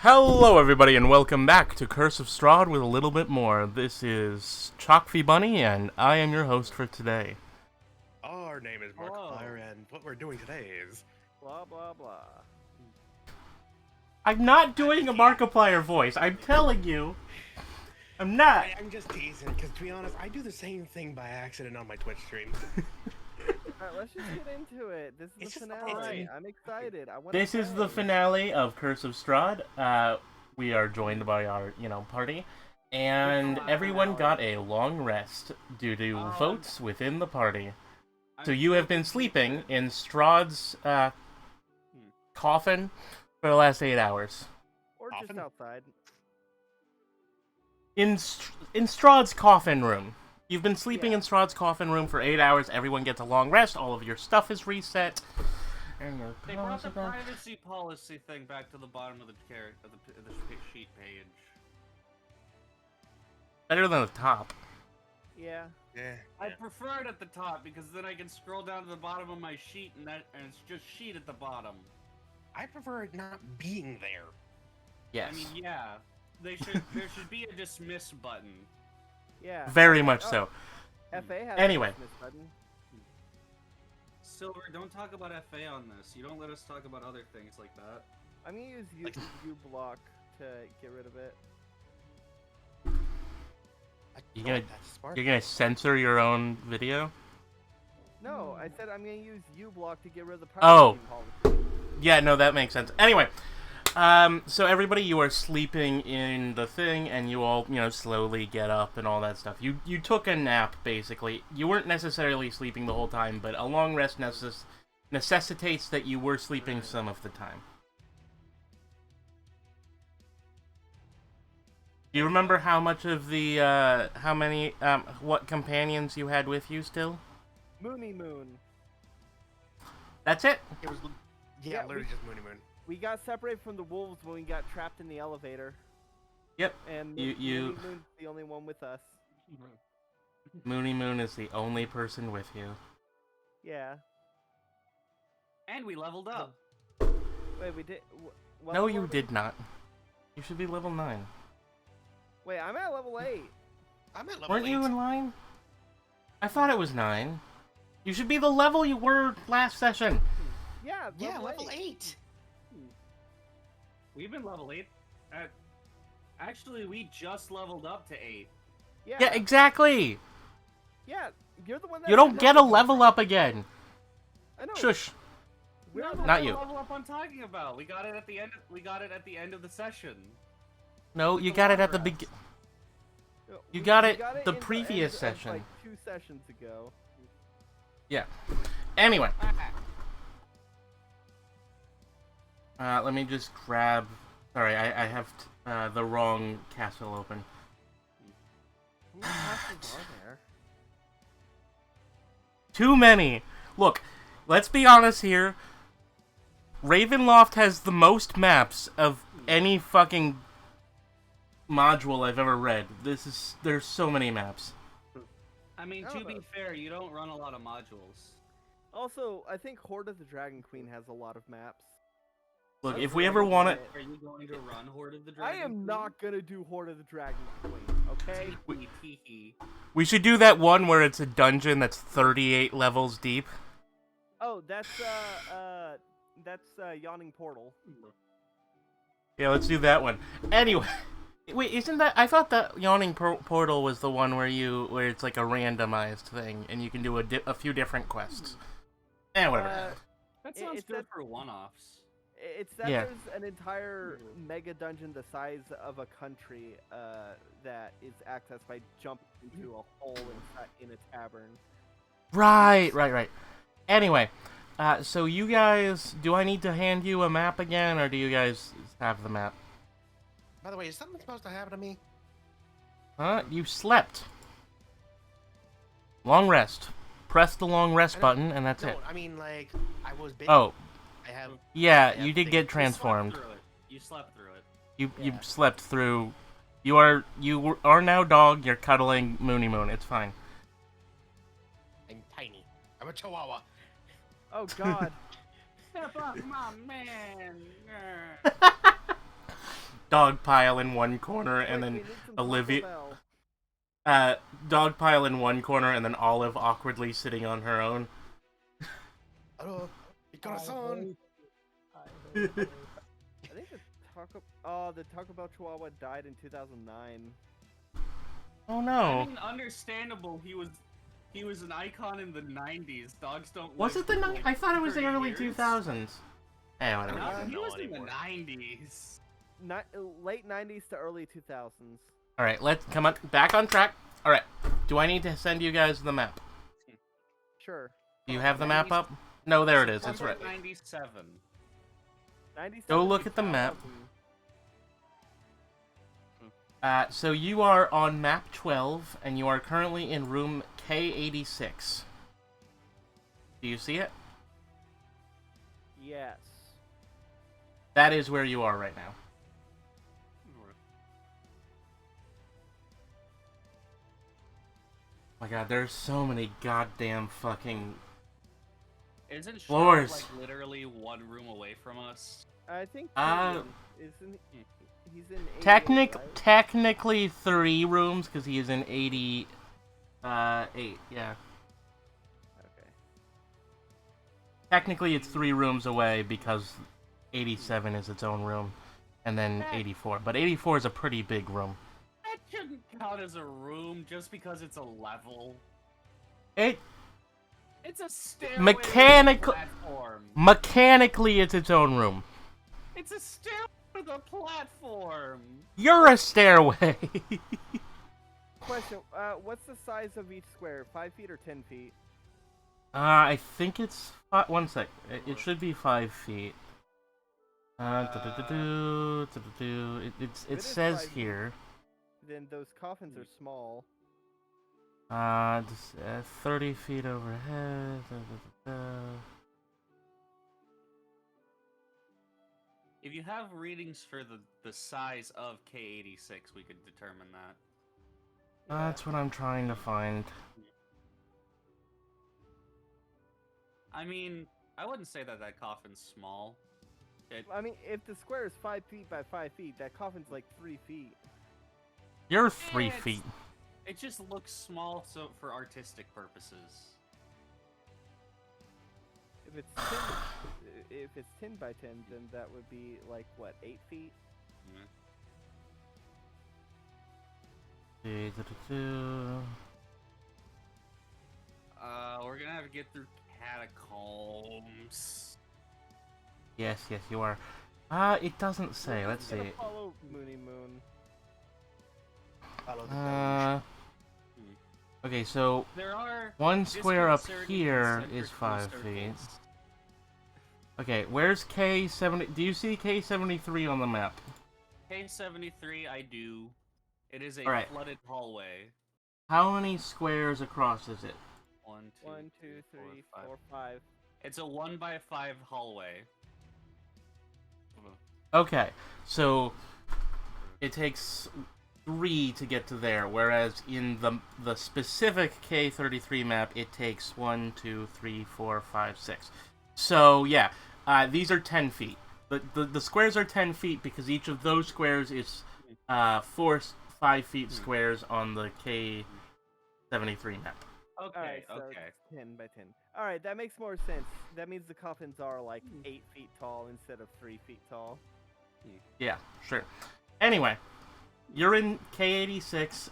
Hello everybody and welcome back to Curse of Strahd with a little bit more. This is Chalkfy Bunny and I am your host for today. Our name is Markiplier and what we're doing today is... Blah blah blah. I'm not doing a Markiplier voice, I'm telling you. I'm not. I'm just teasing, because to be honest, I do the same thing by accident on my Twitch stream. Alright, let's just get into it. This is the finale. Alright. I'm excited. This is the finale of Curse of Strahd. We are joined by our, party. And everyone got a long rest due to votes within the party. So you have been sleeping in Strahd's coffin for the last 8 hours. Or just outside. In Strahd's coffin room. You've been sleeping in Strahd's coffin room for 8 hours. Everyone gets a long rest. All of your stuff is reset. And they brought the privacy policy thing back to the bottom of the sheet page. Better than the top. Yeah. I prefer it at the top because then I can scroll down to the bottom of my sheet and it's just sheet at the bottom. I prefer it not being there. Yes. I mean, yeah. There should be a dismiss button. Yeah. Very much so. FA has anyway. a dismiss button. Silver, don't talk about FA on this. You don't let us talk about other things like that. I'm gonna use U block to get rid of it. You're gonna censor your own video? No, I said I'm gonna use U block to get rid of the Oh. privacy policy. Yeah, no, that makes sense. Anyway, so everybody, you are sleeping in the thing, and you all, slowly get up and all that stuff. You took a nap, basically. You weren't necessarily sleeping the whole time, but a long rest necessitates that you were sleeping some of the time. Do you remember how much of the, what companions you had with you still? Moony Moon. That's it? It was, literally just Moony Moon. We got separated from the wolves when we got trapped in the elevator. Yep. And Moony Moon's the only one with us. Moony Moon is the only person with you. Yeah. And we leveled up. Wait, we did. No, you did not. You should be level 9. Wait, I'm at level 8. I'm at level 8. Weren't you in line? I thought it was 9. You should be the level you were last session. Yeah, level 8. We've been level 8. Actually, we just leveled up to 8. Yeah, exactly. Yeah, you're the one that... You don't get a level up again. I know. Shush. We're Not you. Level up I'm talking about. We got it at the end. We got it at the end of the session. No, you got it at the beginning. You got it the previous session. Like 2 sessions ago. Yeah. Anyway. Let me just grab... Sorry, I have the wrong castle open. How many castles are there? Too many! Look, let's be honest here. Ravenloft has the most maps of any fucking module I've ever read. There's so many maps. I mean, to be fair, you don't run a lot of modules. Also, I think Horde of the Dragon Queen has a lot of maps. Look, if we ever want it... Are you going to run Horde of the Dragon I am Queen? not gonna do Horde of the Dragon Queen, okay? We should do that one where it's a dungeon that's 38 levels deep. Oh, that's Yawning Portal. Yeah, let's do that one. Anyway, wait, isn't that... I thought that Yawning Portal was the one where it's like a randomized thing, and you can do a few different quests. Whatever. That sounds good for one-offs. It's that there's an entire mega dungeon the size of a country that is accessed by jumping into a hole in a tavern. Right. Anyway, so you guys... Do I need to hand you a map again, or do you guys have the map? By the way, is something supposed to happen to me? Huh? You slept. Long rest. Press the long rest button, and that's it. I mean, like, I was busy. Oh. I you did get transformed. You slept through it. You slept through. You are now dog. You're cuddling Moony Moon. It's fine. I'm tiny. I'm a chihuahua. Oh God. Step up, my man. dog pile in one corner, and Quick, then we need some Olivia... Taco Bell. dog pile in one corner, and then Olive awkwardly sitting on her own. Hello, mi corazón. I think the Taco Bell Chihuahua died in 2009. Oh I no. mean, understandable. He was an icon in the 90s. Dogs don't. Was live it the for, 90s? like, I thought it was the 30 early years. 2000s. Hey, whatever. No, he know was in anymore. the 90s. Late 90s to early 2000s. Alright, let's come on, back on track. Alright, do I need to send you guys the map? Sure. Do you have the map up? No, there it is, it's right. 97. 97 Go look to at the map. 2000. So you are on map 12, and you are currently in room K86. Do you see it? Yes. That is where you are right now. Oh my god, there's so many goddamn fucking... Isn't Strahd, floors. like literally one room away from us? I think Uh, isn't he's in 88, right? Technically 3 rooms, because he is in 88, yeah. Okay. Technically it's 3 rooms away, because 87 is its own room, and then 84. But 84 is a pretty big room. That shouldn't count as a room just because it's a level. It's a stairway Mechanical- with a platform. Mechanically, it's its own room. It's a stairway with a platform. You're a stairway! Question: what's the size of each square? 5 feet or 10 feet? I think it's... 1 sec. It should be 5 feet. It says 5 feet, here... Then those coffins are small. 30 feet overhead. If you have readings for the size of K86, we could determine that. That's what I'm trying to find. I mean, I wouldn't say that coffin's small. I mean, if the square is 5 feet by 5 feet, that coffin's like 3 feet. You're 3 It's- feet. It just looks small, so for artistic purposes. If it's 10 by 10, then that would be like what, 8 feet? We're gonna have to get through catacombs. Yes, you are. It doesn't say. Let's Gotta see. follow Moony Moon. Follow the beige. Okay, so There are one square up disconcerting here concentric is 5 feet. circles. Okay, where's K70? Do you see K73 on the map? K73, I do. It is a Alright. flooded hallway. How many squares across is it? 1, 1, 2, 3, 4, 5. It's a 1 by 5 hallway. Okay, so it takes 3 to get to there, whereas in the specific K33 map, it takes 1, 2, 3, 4, 5, 6. So yeah, these are 10 feet. The squares are 10 feet because each of those squares is 4 5 feet squares on the K73 map. Okay, Alright, so okay. it's 10 by 10. Alright, that makes more sense. That means the coffins are like 8 feet tall instead of 3 feet tall. Yeah, sure. Anyway, you're in K86.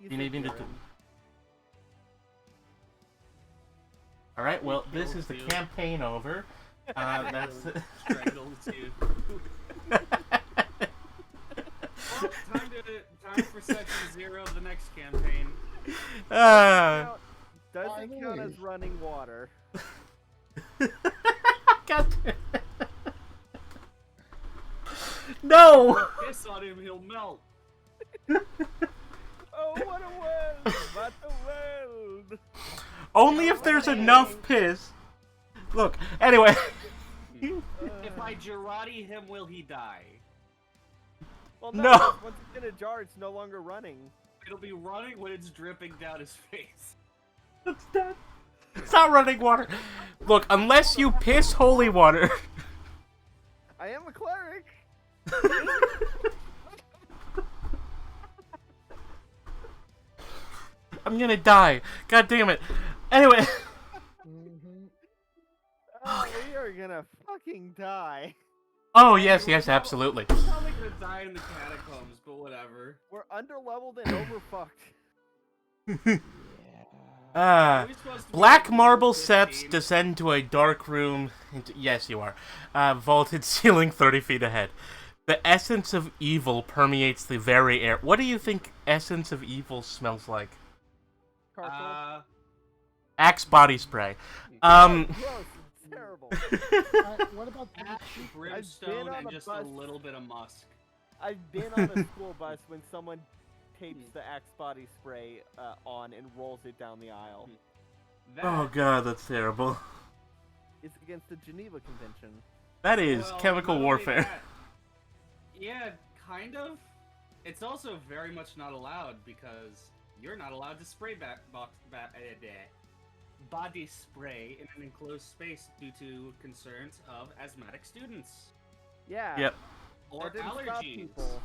You need me to... Alright, well, this is the campaign over. That's... Strangles you. Well, time for session 0 of the next campaign. Does it count as running water? God damn. No! Piss on him, he'll melt. Oh, what a world! What a world! Only if there's enough piss. Look, anyway. If I Girardi him, will he die? Well, No. Once it's in a jar, it's no longer running. It'll be running when it's dripping down his face. It's not running water. Look, unless you piss holy water. I am a cleric. I'm gonna die. God damn it. Anyway. Oh, we are gonna fucking die. Oh, yes, absolutely. We're probably gonna die in the catacombs, but whatever. We're underleveled and overfucked. Are we supposed to be Black like marble level steps 15? descend to a dark room. Yes, you are. Vaulted ceiling 30 feet ahead. The essence of evil permeates the very air. What do you think essence of evil smells like? Carcoal. Axe body spray. Gross, it's terrible. What about Ash, brimstone, and just a little bit of musk. I've been on a school bus when someone tapes the Axe body spray on and rolls it down the aisle. Oh god, that's terrible. It's against the Geneva Convention. That is chemical not only warfare. that- yeah, kind of. It's also very much not allowed because you're not allowed to spray body spray in an enclosed space due to concerns of asthmatic students. Yeah. Yep. Or that didn't stop allergies. people.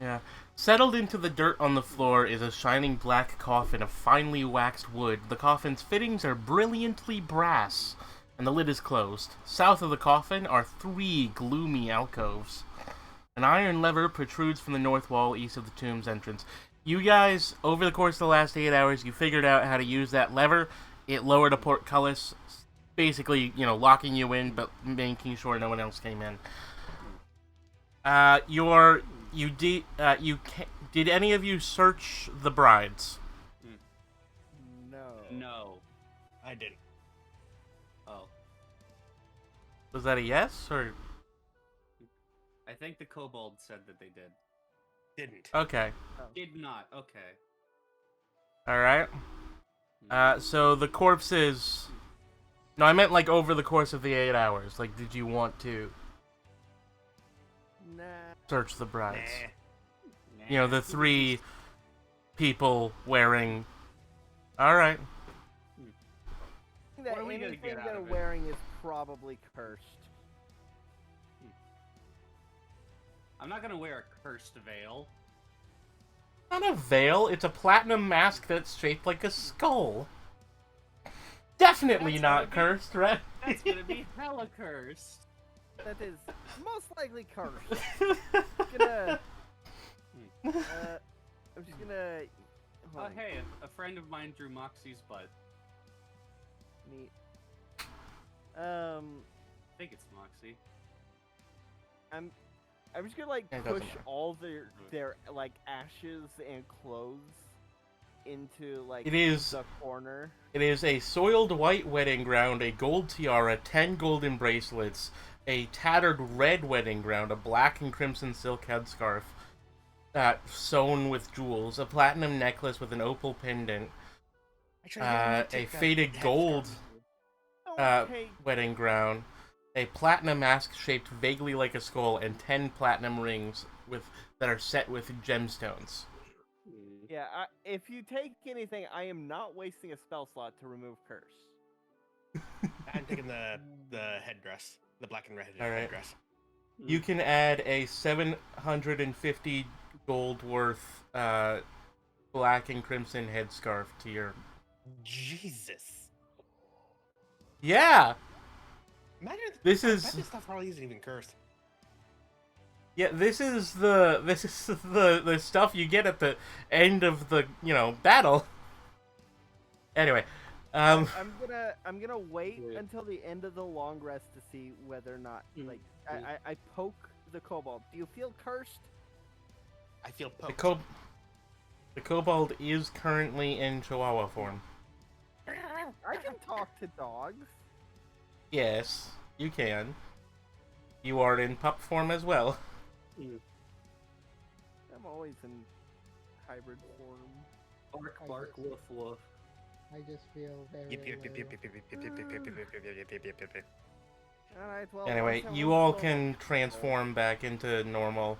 Yeah. Settled into the dirt on the floor is a shining black coffin of finely waxed wood. The coffin's fittings are brilliantly brass, and the lid is closed. South of the coffin are 3 gloomy alcoves. An iron lever protrudes from the north wall east of the tomb's entrance. You guys, over the course of the last 8 hours, you figured out how to use that lever. It lowered a portcullis, basically, locking you in, but making sure no one else came in. Did any of you search the brides? No. No. I didn't. Oh. Was that a yes, or? I think the kobold said that they did. Didn't. Okay. Did not. Okay. Alright. So the corpses... No, I meant, over the course of the 8 hours. Did you want to Nah. search the brides? Nah. The 3 people wearing... Alright. That What are we gonna anything get out they're of it? wearing is probably cursed. I'm not gonna wear a cursed veil. Not a veil, it's a platinum mask that's shaped like a skull. Definitely That's not gonna be- cursed, right? That's gonna be hella cursed. That is most likely cursed. I'm gonna. I'm just gonna. Oh, hey, a friend of mine drew Moxie's butt. Neat. I think it's Moxie. I'm just gonna It doesn't push matter. all their ashes and clothes into It is- the corner. It is a soiled white wedding gown, a gold tiara, 10 golden bracelets, a tattered red wedding gown, a black and crimson silk headscarf sewn with jewels, a platinum necklace with an opal pendant, Actually, I'm gonna a take that faded headscarf. gold Don't take. wedding gown, a platinum mask shaped vaguely like a skull, and 10 platinum rings that are set with gemstones. Yeah, if you take anything, I am not wasting a spell slot to remove curse. I'm taking the headdress, the black and red Alright. headdress. You can add a 750 gold worth black and crimson headscarf to your... Jesus. Yeah! Imagine This I is- bet this stuff probably isn't even cursed. Yeah, this is the stuff you get at the end of the, battle. Anyway, I'm gonna wait until the end of the long rest to see whether or not I poke the kobold. Do you feel cursed? I feel the poked. the kobold is currently in Chihuahua form. I can talk to dogs. Yes, you can. You are in pup form as well. I'm always in hybrid form. Bark, bark, woof, woof. I just feel very. Yip, yip, yip, yip, yip, yip, yip, yip, yip, yip, yip, yip, yip, yip, yip, yip, yip. All right. Well. Anyway, you all can transform back into normal,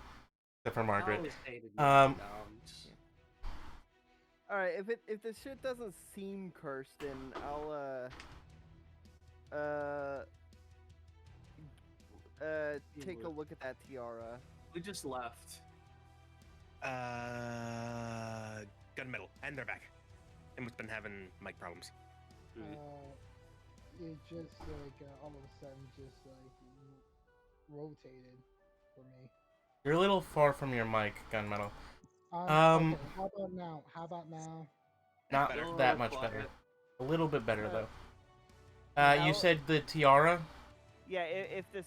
except for Margaret. Always hated Um, dogs. All right. If the shit doesn't seem cursed, then I'll take a look at that tiara. We just left. Gunmetal, and they're back. And we've been having mic problems. It just like all of a sudden just like rotated for me. You're a little far from your mic, Gunmetal. Okay, how about now? How about now? Not Better. that much Quiet. better. A little bit better though. Now- You said the tiara. Yeah, if the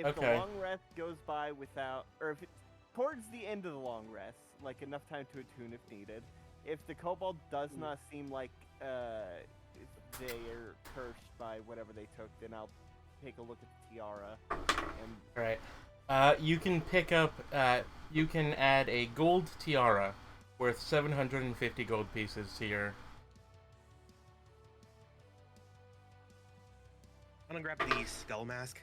Okay. long rest goes by without, or if it's towards the end of the long rest, like enough time to attune if needed. If the kobold does not seem like they are cursed by whatever they took, then I'll take a look at the tiara. And Right. You can pick up. You can add a gold tiara worth 750 gold pieces to your. I'm gonna grab the skull mask.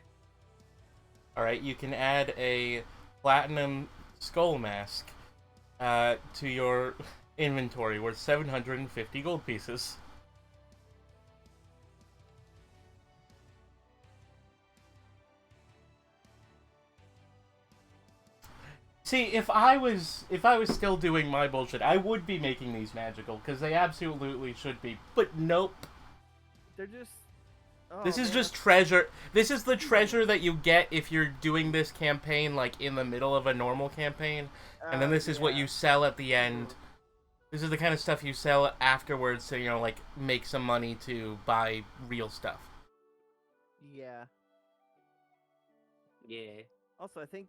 All right. You can add a platinum skull mask to your inventory worth 750 gold pieces. See, if I was still doing my bullshit, I would be making these magical because they absolutely should be. But nope. they're just. Oh, This is man, just treasure. This is the treasure that you get if you're doing this campaign like in the middle of a normal campaign, and then this is what yeah. you sell at the end. This is the kind of stuff you sell afterwards to, like, make some money to buy real stuff. Yeah. Yeah. Also, I think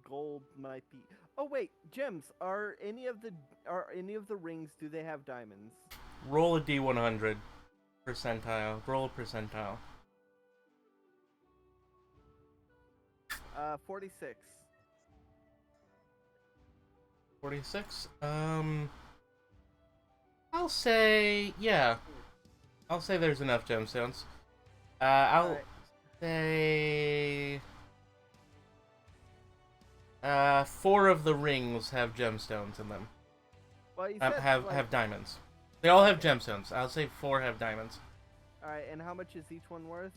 gold might be. Oh wait, gems. Are any of the rings? Do they have diamonds? Roll a D100 percentile. Roll a percentile. 46. 46. I'll say I'll say there's enough gemstones. I'll Alright. say 4 of the rings have gemstones in them. Well, you said Have diamonds. They all have gemstones. I'll say 4 have diamonds. All right, and how much is each one worth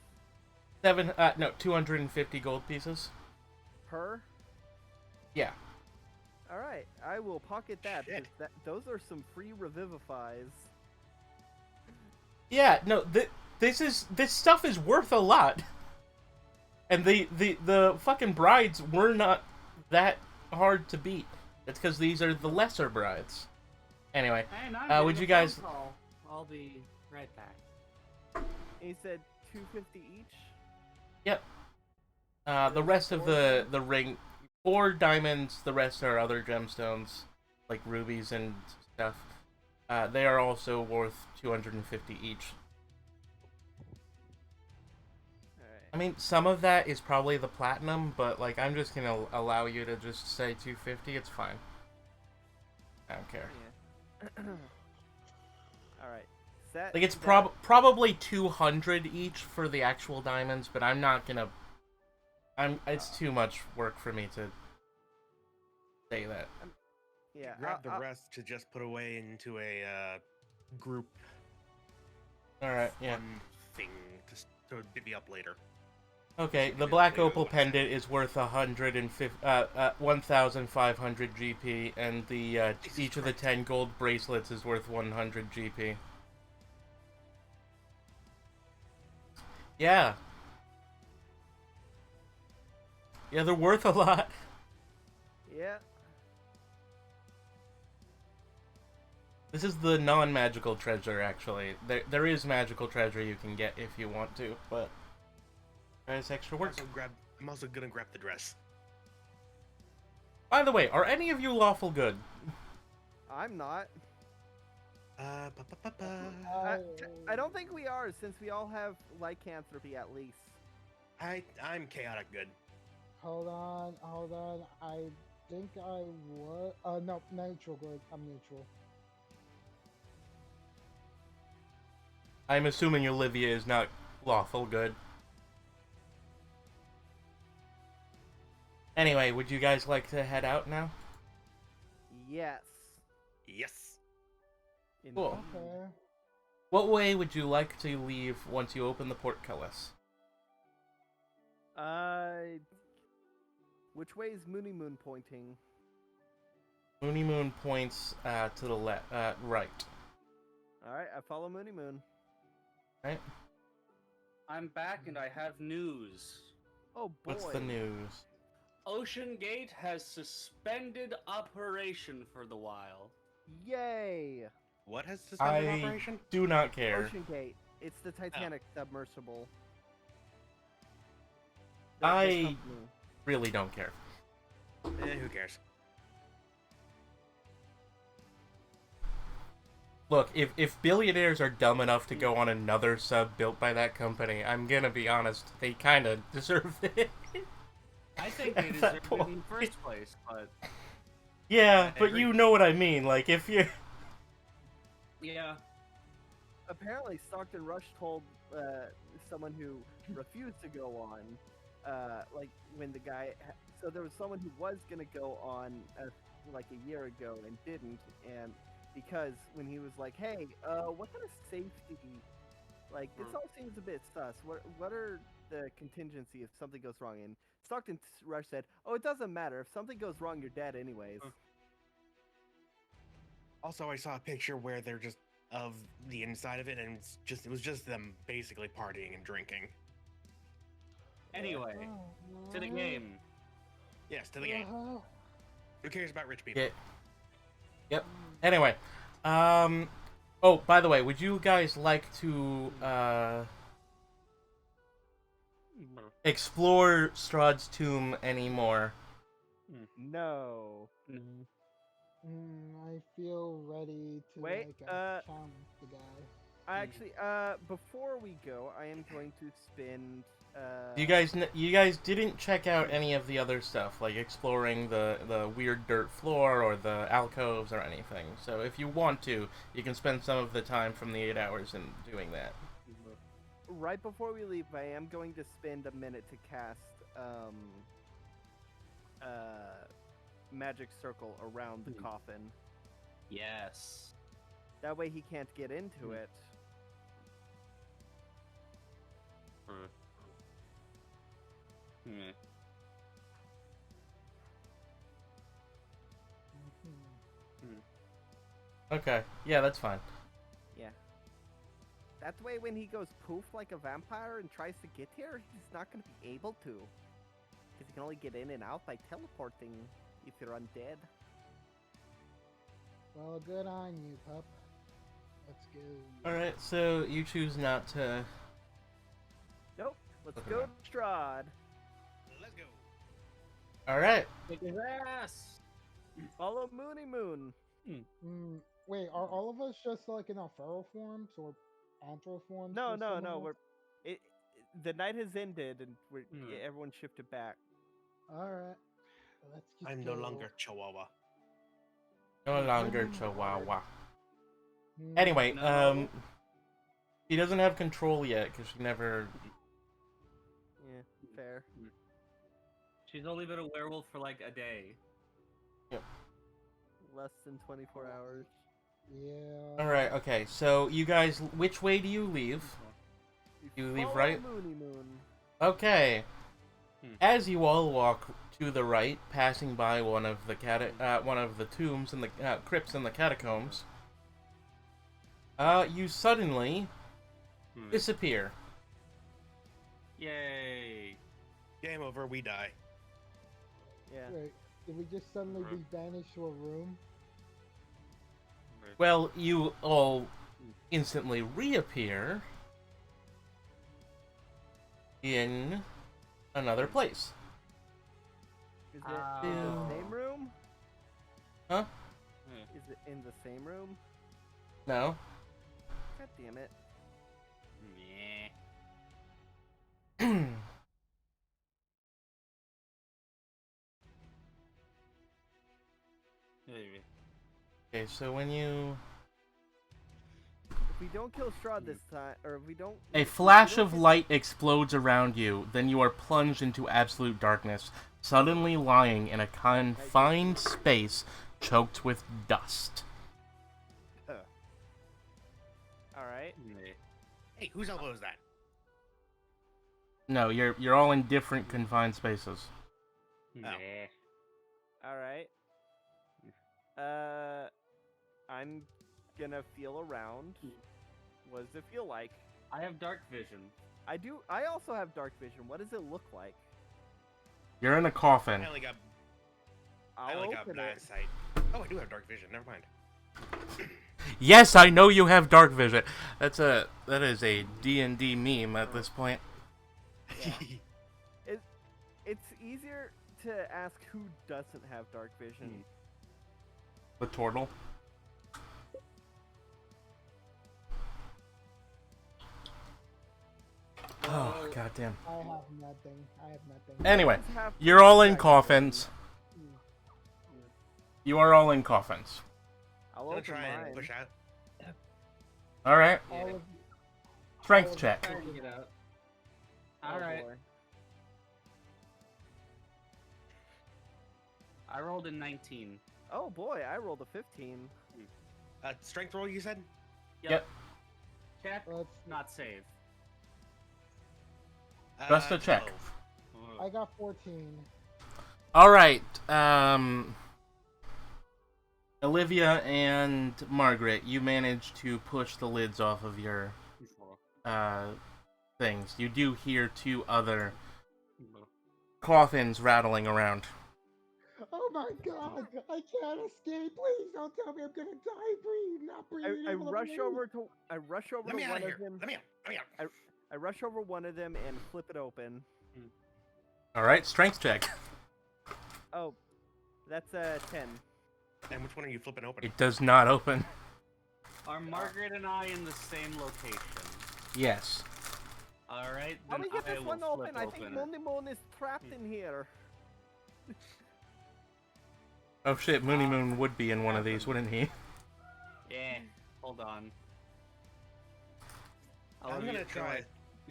250 gold pieces. per? Yeah. All right, I will pocket that Shit. because those are some free revivifies. Yeah, no, this stuff is worth a lot. And the fucking brides were not that hard to beat. It's because these are the lesser brides. Anyway, Hey, now would you guys? I'll be right back. And you said 250 each. Yep. The rest of the ring, 4 diamonds. The rest are other gemstones, like rubies and stuff. They are also worth 250 each. All right. I mean, some of that is probably the platinum, but like I'm just gonna allow you to just say 250. It's fine. I don't care. Yeah. All right. Set. Like it's that- probably 200 each for the actual diamonds, but I'm not gonna. It's too much work for me to say that. Yeah. Grab the rest to just put away into a group All right. Yeah. fun thing to divvy up later. Okay. The Should black we do opal it? pendant is worth 1,500 GP, and the Jesus each of the Christ. 10 gold bracelets is worth 100 GP. Yeah. Yeah, they're worth a lot. Yeah. This is the non-magical treasure, actually. There is magical treasure you can get if you want to, but there's extra work. I'm also gonna grab the dress. By the way, are any of you lawful good? I'm not. Ba, ba, ba, ba. I don't think we are, since we all have lycanthropy at least. I'm chaotic good. Hold on. I think I would. No, neutral good. I'm neutral. I'm assuming Olivia is not lawful good. Anyway, would you guys like to head out now? Yes. Yes. Cool. Indeed. Okay. What way would you like to leave once you open the portcullis? Which way is Moony Moon pointing? Moony Moon points to the right. Alright, I follow Moony Moon. Right? I'm back and I have news. Oh boy. What's the news? Ocean Gate has suspended operation for the while. Yay! What has suspended I operation? do not care. Ocean Gate. It's the Titanic submersible. I company. really don't care. Who cares? Look, if billionaires are dumb enough to go on another sub built by that company, I'm gonna be honest, they kind of deserve it. I think they At that deserved it in point. the first place, but Yeah, but Every- you know what I mean. Like, if you... yeah. Apparently, Stockton Rush told someone who refused to go on, like when the guy. So there was someone who was gonna go on like a year ago and didn't, and because when he was like, "Hey, what kind of safety? Like this all seems a bit sus. What are the contingency if something goes wrong?" And Stockton Rush said, "Oh, it doesn't matter. If something goes wrong, you're dead anyways." Also, I saw a picture where they're just of the inside of it, and it was just them basically partying and drinking. Anyway, to the game. Yes, to the game. Who cares about rich people? Yeah. Yep. Anyway, oh, by the way, would you guys like to explore Strahd's tomb anymore? No. I feel ready to Wait, challenge the guy. Actually, before we go, I am going to spend. You guys didn't check out any of the other stuff, like exploring the weird dirt floor or the alcoves or anything. So if you want to, you can spend some of the time from the 8 hours in doing that. Right before we leave, I am going to spend a minute to cast magic circle around the coffin. Yes. That way he can't get into it. Okay, yeah, that's fine. Yeah. That way when he goes poof like a vampire and tries to get here, he's not going to be able to. Because he can only get in and out by teleporting if you're undead. Well, good on you, pup. Let's go. Alright, so you choose not to... Nope. Let's Okay. go to Strahd. Let's go. Alright. Kick his ass! Follow Moony Moon. Wait, are all of us just like in our feral forms or anthro forms? No, for no, some no. of us? The night has ended and everyone shifted back. Alright. Let's just I'm go. no longer Chihuahua. No longer Chihuahua. Hmm, Anyway, No. she doesn't have control yet, because she never... Yeah, fair. She's only been a werewolf for like a day. Less than 24 hours. Yeah. Alright, okay, so you guys, which way do you leave? You leave Follow right? Moony Moon. Okay. As you all walk to the right, passing by one of the tombs and the crypts in the catacombs, you suddenly disappear. Yay! Game over, we die. Yeah. Wait, did we just suddenly be banished to a room? Well, you all instantly reappear in another place. Is it in the same room? Huh? Is it in the same room? No? God damn it. Yeah. Okay, so when you... If we don't kill Strahd this time, or if we don't... A if we flash don't of hit- light explodes around you, then you are plunged into absolute darkness, suddenly lying in a confined space choked with dust. Alright. Hey, whose elbow is that? No, you're all in different confined spaces. Yeah. All right. I'm gonna feel around. What does it feel like? I have dark vision. I do. I also have dark vision. What does it look like? You're in a coffin. I only got I'll open blind it. sight. Oh, I do have dark vision. Never mind. Yes, I know you have dark vision. That is a D&D meme at this point. It's easier to ask who doesn't have dark vision. The turtle. Oh, goddamn. I have nothing. I have nothing. Anyway, Does have you're all in dark coffins. Mm. You are all in coffins. I'll I'm gonna open try and mine. push out. Alright, All of strength all of check. Trying to get out. Oh, Alright. boy. I rolled a 19. Oh boy, I rolled a 15. Strength roll, you said? Yep. Check, Let's, not save. Just a check. 12. I got 14. Alright, Olivia and Margaret, you managed to push the lids off of your, things. You do hear two other coffins rattling around. Oh my god! I can't escape! Please don't tell me I'm gonna die! Breathe, not breathing. I able to rush breathe. over to. I rush over Let to me out one of of here. them. Let me out. Let me out. I rush over one of them and flip it open. Alright, strength check. Oh, that's a 10. And which one are you flipping open? It does not open. Are Margaret and I in the same location? Yes. Alright, How then do we get I this will one open? flip I think it. Moon Moon is trapped in here. Oh shit, Moony Moon would be in one of these, wouldn't he? Yeah, hold on. I'm gonna try.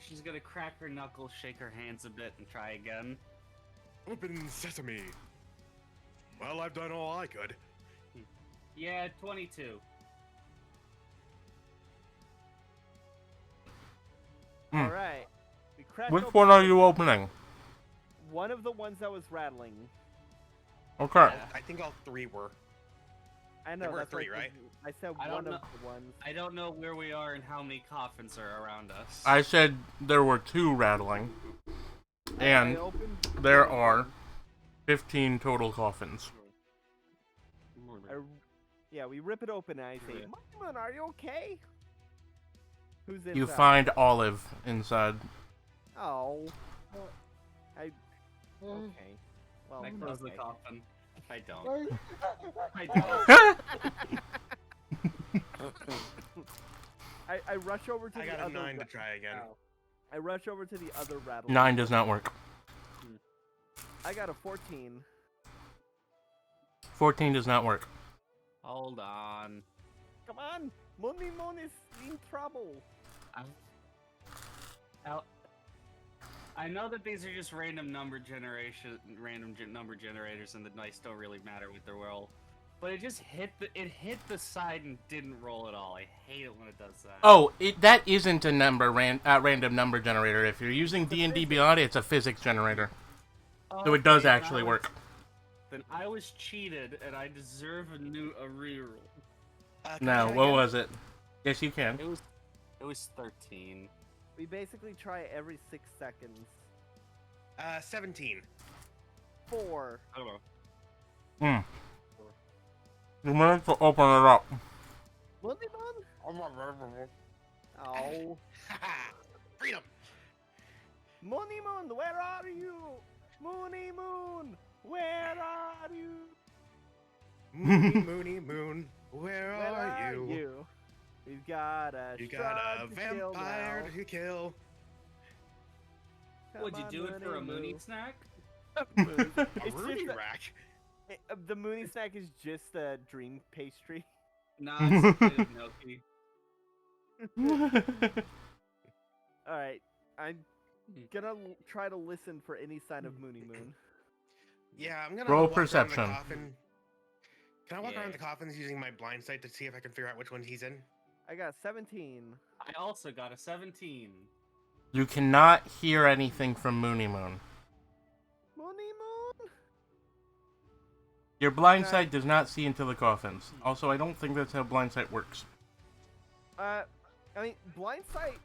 She's gonna crack her knuckles, shake her hands a bit, and try again. Open sesame. Well, I've done all I could. Yeah, 22. Hmm. All right. We cracked Which open one are you opening? one of the ones that was rattling. Okay. I think all three were. I know There were that's what three, right? I said I one don't of the ones. I don't know where we are and how many coffins are around us. I said there were two rattling. And I opened there one of are them. 15 total coffins. Yeah, we rip it open and I say, Yeah. Moon Moon, are you okay? Who's inside? You find Olive inside. Oh. Eh, Okay. Well, I close the okay. coffin. I don't. eh. I don't. I rush over to I the got a other. 9 to try again. I rush over to the other rattle. 9 does not work. I got a 14. 14 does not work. Hold on. Come on, Moon Moon is in trouble. I know that these are just random number generators, and the dice don't really matter with their roll. But it just hit the side and didn't roll at all. I hate it when it does that. Oh, that isn't a random number generator. If you're using D&D Beyond, it's a physics generator. So it does Okay, actually work. Then I was cheated, and I deserve a reroll. Can I No, try what again? was it? Yes, you can. It was 13. We basically try every 6 seconds. 17. 4. I don't know. Hmm. You managed to open it up. Moon Moon? Oh. Freedom. Moony Moon, where are you? Moony Moon, where are you? Moony Moon, where Where are you? We've got a You got a Strahd to kill vampire now. to kill. Come Would you on, do it for a Moony Moony Moon. snack? A It's ruby just rack. the Moony snack is just a dream pastry. Nah, it's a bit of milky. Alright, I'm gonna try to listen for any sign of Moony Moon. Yeah, I'm gonna Roll walk around perception. the coffin. Can I walk around Yeah. the coffins using my blind sight to see if I can figure out which one he's in? I got 17. I also got a 17. You cannot hear anything from Moony Moon. Moony Moon? Your blind Nice. sight does not see into the coffins. Also, I don't think that's how blind sight works. I mean, blind sight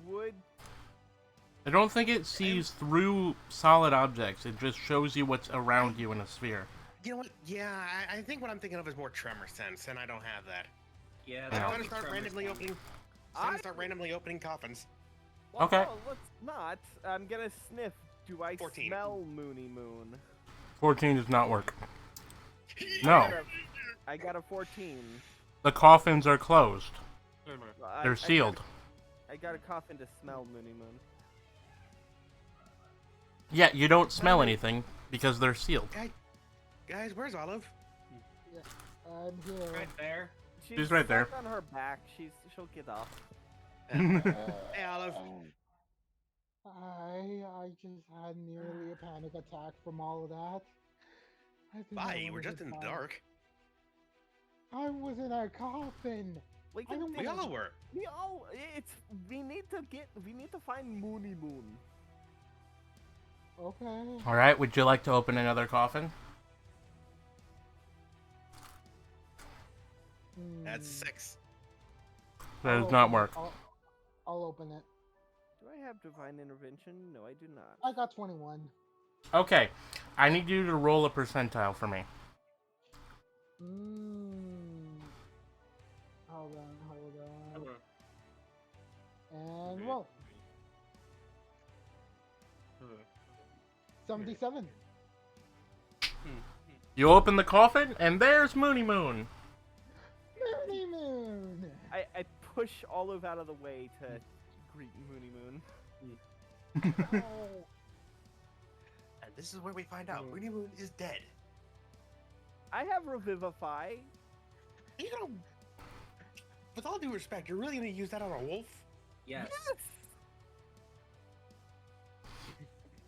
would. I don't think it sees through solid objects. It just shows you what's around you in a sphere. You know what? Yeah, I think what I'm thinking of is more tremor sense, and I don't have that. Yeah, I'm that gonna would be start tremor randomly sound. opening. I'm gonna start randomly opening coffins. Well, Okay. no, let's not. I'm gonna sniff. Do I 14. smell Moony Moon? 14 does not work. No. I got a 14. The coffins are closed. I- They're sealed. I got a coffin to smell Moony Moon. Yeah, you don't smell anything because they're sealed. Guys, where's Olive? I'm here. Right there. She's right there. stuck on her back. She'll get up. Hey, Olive. I just had nearly a panic attack from all of that. I think Bye. I We're was just in the fine. dark. I was in a coffin. We I don't We think- all were. We need to find Moony Moon. Okay. Alright, would you like to open another coffin? That's Hmm, 6. That I'll does not open it. work. I'll open it. Do I have divine intervention? No, I do not. I got 21. Okay, I need you to roll a percentile for me. Hold on. And roll. 77. You open the coffin, and there's Moony Moon. Moony Moon. I push Olive out of the way to greet Moony Moon. Oh, And this is where we find out Moony Moon is dead. I have Revivify. You know, with all due respect, you're really gonna use that on a wolf? Yes.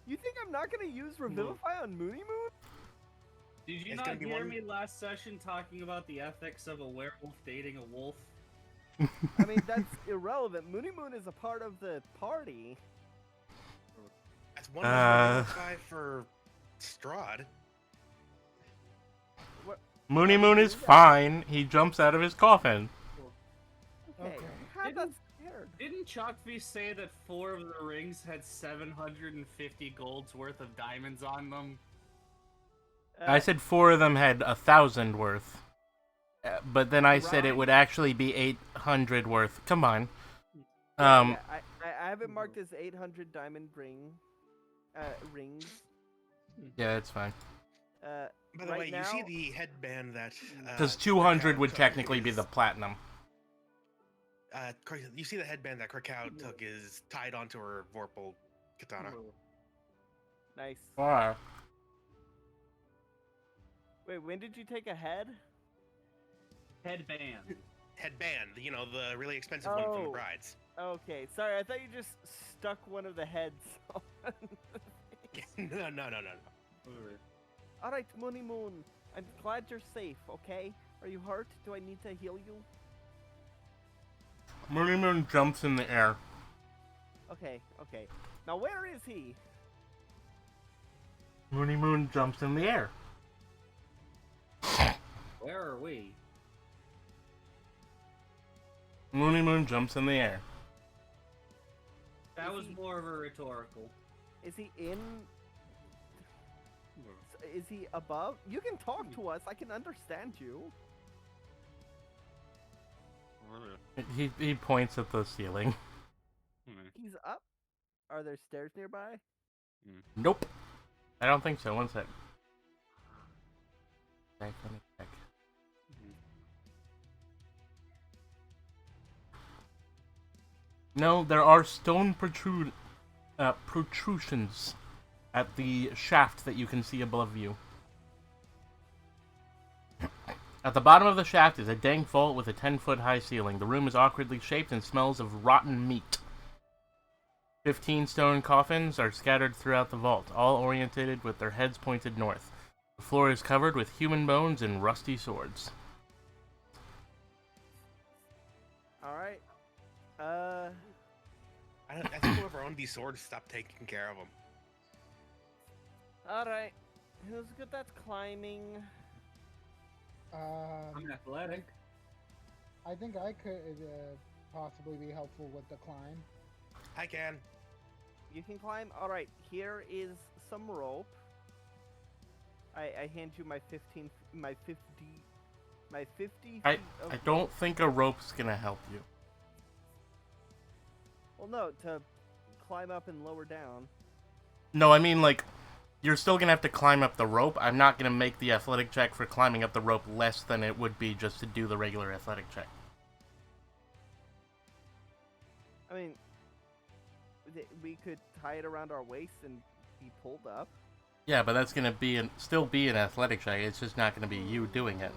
You think I'm not gonna use Revivify on Moony Moon? Did you It's not gonna be hear one- me last session talking about the ethics of a werewolf dating a wolf? I mean, that's irrelevant. Moony Moon is a part of the party. That's one more for Strahd. Moony Moon is fine. He jumps out of his coffin. Okay. Okay. How Didn't- that's scared? Didn't Chalkby say that 4 of the rings had 750 gold's worth of diamonds on them? I said 4 of them had 1,000 worth. But then I said it Right. would actually be 800 worth. Come on. Yeah, I have it marked as 800 diamond rings. Yeah, it's fine. By the Right way, you now- see the headband that... Because 200 would Krakow technically took be the is- platinum. You see the headband that Krakow took is tied onto her Vorpal katana. Nice. Alright. Wait, when did you take a head? Headband. Headband, you know, the really expensive one from the Oh. brides. Okay, sorry, I thought you just stuck one of the heads on. No. Alright, Moony Moon, I'm glad you're safe, okay? Are you hurt? Do I need to heal you? Moony Moon jumps in the air. Okay. Now where is he? Moony Moon jumps in the air. Where are we? Moony Moon jumps in the air. That Is was he- more of a rhetorical. Is he in? Is he above? You can talk to us. I can understand you. He points at the ceiling. He's up. Are there stairs nearby? Nope. I don't think so. One sec. Let me check. No, there are stone protrusions at the shaft that you can see above you. At the bottom of the shaft is a dank vault with a 10-foot high ceiling. The room is awkwardly shaped and smells of rotten meat. 15 stone coffins are scattered throughout the vault, all orientated with their heads pointed north. The floor is covered with human bones and rusty swords. All right. I think whoever owned these swords stopped taking care of them. All right. Who's good at climbing? I'm athletic. I think I could possibly be helpful with the climb. I can. You can climb. All right. Here is some rope. I hand you my 50 feet I of don't think a rope's gonna help you. Well, no, to climb up and lower down. No, I mean, like, you're still gonna have to climb up the rope. I'm not gonna make the athletic check for climbing up the rope less than it would be just to do the regular athletic check. I mean, we could tie it around our waist and be pulled up. Yeah, but that's gonna still be an athletic check. It's just not gonna be you doing it.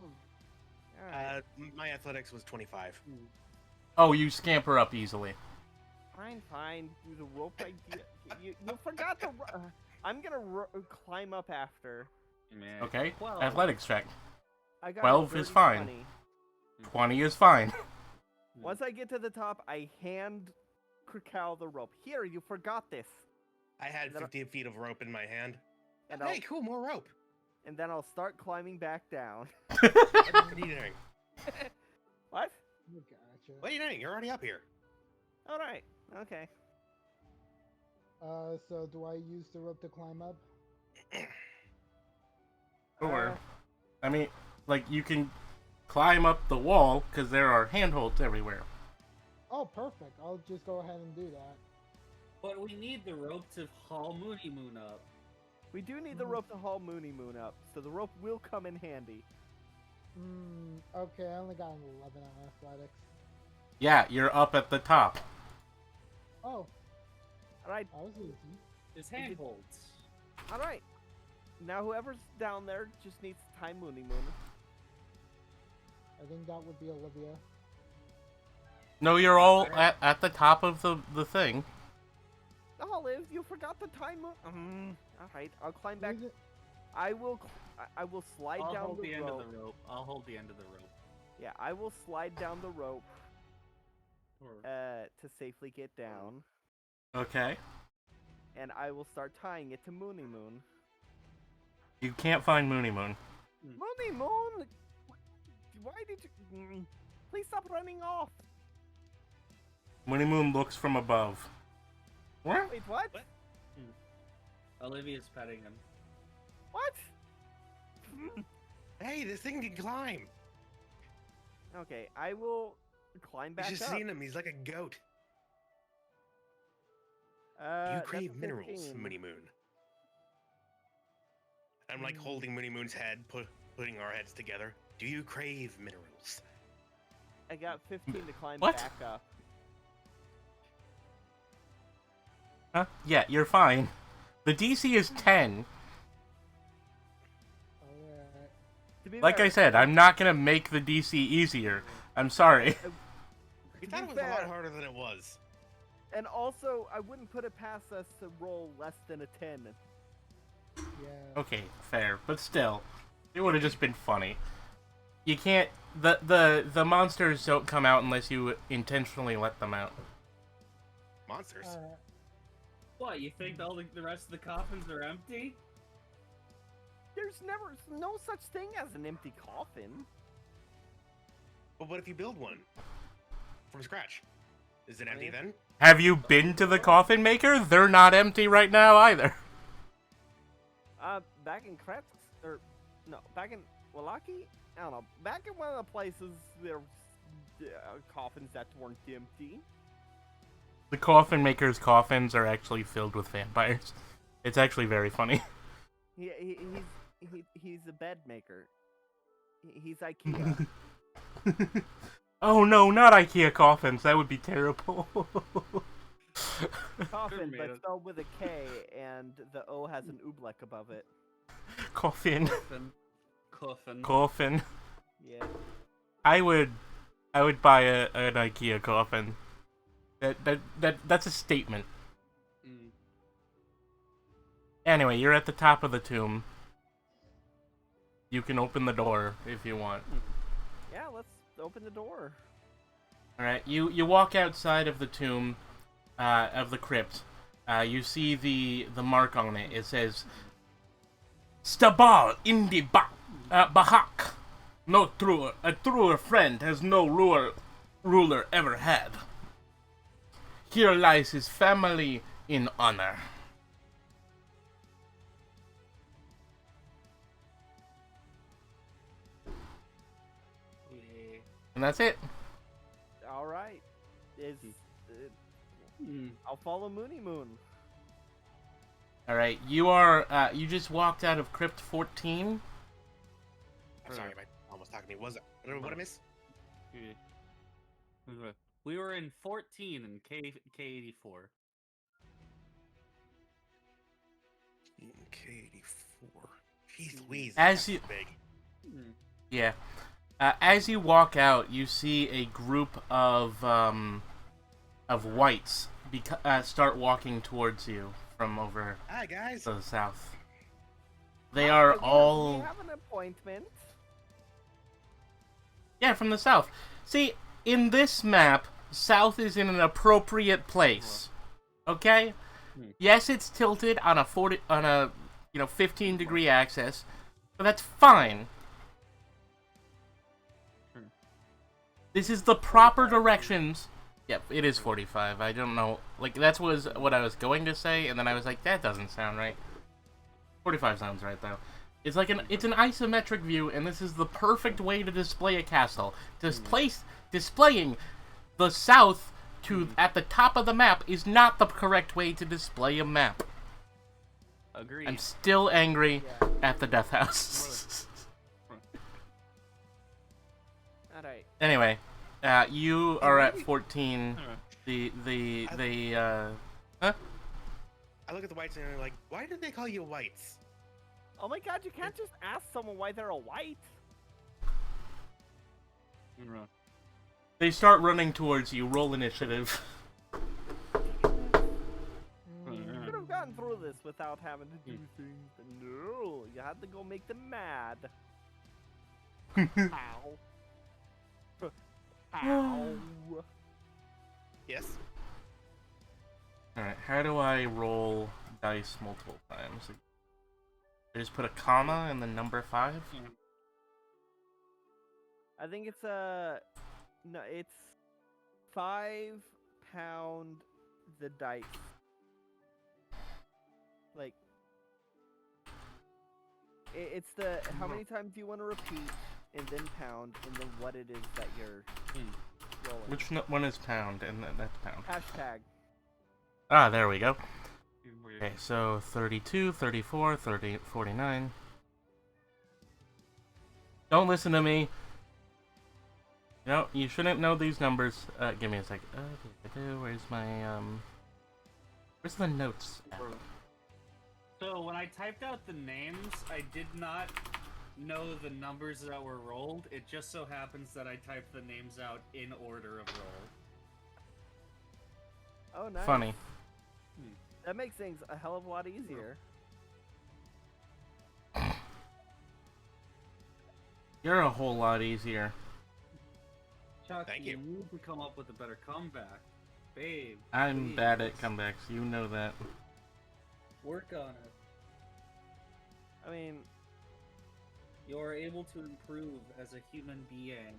All right. My athletics was 25. Oh, you scamper up easily. Fine. The rope I you forgot the. I'm gonna climb up after. Man. Okay, 12. athletics check. I got 12 a is dirty fine. 20. 20 is fine. Once I get to the top, I hand Krakow the rope. Here, you forgot this. I had Then 50 feet of rope in my hand. And Hey, cool, more rope. and then I'll start climbing back down. What are you doing? What? Gotcha. What are you doing? You're already up here. All right. Okay. So do I use the rope to climb up? Sure. I mean, like, you can climb up the wall, because there are handholds everywhere. Oh, perfect. I'll just go ahead and do that. But we need the rope to haul Moony Moon up. We do need the rope to haul Moony Moon up, so the rope will come in handy. Okay, I only got an 11 on athletics. Yeah, you're up at the top. Oh, All right. that was easy. His handholds. All right. Now whoever's down there just needs to tie Moony Moon. I think that would be Olivia. No, you're all at the top of the thing. Olive, you forgot the time. All right, I'll climb back. Use it- I will slide I'll down hold the the end rope. of the rope. I'll hold the end of the rope. Yeah, I will slide down the rope Or- to safely get down, Okay. and I will start tying it to Moony Moon. You can't find Moony Moon. Moony Moon, why did you? Please stop running off. Moony Moon looks from above. What? Wait, what? What? Olivia's petting him. What? Hey, this thing can climb. Okay, I will climb back You should up. seen him. He's like a goat. You That's a crave minerals, 15. Moony Moon. I'm like holding Moony Moon's head, putting our heads together. Do you crave minerals? I got 15 to climb What? back up. Huh? Yeah, you're fine. The DC is 10. Alright. To be Like fair, I said, I'm not gonna make the DC easier. I'm sorry. We To thought be it was a lot fair- harder than it was. And also, I wouldn't put it past us to roll less than a 10. Yeah. Okay, fair, but still, it would have just been funny. You can't. The monsters don't come out unless you intentionally let them out. Monsters. Alright. What, you think all the rest of the coffins are empty? There's no such thing as an empty coffin. But what if you build one from scratch? Is it empty then? Have you been to the coffin maker? They're not empty right now either. Back in Kretsk, or no, back in Wallaki? I don't know. Back in one of the places, there were coffins that weren't empty. The coffin maker's coffins are actually filled with vampires. It's actually very funny. He's a bed maker. He's IKEA. Oh no, not IKEA coffins. That would be terrible. Coffin, Made but of- spelled with a K, and the O has an oobleck above it. Coffin. Coffin. Coffin. Yeah. I would buy an IKEA coffin. That's a statement. Mm. Anyway, you're at the top of the tomb. You can open the door if you want. Yeah, let's open the door. Alright, you walk outside of the tomb, of the crypt, you see the mark on it. It says, Stabal indi Bahak. No truer, a truer friend has no ruler ever had. Here lies his family in honor. And that's it. All right. Hmm. I'll follow Moony Moon. Alright, you are, you just walked out of Crypt 14. I'm sorry, my mom was talking to me. Was it? What I miss? We were in 14 and K84. K84. Jeez Louise. As That's you- big. Yeah. As you walk out, you see a group of whites start walking towards you from over Hi, guys. to the south. They are We all... have an appointment. Yeah, from the south. See, in this map, south is in an appropriate place. Okay? Yes, it's tilted on a 15-degree axis, but that's fine. This is the proper directions. Yep, it is 45. I don't know. Like, that was what I was going to say, and then I was like, that doesn't sound right. 45 sounds right, though. It's like it's an isometric view, and this is the perfect way to display a castle. Displaying the south at the top of the map is not the correct way to display a map. Agreed. I'm still angry at the Death House. Alright. Anyway, you are at 14. Huh? I look at the whites and I'm like, why did they call you whites? Oh my god, you can't just ask someone why they're a white. They start running towards you. Roll initiative. You could have gotten through this without having to do things, but no, you had to go make them mad. Ow. Ow. Yes. Alright, how do I roll dice multiple times? I just put a comma and then number 5? I think it's no, it's 5 pound the dice. Like, it's the how many times do you want to repeat, and then pound, and then what it is that you're rolling. Which one is pound? And that's pound. Hashtag. Ah, there we go. Okay, so 32, 34, 30, 49. Don't listen to me. No, you shouldn't know these numbers. Give me a sec. Where's my, where's the notes app? So when I typed out the names, I did not know the numbers that were rolled. It just so happens that I typed the names out in order of roll. Oh, nice. Funny. That makes things a hell of a lot easier. You're a whole lot easier. Chuck, Thank you. You need to come up with a better comeback. Babe. I'm please. bad at comebacks. You know that. Work on it. I mean, You're able to improve as a human being.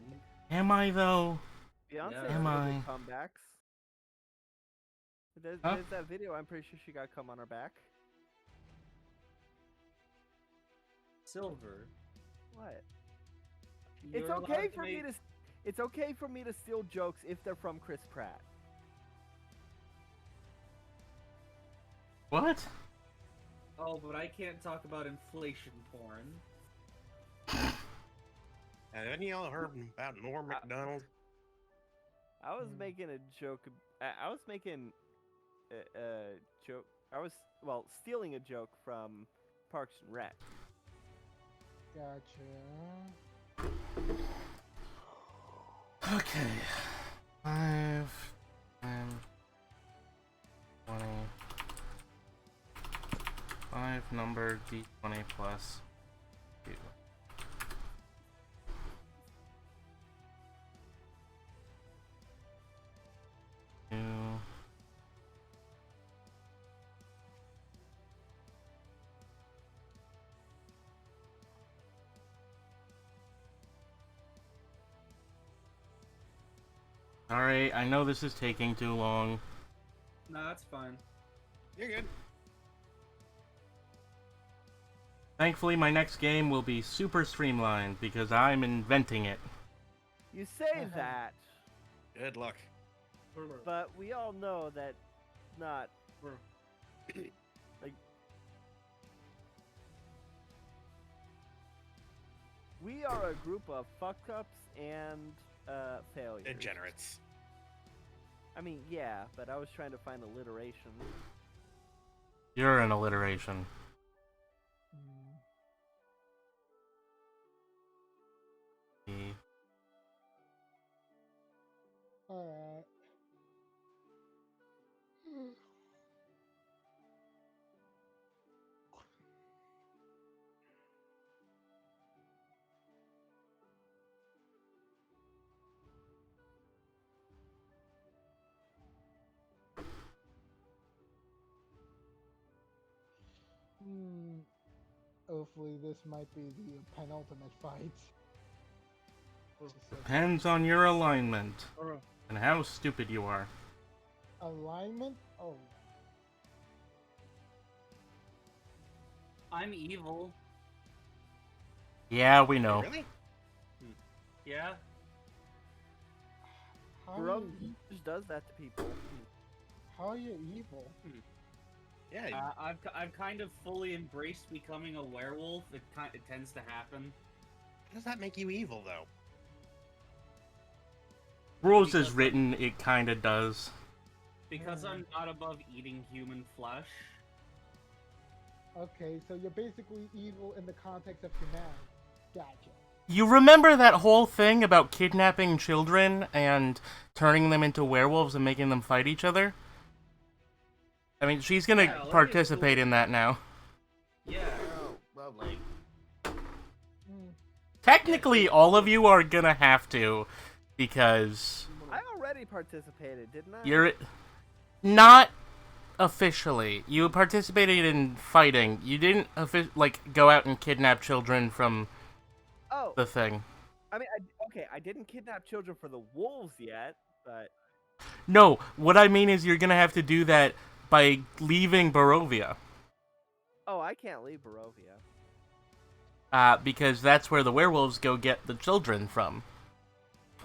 Am I, though? Beyonce Yeah. has Am really I? good comebacks. There's that video. I'm pretty sure she got cum on her back. Silver. What? You're It's allowed okay to for me make- to. It's okay for me to steal jokes if they're from Chris Pratt. What? Oh, but I can't talk about inflation porn. Have any of y'all heard about Norm McDonald? I was making a joke. I was making a joke. I was stealing a joke from Parks and Rec. Gotcha. Okay. 5, 10, 20. 5 number d20 plus 2. Sorry, I know this is taking too long. No, that's fine. You're good. Thankfully, my next game will be super streamlined because I'm inventing it. You say that, Good luck. but we all know that not like we are a group of fuck-ups and failures. Degenerates. I mean, yeah, but I was trying to find alliteration. You're an alliteration. Alright. Hopefully this might be the penultimate fight. Depends on your alignment and how stupid you are. Alignment? Oh. I'm evil. Yeah, we know. Really? Yeah. How Barovia you, just does that to people. how are you evil? Yeah. I've kind of fully embraced becoming a werewolf. It tends to happen. How does that make you evil, though? Rules Because is written, it kinda does. Because I'm not above eating human flesh. Okay, so you're basically evil in the context of humanity. Gotcha. You remember that whole thing about kidnapping children and turning them into werewolves and making them fight each other? I mean, she's gonna Yeah, Olivia's participate cool. in that now. Yeah. Lovely. Technically, all of you are gonna have to, because I already participated, didn't I? you're not officially. You participated in fighting. You didn't go out and kidnap children from Oh, the thing. I mean, I didn't kidnap children for the wolves yet, but No, what I mean is you're gonna have to do that by leaving Barovia. oh, I can't leave Barovia. Because that's where the werewolves go get the children from.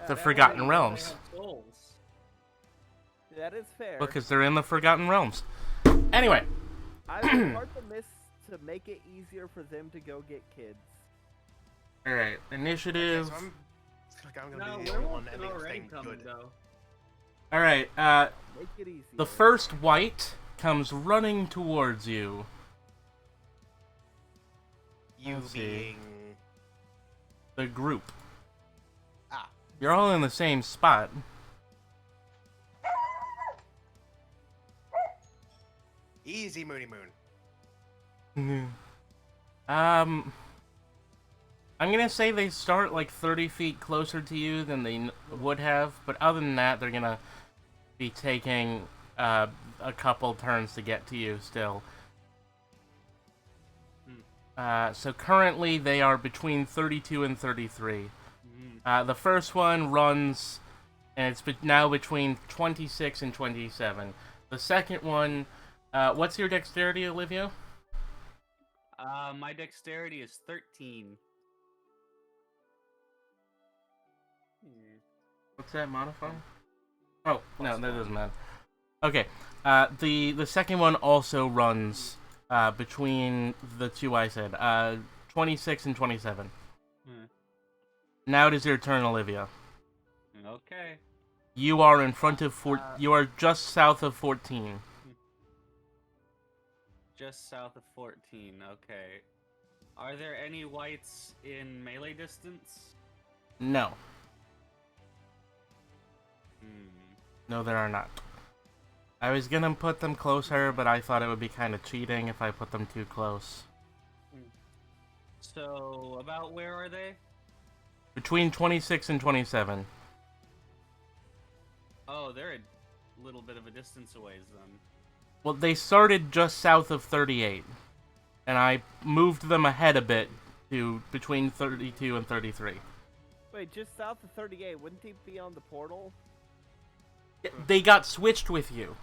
The that Forgotten way- Realms. They have souls. That is fair. Because they're in the Forgotten Realms. Anyway, I will part the mist to make it easier for them to go get kids. alright, initiative. Okay, so it's like I'm gonna No, be the only one werewolves are ending this already thing coming, good. though. Alright, Make it easier. the first white comes running towards you. You Let's see. being... The group. Ah. You're all in the same spot. Easy, Moony Moon. I'm gonna say they start like 30 feet closer to you than they would have, but other than that, they're gonna be taking a couple turns to get to you still. So currently they are between 32 and 33. The first one runs, and it's now between 26 and 27. The second one, what's your dexterity, Olivia? My dexterity is 13. What's that modifier? Oh, no, that doesn't matter. Okay, the second one also runs between the two I said, 26 and 27. Now it is your turn, Olivia. Okay. You are in front of you are just south of 14. Just south of 14, okay. Are there any whites in melee distance? No. No, there are not. I was gonna put them closer, but I thought it would be kind of cheating if I put them too close. So, about where are they? Between 26 and 27. Oh, they're a little bit of a distance away then. Well, they started just south of 38, and I moved them ahead a bit to between 32 and 33. Wait, just south of 38, wouldn't he be on the portal? They got switched with you.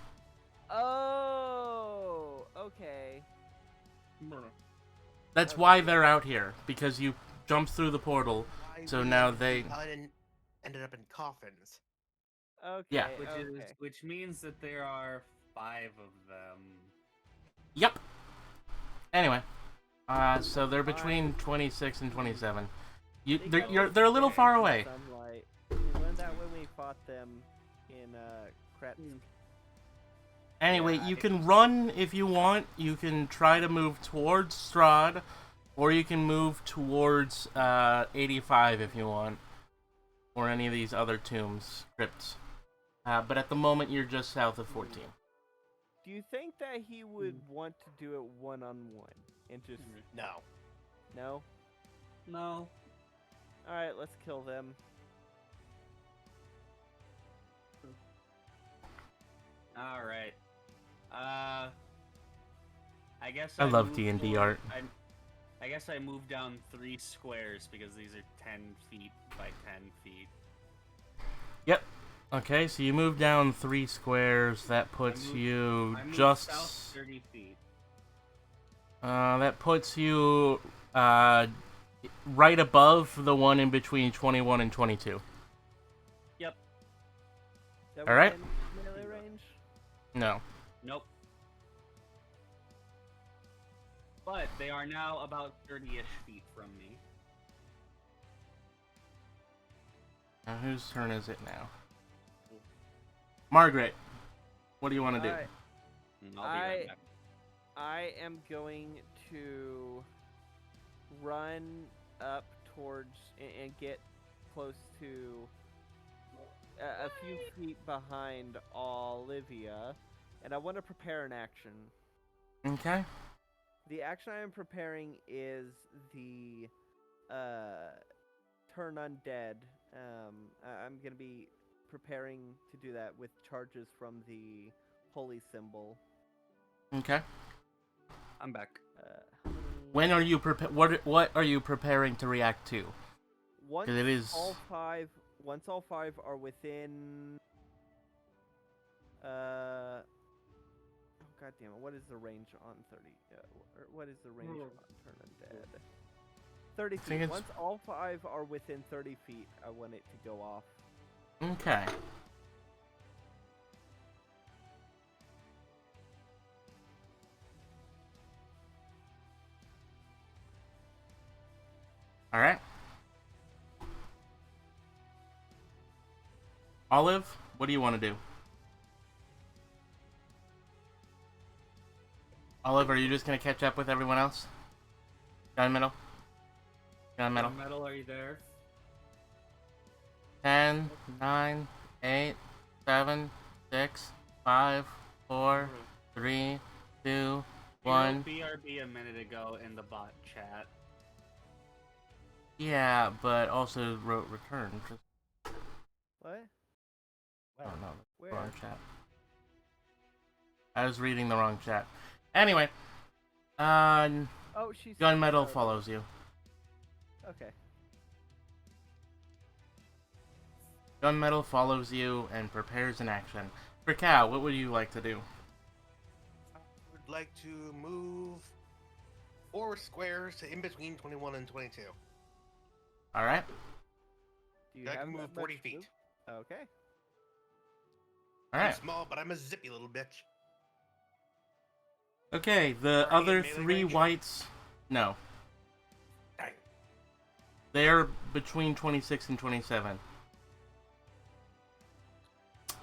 Oh, okay. That's why they're out here, because you jumped through the portal. Why So we now they... ended up in coffins. Okay. Yeah. Which means that there are 5 of them. Yep. Anyway, so they're between 26 and 27. They're a little far away. Sunlight. We learned that when we fought them in Kretsk. Anyway, Yeah, you can run if you want. You can try to move towards Strahd, or you can move towards 85 if you want, or any of these other tombs, crypts. But at the moment, you're just south of 14. Do you think that he would want to do it one-on-one? And just... No. No? No. Alright, let's kill them. Alright. I guess I love moved D&D forward- art. I guess I moved down 3 squares because these are 10 feet by 10 feet. Yep. Okay, so you move down 3 squares. That puts you I moved just... south 30 feet. that puts you right above the one in between 21 and 22. Yep. Is that Alright. within melee range? No. Nope. But they are now about 30-ish feet from me. Now, whose turn is it now? Margaret, what do you want to do? Alright. I'll be right back. I am going to run up towards and get close to a few feet behind Olivia, and I want to prepare an action. Okay. The action I am preparing is the turn undead. I'm going to be preparing to do that with charges from the holy symbol. Okay. I'm back. When are you what are you preparing to react to? Once it is- all five are within oh god damn it, what is the range on 30 what is the range on turn undead? 30 think feet. it's- Once all 5 are within 30 feet, I want it to go off. Okay. Alright. Olive, what do you want to do? Olive, are you just going to catch up with everyone else? Gunmetal? Gunmetal. Metal, are you there? 10, 9, 8, 7, 6, 5, 4, 3, 2, 1. BRB a minute ago in the bot chat. Yeah, but also wrote return. Just, What? oh no, Where? wrong chat. I was reading the wrong chat. Anyway, Oh, she's Gunmetal follows you. Okay. Gunmetal follows you and prepares an action. For Cal, what would you like to do? I would like to move 4 squares to in between 21 and 22. Alright. Do you I have can move that 40 much feet. move? Okay. I'm Alright. small, but I'm a zippy little bitch. Okay, the Are you other in melee 3 range? whites... No. Dang. They're between 26 and 27.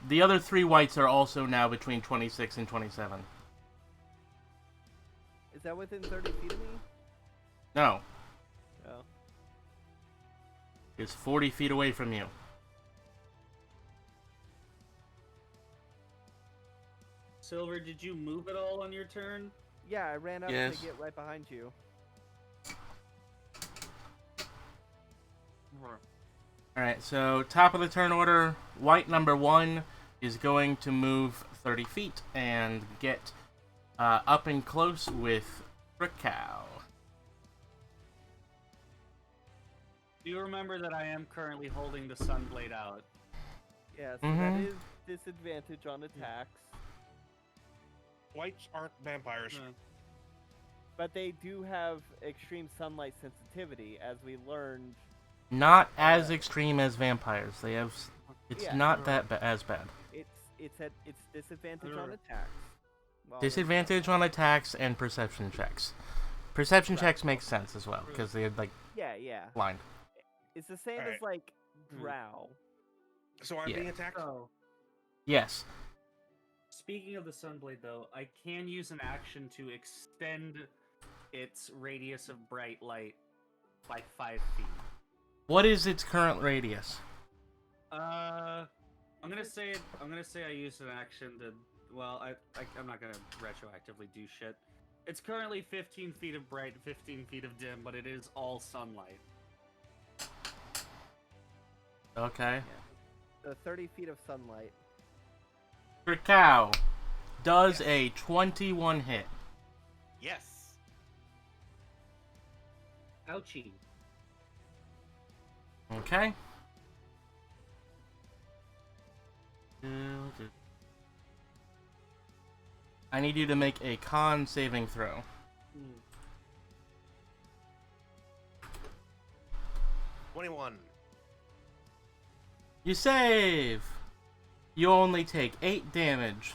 The other 3 whites are also now between 26 and 27. Is that within 30 feet of me? No, No. it's 40 feet away from you. Silver, did you move at all on your turn? Yeah, I ran up Yes. to get right behind you. Alright, so top of the turn order, white number 1 is going to move 30 feet and get up and close with Frickow. Do you remember that I am currently holding the Sunblade out? Yeah, so Mhm. that is disadvantage on attacks, Whites aren't vampires. but they do have extreme sunlight sensitivity, as we learned. Not as extreme as vampires. They have. It's Yeah. not that as bad. It's disadvantage on attacks. Well, Disadvantage on attacks and perception checks. Perception checks make sense as well because they're like Yeah. blind. It's the same Alright. as like Drow. So I'm Yeah. being attacked? So, Yes. speaking of the Sunblade, though, I can use an action to extend its radius of bright light by 5 feet. What is its current radius? I'm gonna say I used an action to. Well, I'm not gonna retroactively do shit. It's currently 15 feet of bright, 15 feet of dim, but it is all sunlight. Okay. So 30 feet of sunlight. Krakow does a 21 hit. Yes. Ouchie. Okay. I need you to make a con saving throw. 21. You save! You only take 8 damage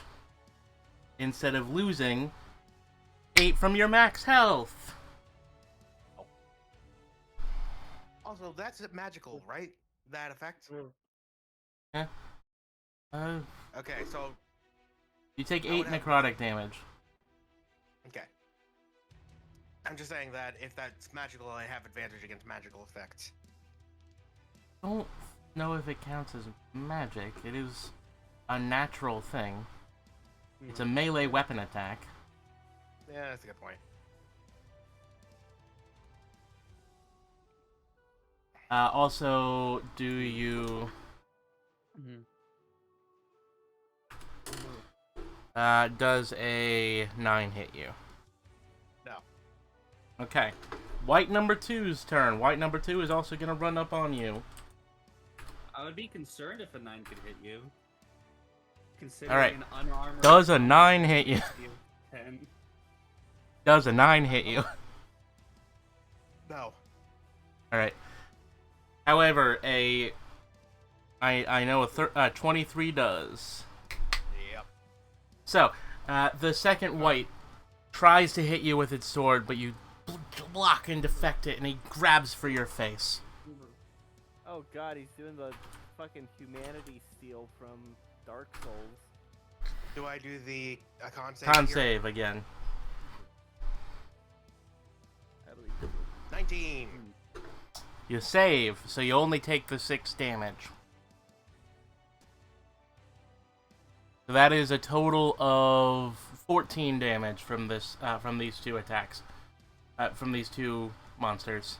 instead of losing 8 from your max health. Also, that's magical, right? That effect? Yeah. Okay, so... You take I 8 would have- necrotic damage. Okay. I'm just saying that if that's magical, I have advantage against magical effects. Don't know if it counts as magic. It is a natural thing. It's a melee weapon attack. Yeah, that's a good point. Also, do you... does a 9 hit you? No. Okay. White number 2's turn. White number 2 is also going to run up on you. I would be concerned if a 9 could hit you. Considering Alright. an unarmored. Does a 9 hit you? 10. Does a 9 hit you? No. Alright. However, I know a 23 does. Yep. So, the second white tries to hit you with its sword, but you block and defect it, and he grabs for your face. Oh god, he's doing the fucking humanity steal from Dark Souls. Do I do the con save? Con here? save again. At least. 19. You save, so you only take the 6 damage. So that is a total of 14 damage from this, from these two attacks, from these two monsters.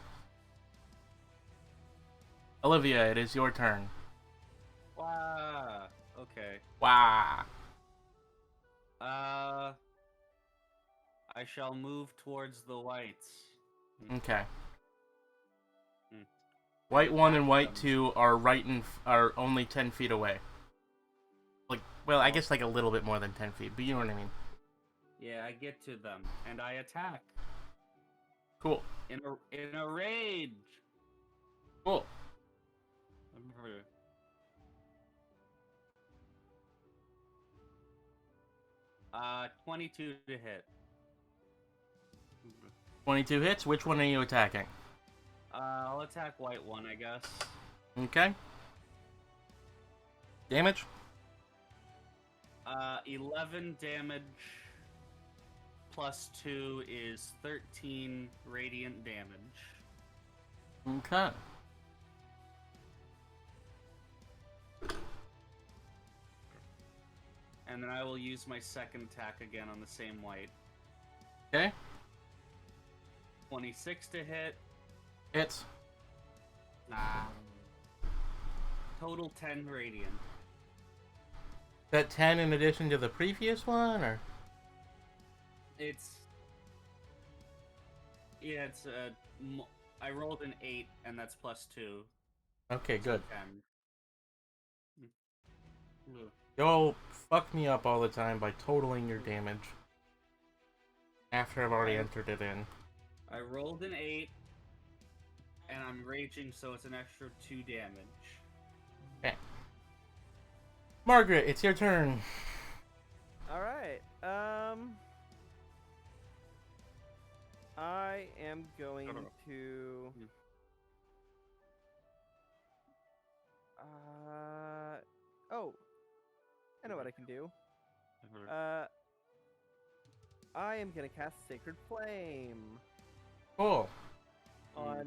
Olivia, it is your turn. Wow. Okay. Wow. I shall move towards the whites. Okay. Hmm. White 1 and white 2 are are only 10 feet away. Like, well, I guess like a little bit more than 10 feet, but you know what I mean. Yeah, I get to them and I attack Cool. in a rage. Cool. 22 to hit. 22 hits. Which one are you attacking? I'll attack white 1, I guess. Okay. Damage? 11 damage plus 2 is 13 radiant damage. Okay. And then I will use my second attack again on the same white. Okay. 26 to hit. Hits. Total 10 radiant. That 10 in addition to the previous one, or? It's... Yeah, it's I rolled an 8, and that's plus 2. Okay, So good. 10. Y'all fuck me up all the time by totaling your damage. After I've already entered it in. I rolled an 8, and I'm raging, so it's an extra 2 damage. Okay. Margaret, it's your turn. Alright, I am going to... Oh! I know what I can do. I am gonna cast Sacred Flame Cool. on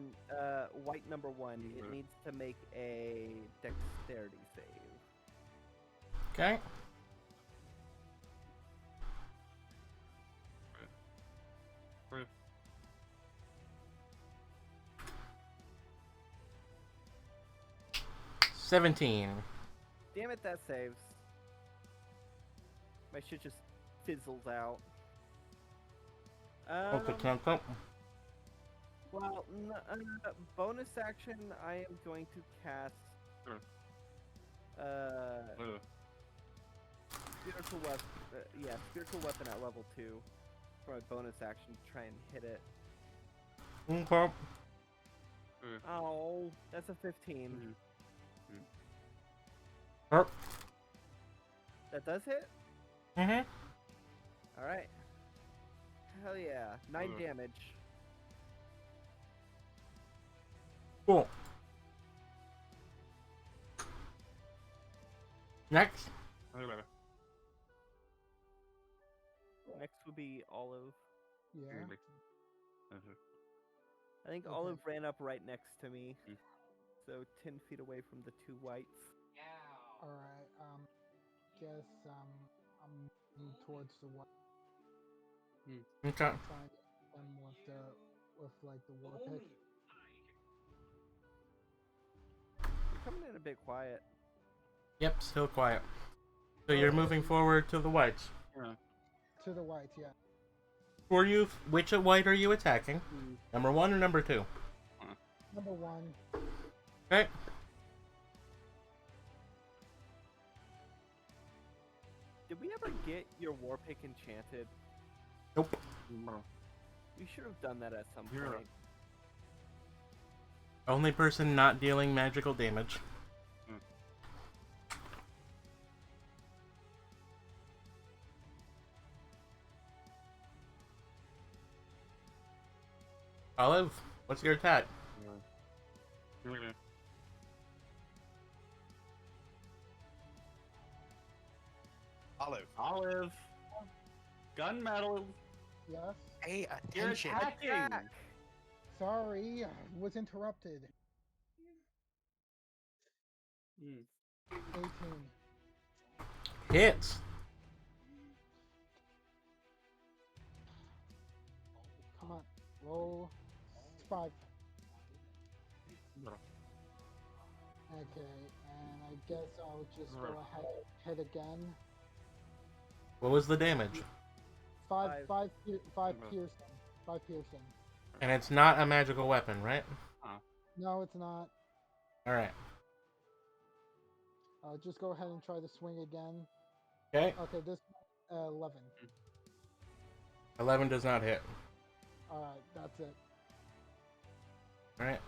white number 1. It needs to make a dexterity save. Okay. Right. 17. Damn it, that saves. My shit just fizzles out. Okay. Well, bonus action, I am going to cast spiritual weapon. Spiritual weapon at level 2 for my bonus action to try and hit it. Okay. Oh, that's a 15. Herp. That does hit? Mm-hmm. Alright. Hell yeah. 9 damage. Cool. Next. Next would be Olive. Yeah. I think Okay. Olive ran up right next to me. So 10 feet away from the 2 whites. Alright, guess I'm moving towards the white. Okay. Trying to hit them with like the war pick. You're coming in a bit quiet. Yep, still quiet. So you're moving forward to the whites. To the white, yeah. Who are you? Which white are you attacking? Number 1 or number 2? Number 1. Okay. Did we ever get your war pick enchanted? Nope. We should have done that at some point. Only person not dealing magical damage. Olive, what's your attack? Olive, Gunmetal. Yes. pay You're attention. attacking. Sorry, I was interrupted. 18. Hits. Come on, roll 5. Okay, and I guess I'll just go ahead and hit again. What was the damage? 5 Five. piercing. 5 piercing. And it's not a magical weapon, right? No, it's not. Alright. I'll just go ahead and try to swing again. Okay. Okay, this 11. 11 does not hit. Alright, that's it. Alright.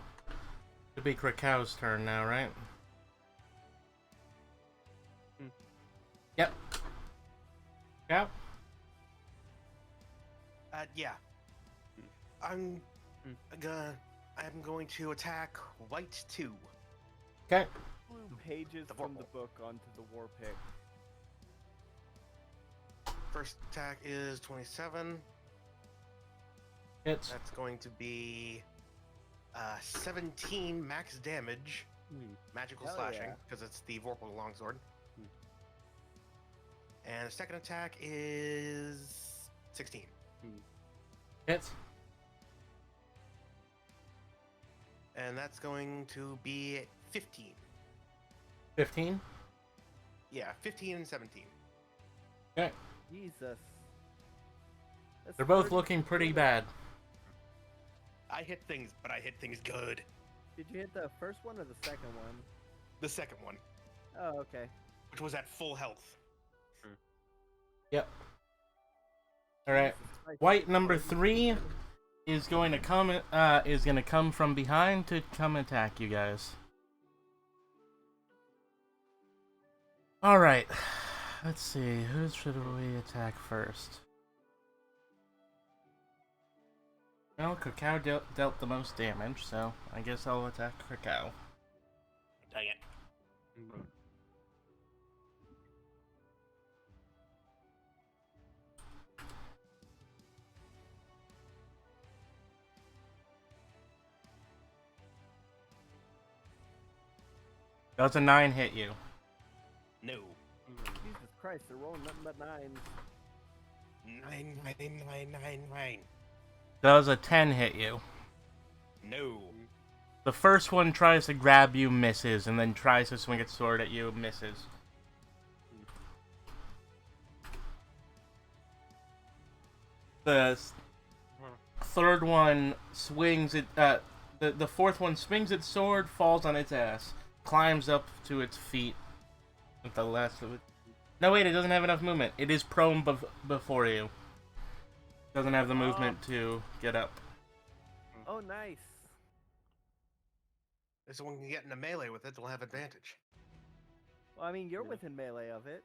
It'll be Krakow's turn now, right? Yep. Yep. Yeah. I'm going to attack white 2. Okay. Blue pages The from the vorpal. book onto the war pick. First attack is 27. Hits. That's going to be 17 max damage. Magical Hell slashing, yeah. because it's the Vorpal longsword. And the second attack is 16. Hits. And that's going to be 15. 15. Yeah, 15 and 17. Okay. Jesus. That's They're both 30 looking pretty damage. bad. I hit things, but I hit things good. Did you hit the first one or the second one? The second one. Oh, okay. which was at full health. Yep. Alright. White number 3 is going to come from behind to come attack you guys. Alright. Let's see, who should we attack first? Well, Krakow dealt the most damage, so I guess I'll attack Krakow. Dang it. Does a 9 hit you? No. Jesus Christ, they're rolling nothing but 9s. 9. Does a 10 hit you? No. The first one tries to grab you, misses, and then tries to swing its sword at you, misses. The third one swings it. The fourth one swings its sword, falls on its ass, climbs up to its feet. With the last of it. No, wait, it doesn't have enough movement. It is prone before you. Doesn't have the movement to get up. Oh, nice. So when you get in a melee with it, they'll have advantage. Well, I mean, you're within melee of it.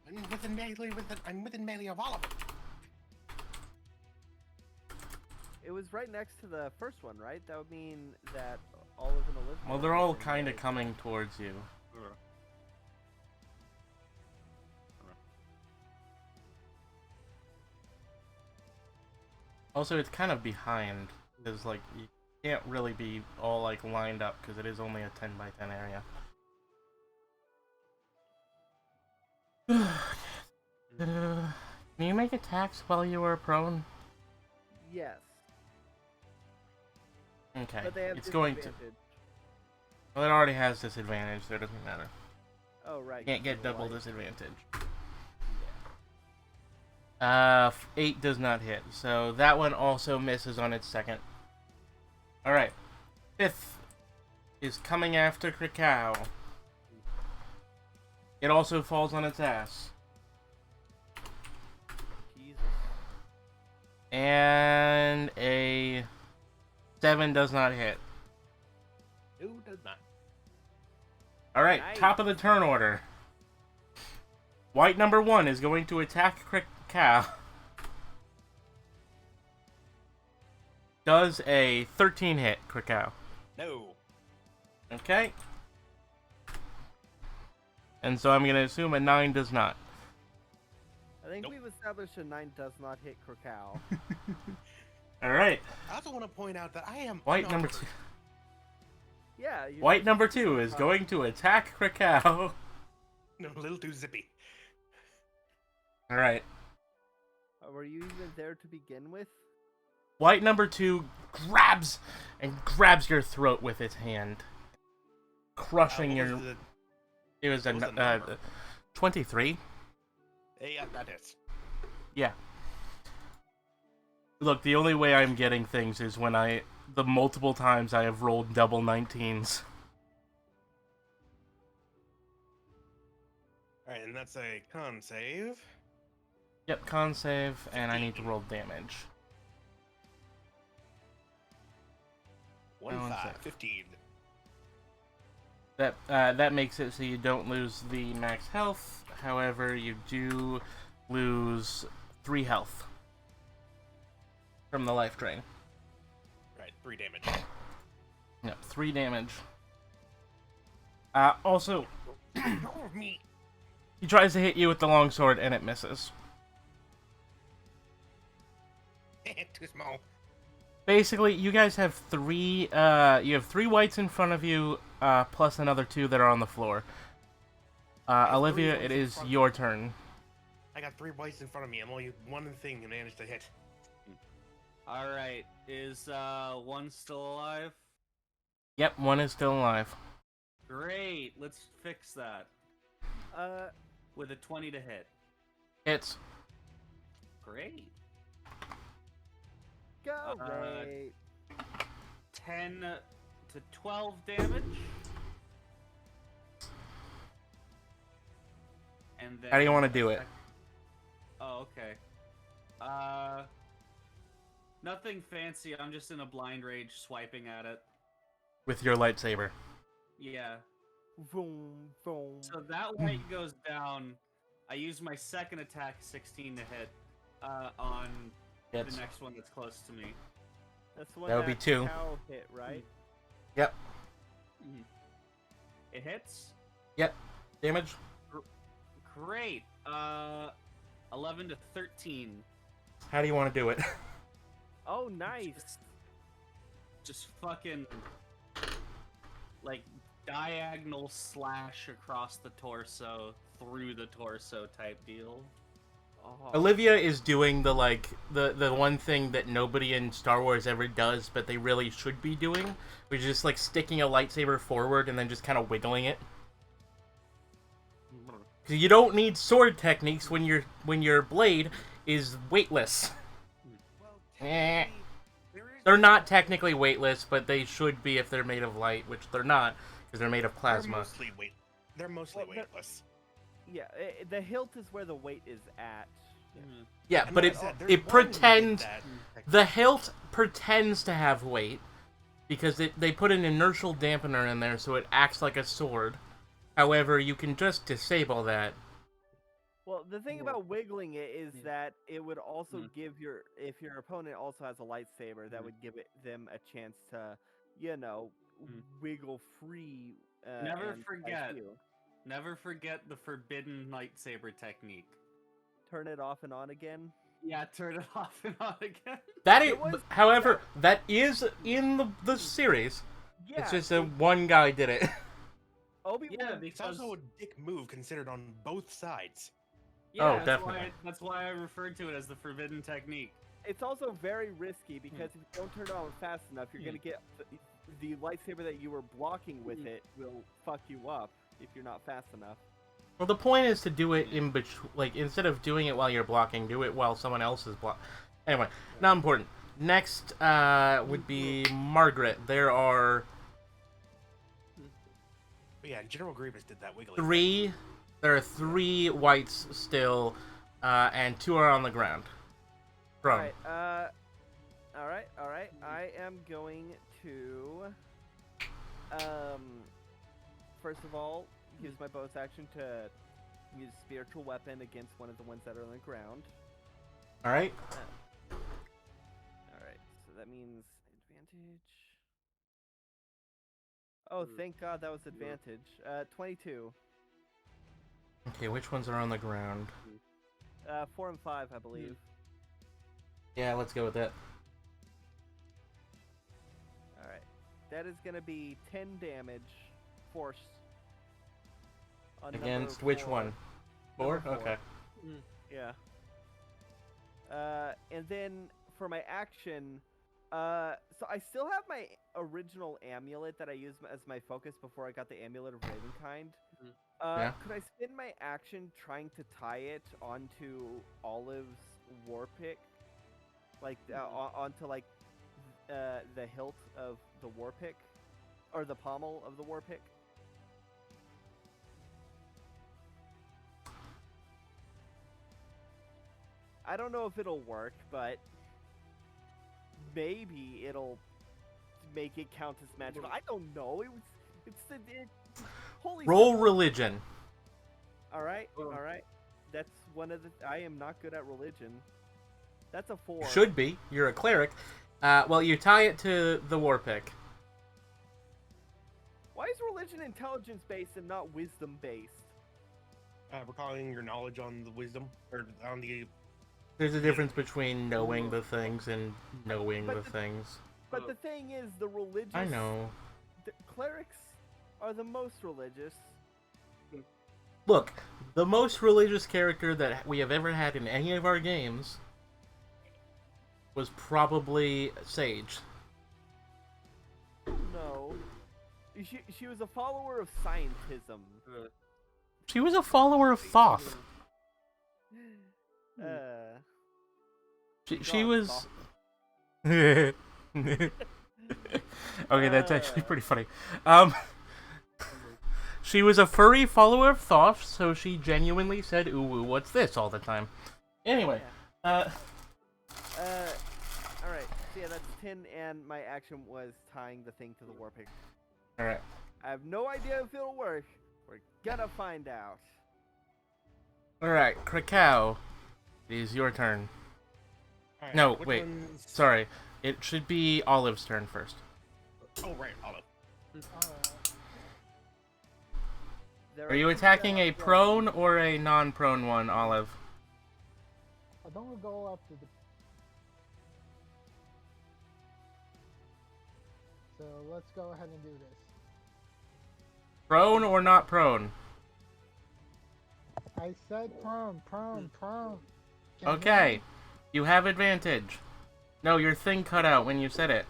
I'm within melee with it. I'm within melee of all of it. It was right next to the first one, right? That would mean that all of an Elizabeth. Well, they're all kind of coming towards you. Also, it's kind of behind, because, like, you can't really be all, like, lined up, because it is only a 10 by 10 area. Can you make attacks while you are prone? Yes. Okay, But they have it's going to. disadvantage. Well, it already has disadvantage, so it doesn't matter. Oh, right. Can't get because of double light. disadvantage. 8 does not hit, so that one also misses on its second. Alright. 5th is coming after Krakow. It also falls on its ass. Jesus. And a 7 does not hit. No, does not. Alright, Nice. top of the turn order. White number 1 is going to attack Krakow. Does a 13 hit, Krakow? No. Okay. And so I'm going to assume a 9 does not. I think Nope. we've established a 9 does not hit Krakow. Alright. I also want to point out that I am White number unarmored. 2. Yeah. You're White just- number 2 is going to attack Krakow. No, a little too zippy. Alright. Were you even there to begin with? White number 2 grabs your throat with its hand. Crushing What your... was the- It was what was the a number? 23. Yeah, that is. Yeah. Look, the only way I'm getting things is when the multiple times I have rolled double 19s. Alright, and that's a con save. Yep, con save, and I need to roll damage. 1, One 5, sec. 15. That makes it so you don't lose the max health. However, you do lose 3 health from the life drain. Right, 3 damage. Yep, 3 damage. Also, Me. he tries to hit you with the longsword and it misses. Too small. Basically, you guys have 3. You have 3 whites in front of you, plus another 2 that are on the floor. There's Olivia, 3 it whites in is front of your me. turn. I got 3 whites in front of me. I'm only one thing to manage to hit. Alright, is one still alive? Yep, 1 is still alive. Great, let's fix that. With a 20 to hit. Hits. Great. Go, Ray. 10 to 12 damage. and then... How do you want to do it? Oh, okay. Nothing fancy. I'm just in a blind rage swiping at it. With your lightsaber. Yeah. Vroom, vroom. So that light goes down. I use my second attack, 16 to hit, on Hits. the next one that's close to me. That's the one That would be 2. cow hit, right? Yep. It hits? Yep. Damage? Great. 11 to 13. How do you want to do it? Oh, nice. Just fucking, like, diagonal slash across the torso, through the torso type deal. Oh. Olivia is doing the one thing that nobody in Star Wars ever does, but they really should be doing, which is just like sticking a lightsaber forward and then just kind of wiggling it. Because you don't need sword techniques when your blade is weightless. Eh. They're not technically weightless, but they should be if they're made of light, which they're not, because they're made of plasma. They're mostly Well, weightless. Yeah, the hilt is where the weight is at. Yeah, And but like it I said, there's it one who did pretends that. the hilt pretends to have weight because they put an inertial dampener in there so it acts like a sword. However, you can just disable that. Well, the thing about wiggling it is that it would also give if your opponent also has a lightsaber, that would give them a chance to, wiggle free. Never and forget. fight you. Never forget the forbidden lightsaber technique. Turn it off and on again. Yeah, turn it off and on again. However, that is in the series. Yeah, It's just one guy did it. Obi-Wan. Yeah, It's because also a dick move considered on both sides. Oh, that's definitely. That's why I referred to it as the forbidden technique. It's also very risky because if you don't turn it on fast enough, you're gonna get the lightsaber that you were blocking with it will fuck you up if you're not fast enough. Well, the point is to do it in between, like, instead of doing it while you're blocking, do it while someone else is blocking. Anyway, not important. Next would be Margaret. There are But yeah, General Grievous did that wiggly. There are 3 whites still, and 2 are on the ground. Prone. All right. I am going to, first of all, use my bonus action to use spiritual weapon against one of the ones that are on the ground. All right. All right, so that means advantage. Oh, thank God that was advantage. 22. Okay, which ones are on the ground? 4 and 5, I believe. Yeah, let's go with that. All right, that is gonna be 10 damage, force. On Against number which 4. one? 4? Number 4. Okay. Yeah. And then for my action, so I still have my original amulet that I used as my focus before I got the Amulet of Ravenkind. Yeah. Could I spend my action trying to tie it onto Olive's war pick? Like, onto, like, the hilt of the war pick? Or the pommel of the war pick? I don't know if it'll work, but maybe it'll make it count as magical. I don't know. Holy. Roll religion. All right. That's one of the. I am not good at religion. That's a 4. Should be. You're a cleric. Well, you tie it to the war pick. Why is religion intelligence based and not wisdom based? Recalling your knowledge on the wisdom or on the. There's a difference between knowing the things and knowing the things. But the thing is, the religious. I know. The clerics are the most religious. Look, the most religious character that we have ever had in any of our games was probably Sage. No. She was a follower of scientism. She was a follower of Thoth. She was. Okay, that's actually pretty funny. She was a furry follower of Thoth, so she genuinely said, ooh, what's this all the time. Anyway, Alright. So yeah, that's 10, and my action was tying the thing to the warping. alright. I have no idea if it'll work. We're gonna find out. Alright, Krakow, it is your turn. Alright, No, which wait. ones- Sorry, it should be Olive's turn first. Oh, right, Olive. Alright. There Are you two attacking that a are prone or a non-prone one, Olive? I don't go up to the. So let's go ahead and do this. Prone or not prone? I said prone. Can't hear Okay, me? you have advantage. No, your thing cut out when you said it.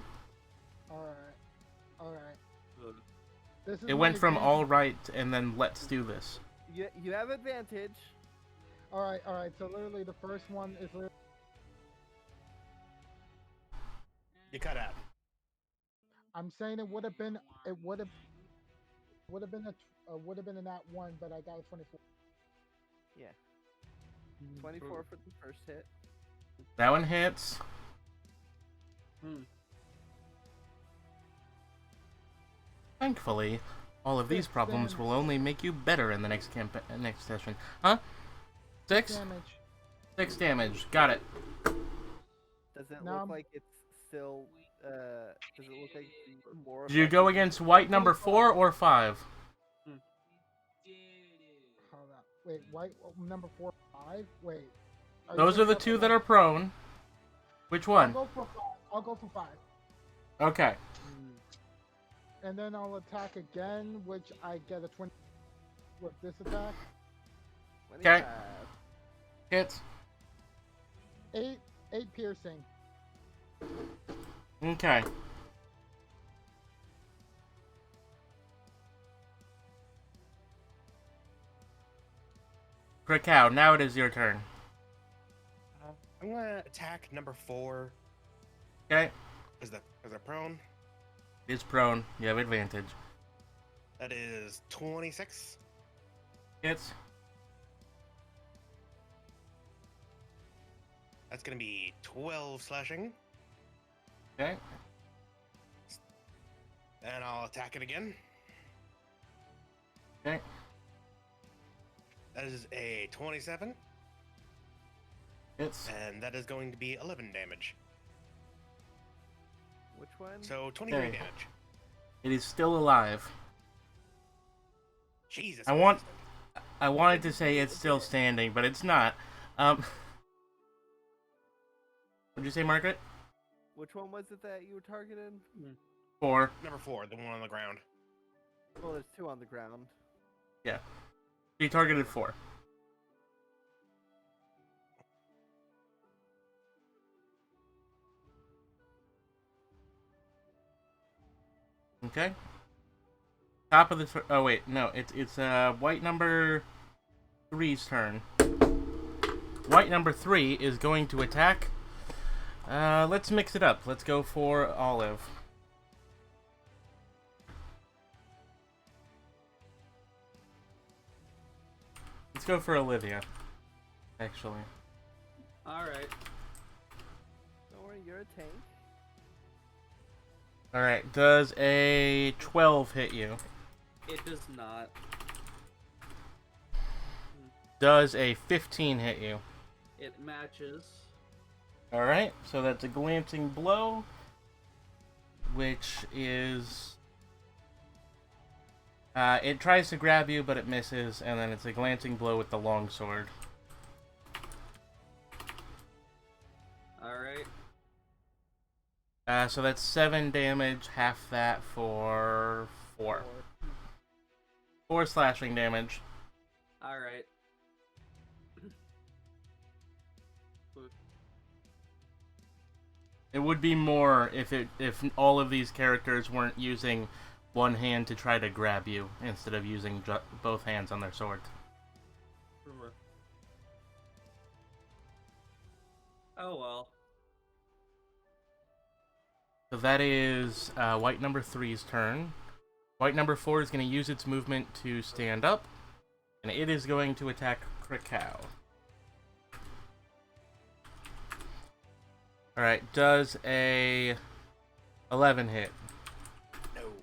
Alright. This is It my went from advantage. all right and then let's do this. You have advantage. Alright. So literally the first one is literally. You cut out. I'm saying it would have been a would have been a nat 1, but I got a 24. Yeah. 24 for the first hit. That one hits. Thankfully, all of these Six problems damage. will only make you better in the next next session. Huh? 6? Damage. 6 damage. Got it. Does it No. look like it's still? Does it look like more? Did you go effective? against white number 4 or 5? Hold up. Wait, white number 4, 5. Wait. Those are the two that are prone. Which one? I'll go for 5. Okay. And then I'll attack again, which I get a 20 with this attack. 25. Hits. 8 piercing. Okay. Krakow, now it is your turn. I'm gonna attack number 4 Okay. as a prone. It's prone. You have advantage. That is 26. Hits. That's gonna be 12 slashing. Okay. And I'll attack it again. Okay. That is a 27. Hits. And that is going to be 11 damage. Which one? So 23 Okay. damage. It is still alive. Jesus. I wanted to say it's still standing, but it's not. What'd you say, Margaret? Which one was it that you were targeting? 4. Number 4, the one on the ground. Well, there's 2 on the ground. Yeah. She targeted 4. Okay. Top of the oh wait, no, it's white number 3's turn. White number 3 is going to attack. Let's mix it up. Let's go for Olive. Let's go for Olivia. Actually. Alright. Don't worry, you're a tank. Alright, does a 12 hit you? It does not. Does a 15 hit you? It matches. Alright, so that's a glancing blow, which is... it tries to grab you, but it misses, and then it's a glancing blow with the longsword. Alright. So that's 7 damage, half that for 4. 4 slashing damage. Alright. It would be more if all of these characters weren't using one hand to try to grab you, instead of using both hands on their swords. Oh well. So that is white number 3's turn. White number 4 is going to use its movement to stand up, and it is going to attack Krakow. Alright, does a 11 hit? No.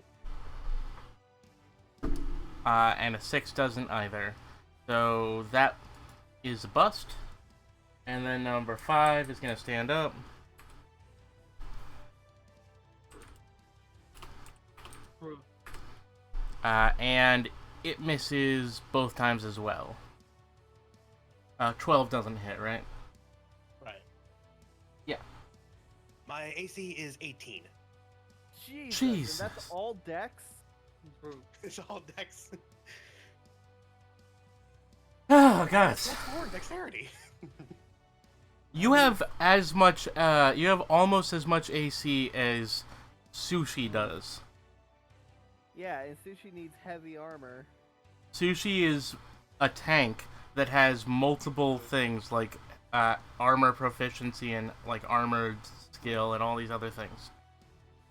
And a 6 doesn't either. So that is a bust. And then number 5 is going to stand up. And it misses both times as well. 12 doesn't hit, right? Right. Yeah. My AC is 18. Jesus. And that's all dex? It's all dex. Oh, God. That's 4 dexterity. You have as much, you have almost as much AC as Sushi does. Yeah, and Sushi needs heavy armor. Sushi is a tank that has multiple things like armor proficiency and like armored skill and all these other things.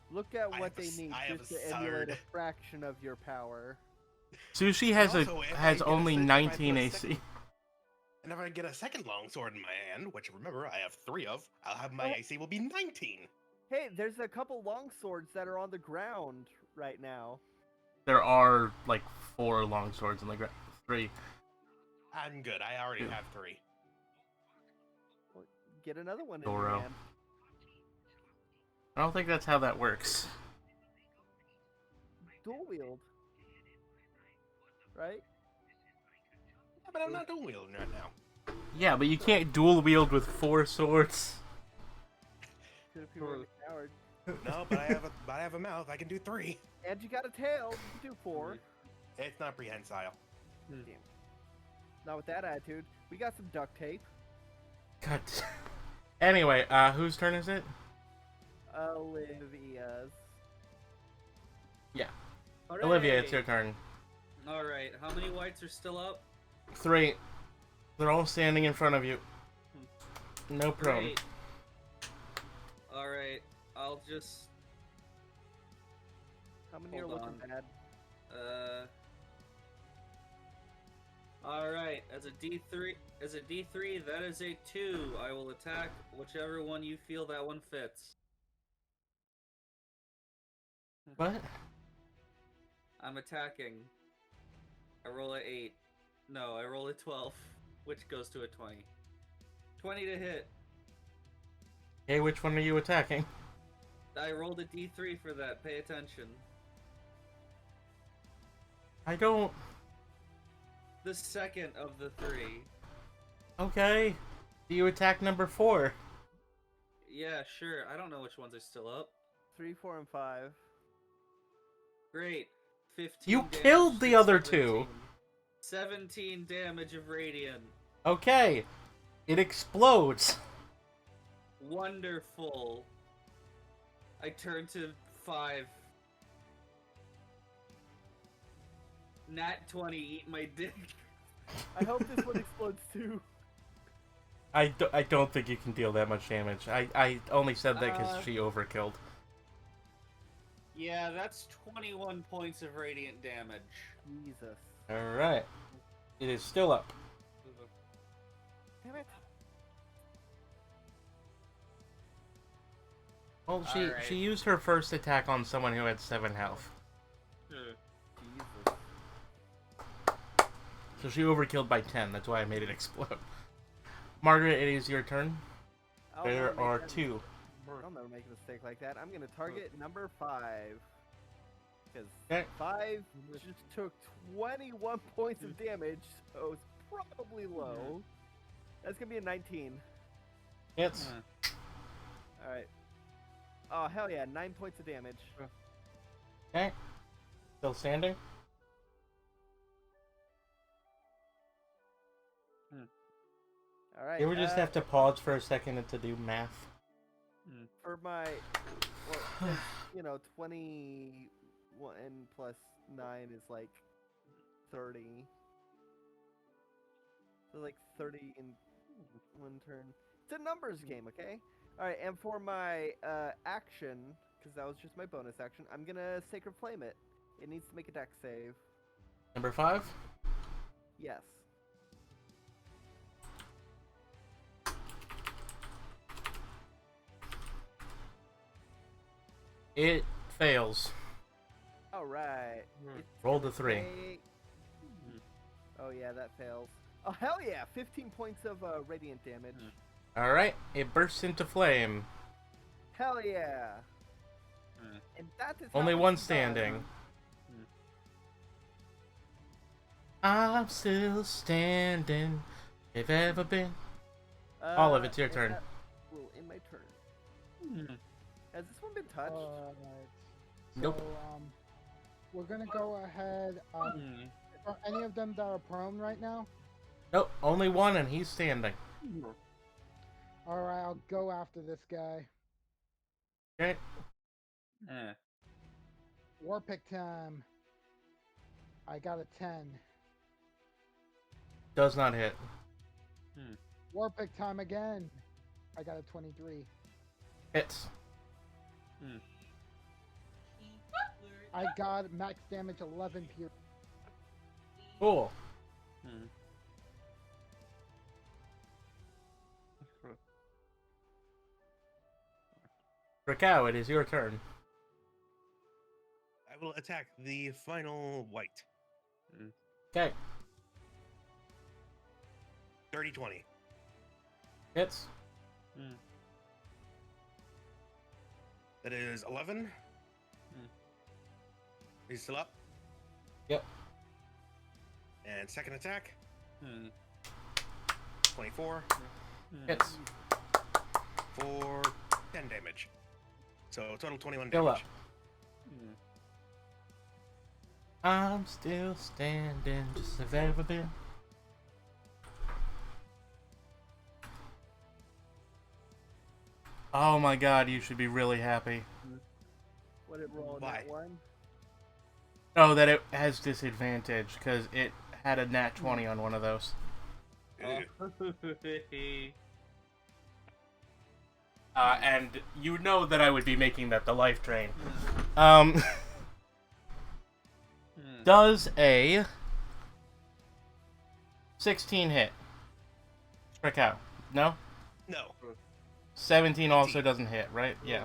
Look at I what have they a s- need I have just a to emulate a sword. fraction of your power. Sushi has Also, if I has get a only if I put 19 a AC. second- And if I get a second longsword in my hand, which remember I have 3 of, I'll have my Oh. AC will be 19. Hey, there's a couple longswords that are on the ground right now. There are like 4 longswords in the ground. 3. I'm good. I already Yeah. have 3. Well, get another one in your Doro. hand. I don't think that's how that works. Dual wield. Right? Yeah, but I'm not dual wielding right now. Yeah, but you can't dual wield with 4 swords. Could if you were a coward. No, but I have a mouth. I can do 3. And you got a tail. You can do 4. It's not prehensile. Not with that attitude. We got some duct tape. God. Anyway, whose turn is it? Olivia's. Yeah. Hooray! Olivia, it's your turn. Alright, how many whites are still up? 3. They're all standing in front of you. No prone. Great. Alright, I'll just... How many Hold are looking on. bad? Alright, as a D3, that is a 2. I will attack whichever one you feel that one fits. What? I'm attacking. I roll a 8. No, I roll a 12, which goes to a 20. 20 to hit. Hey, which one are you attacking? I rolled a D3 for that. Pay attention. I don't... The second of the 3. Okay. Do you attack number 4? Yeah, sure. I don't know which ones are still up. 3, 4, and 5. Great. 15 You damage killed the to other 17. 2. 17 damage of radiant. Okay. It explodes. Wonderful. I turn to 5. Nat 20, eat my dick. I hope this one explodes too. I don't think you can deal that much damage. I only said that because she overkilled. Yeah, that's 21 points of radiant damage. Jesus. Alright. It is still up. Damn it. Well, Alright. she used her first attack on someone who had 7 health. Jesus. So she overkilled by 10. That's why I made it explode. Margaret, it is your turn. I'll There never make are that- 2. I'll never make a mistake like that. I'm gonna target number 5. Because Okay. 5 just took 21 points of damage, so it's probably low. That's gonna be a 19. Hits. Alright. Oh, hell yeah, 9 points of damage. Okay. Still standing. Alright. You would just have to pause for a second to do math. For my, well, 'cause, you know, 21 plus 9 is like 30. So like 30 in one turn. It's a numbers game, okay? Alright, and for my action, because that was just my bonus action, I'm gonna Sacred Flame it. It needs to make a dex save. Number 5? Yes. It fails. All right. It's Roll the gonna 3. take- Oh yeah, that fails. Oh hell yeah! 15 points of radiant damage. Alright, it bursts into flame. Hell yeah! And that is how Only it's one done. standing. I'm still standing. If ever been. Olive, it's your and turn. that will end my turn. Has this one been touched? Alright. Nope. So, we're gonna go ahead. Are any of them that are prone right now? Nope, only one and he's standing. Alright, I'll go after this guy. Okay. War pick time. I got a 10. Does not hit. War pick time again. I got a 23. Hits. I got max damage 11 pierce. Cool. Rakao, it is your turn. I will attack the final white. Okay. 30-20. Hits. That is 11. He's still up. Yep. And second attack. 24 Hits. for 10 damage. So total 21 Still damage. up. I'm still standing, just as I've ever been. Oh my god, you should be really happy. What it roll on Why? that one? Oh, that it has disadvantage, because it had a nat 20 on one of those. And you know that I would be making that the life drain. Does a 16 hit? Strike out. No? No, 17 also doesn't hit, right? Yeah.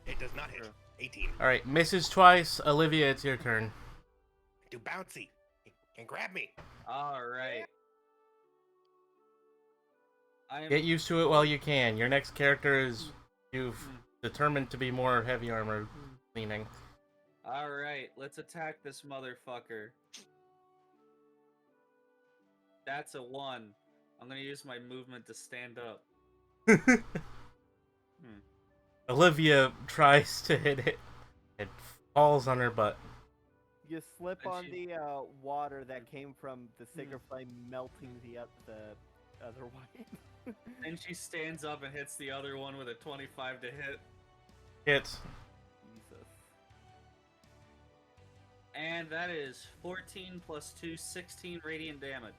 it does not hit. 18. Alright, misses twice. Olivia, it's your turn. Do bouncy. And grab me. Alright. Get used to it while you can. Your next character is you've determined to be more heavy armor leaning. Alright, let's attack this motherfucker. That's a 1. I'm gonna use my movement to stand up. Olivia tries to hit it. It falls on her butt. You slip And on she- the water that came from the sacred flame melting the other white. And she stands up and hits the other one with a 25 to hit. Hits. Jesus. And that is 14 plus 2, 16 radiant damage.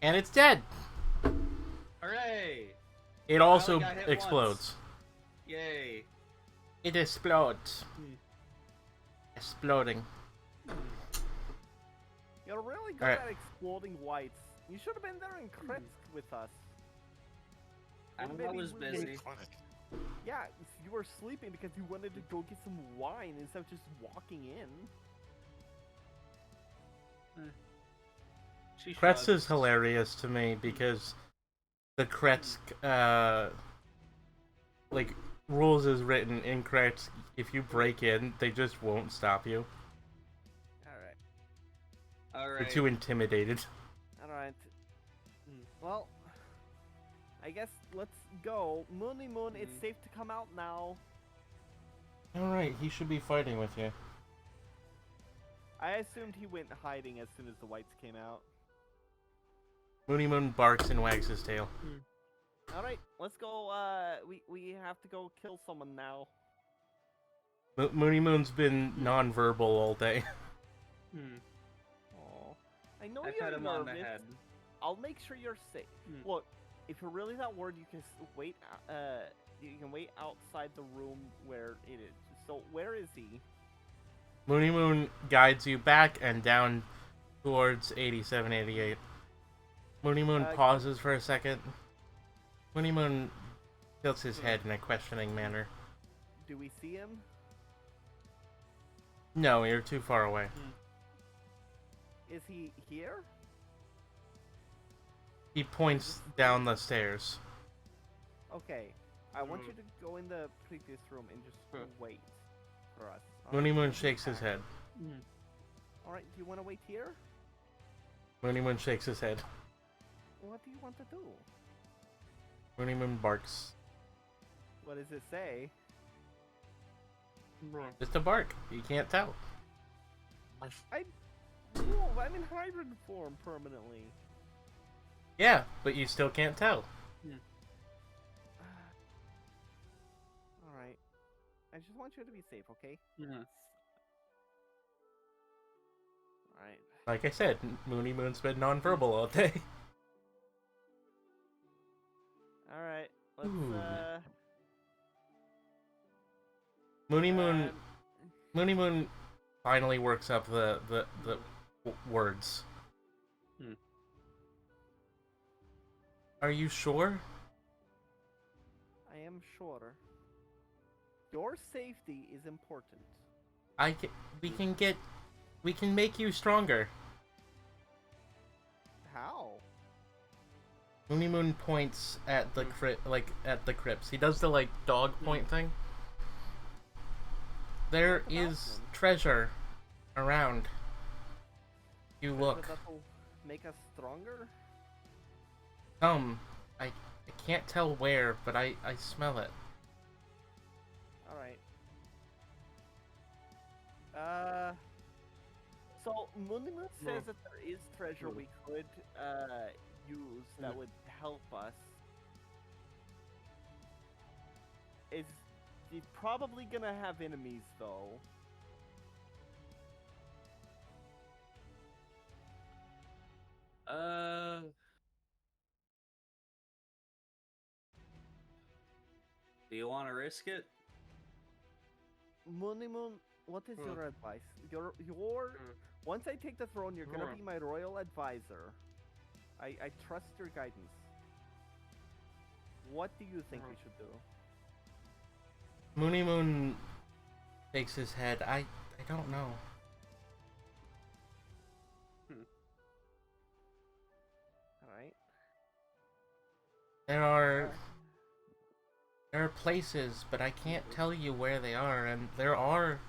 And it's dead. Hooray! It also got hit explodes. Yay. It explodes. Exploding. You're really good Alright. at exploding whites. You should have been there in Kretsk with us. I Or maybe was we- busy. Yeah, you were sleeping because you wanted to go get some wine instead of just walking in. She Kretz shrugs. is hilarious to me because the Kretz, like, rules is written in Kretz, if you break in, they just won't stop you. Alright. They're Alright. too intimidated. Alright. Well, I guess let's go. Moony Moon, it's safe to come out now. Alright, he should be fighting with you. I assumed he went hiding as soon as the whites came out. Moony Moon barks and wags his tail. Alright, let's go. We have to go kill someone now. Moony Moon's been non-verbal all day. Aw. I know I you're pat him on the nervous. head. I'll make sure you're safe. Look, if you're really that worried, you can wait You can wait outside the room where it is. So where is he? Moony Moon guides you back and down towards 87, 88. Moony Moon pauses for a second. Moony Moon tilts his head in a questioning manner. Do we see him? No, you're too far away. Is he here? He points down the stairs. Okay. I want you to go in the previous room and just wait for us. Moony Moon shakes his head. Alright, do you want to wait here? Moony Moon shakes his head. What do you want to do? Moony Moon barks. What does it say? Just a bark. You can't tell. Whoa, I'm in hybrid form permanently. Yeah, but you still can't tell. Alright. I just want you to be safe, okay? Alright. Like I said, Moony Moon's been nonverbal all day. Alright. Let's, Ooh. Moony Moon finally works up the words. Are you sure? I am sure. Your safety is important. We can make you stronger. How? Moony Moon points at the at the crypts. He does the dog point thing. There is treasure around. You look. That'll make us stronger? I can't tell where, but I smell it. Alright. So Moonimoon says that there is treasure we could use that would help us. He's probably gonna have enemies though. Do you want to risk it? Moonimoon, what is your advice? Your once I take the throne, you're gonna be my royal advisor. I trust your guidance. What do you think we should do? Moony Moon shakes his head. I don't know. Alright. There are places, but I can't tell you where they are, and there are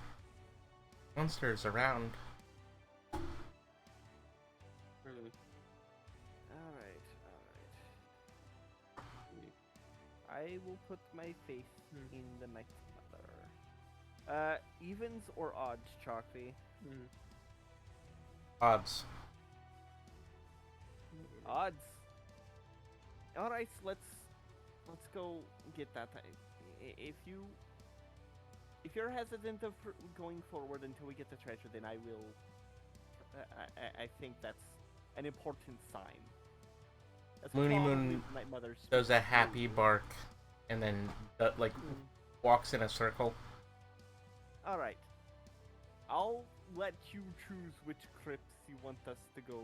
monsters around. Alright. I will put my faith in the Night Mother. Evens or odds, Chalky? Odds. Odds. Alright, let's go get that. If you're hesitant of going forward until we get the treasure, then I will. I think that's an important sign. That's Moony probably Moon the Night Mother's does a happy bark, and then walks in a circle. All right. I'll let you choose which crypts you want us to go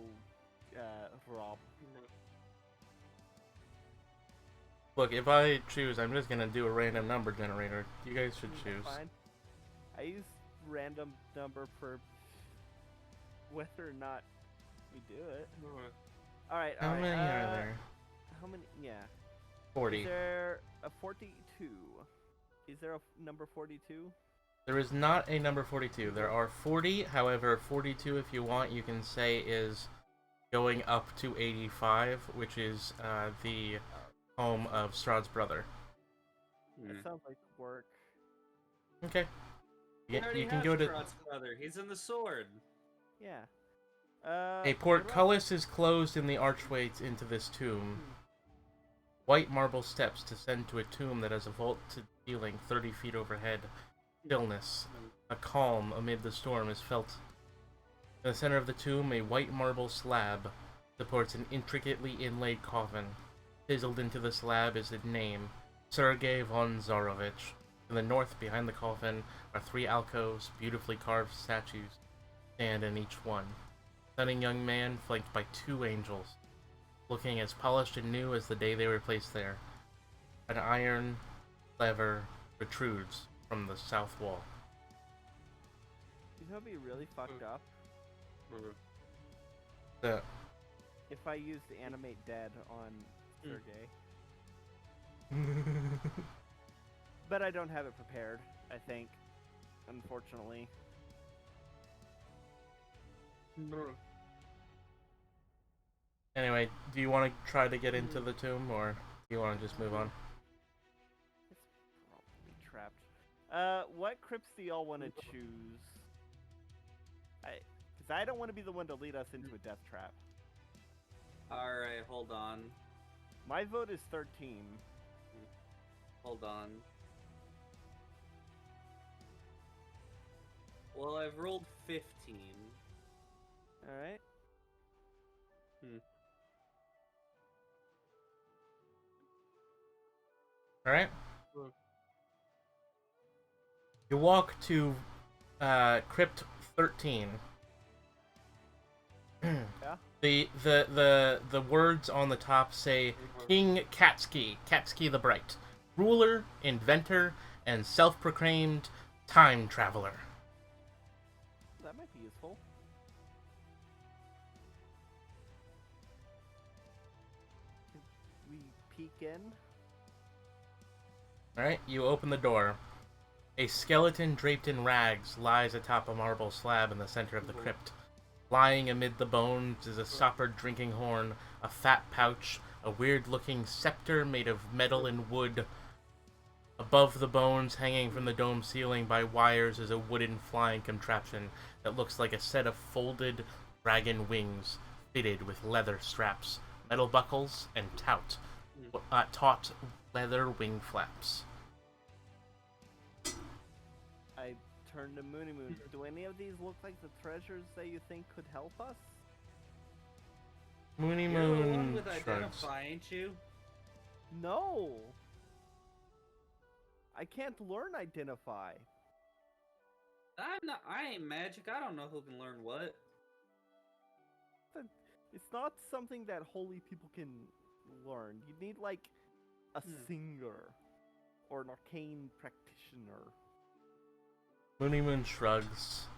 rob. Look, if I choose, I'm just gonna do a random number generator. You guys should choose. Fine. I use random number for whether or not we do it. All right. How many are there? How many? Yeah. 40. Is there a 42? Is there a number 42? There is not a number 42. There are 40, however, 42, if you want, you can say is going up to 85, which is the home of Strahd's brother. That sounds like work. Okay. You You can go to... Strahd's brother. He's in the sword. Yeah. A portcullis is closed in the archway into this tomb. White marble steps descend to a tomb that has a vault to ceiling 30 feet overhead. Stillness, a calm amid the storm is felt. In the center of the tomb, a white marble slab supports an intricately inlaid coffin. Chiseled into the slab is a name, Sergei von Zarovich. In the north, behind the coffin, are 3 alcoves, beautifully carved statues stand in each one. A stunning young man flanked by 2 angels, looking as polished and new as the day they were placed there. An iron lever protrudes from the south wall. You know what'd be really fucked up? The If I used animate dead on Sergey. But I don't have it prepared, I think. Unfortunately. Anyway, do you want to try to get into the tomb, or do you want to just move on? It's probably trapped. What crypts do y'all want to choose? Because I don't want to be the one to lead us into a death trap. Alright, hold on. My vote is 13. Hold on. Well, I've rolled 15. Alright. Alright? You walk to Crypt 13. Yeah? The words on the top say King Katsky, Katsky the Bright, ruler, inventor, and self-proclaimed time traveler. That might be useful. We peek in. Alright, you open the door. A skeleton draped in rags lies atop a marble slab in the center of the crypt. Lying amid the bones is a stoppered drinking horn, a fat pouch, a weird-looking scepter made of metal and wood. Above the bones, hanging from the dome ceiling by wires, is a wooden flying contraption that looks like a set of folded dragon wings fitted with leather straps, metal buckles, and taut leather wing flaps. I turn to Moony Moon. Do any of these look like the treasures that you think could help us? Moony You're the one Moon with shrugs. identify, ain't you? No! I can't learn identify. I ain't magic. I don't know who can learn what. It's not something that holy people can learn. You need, like, a singer or an arcane practitioner. Moony Moon shrugs.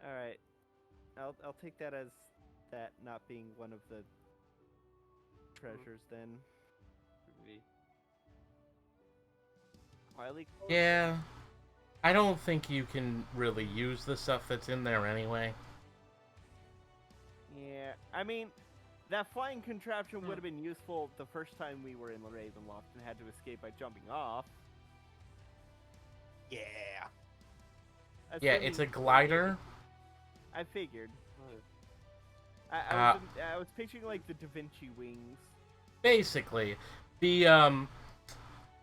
Alright. I'll take that as that not being one of the treasures then. Quietly close. Yeah. I don't think you can really use the stuff that's in there anyway. Yeah, I mean, that flying contraption would have been useful the first time we were in Ravenloft and had to escape by jumping off. Yeah. Yeah, it's a glider. I figured. I was picturing like the Da Vinci wings. Basically, the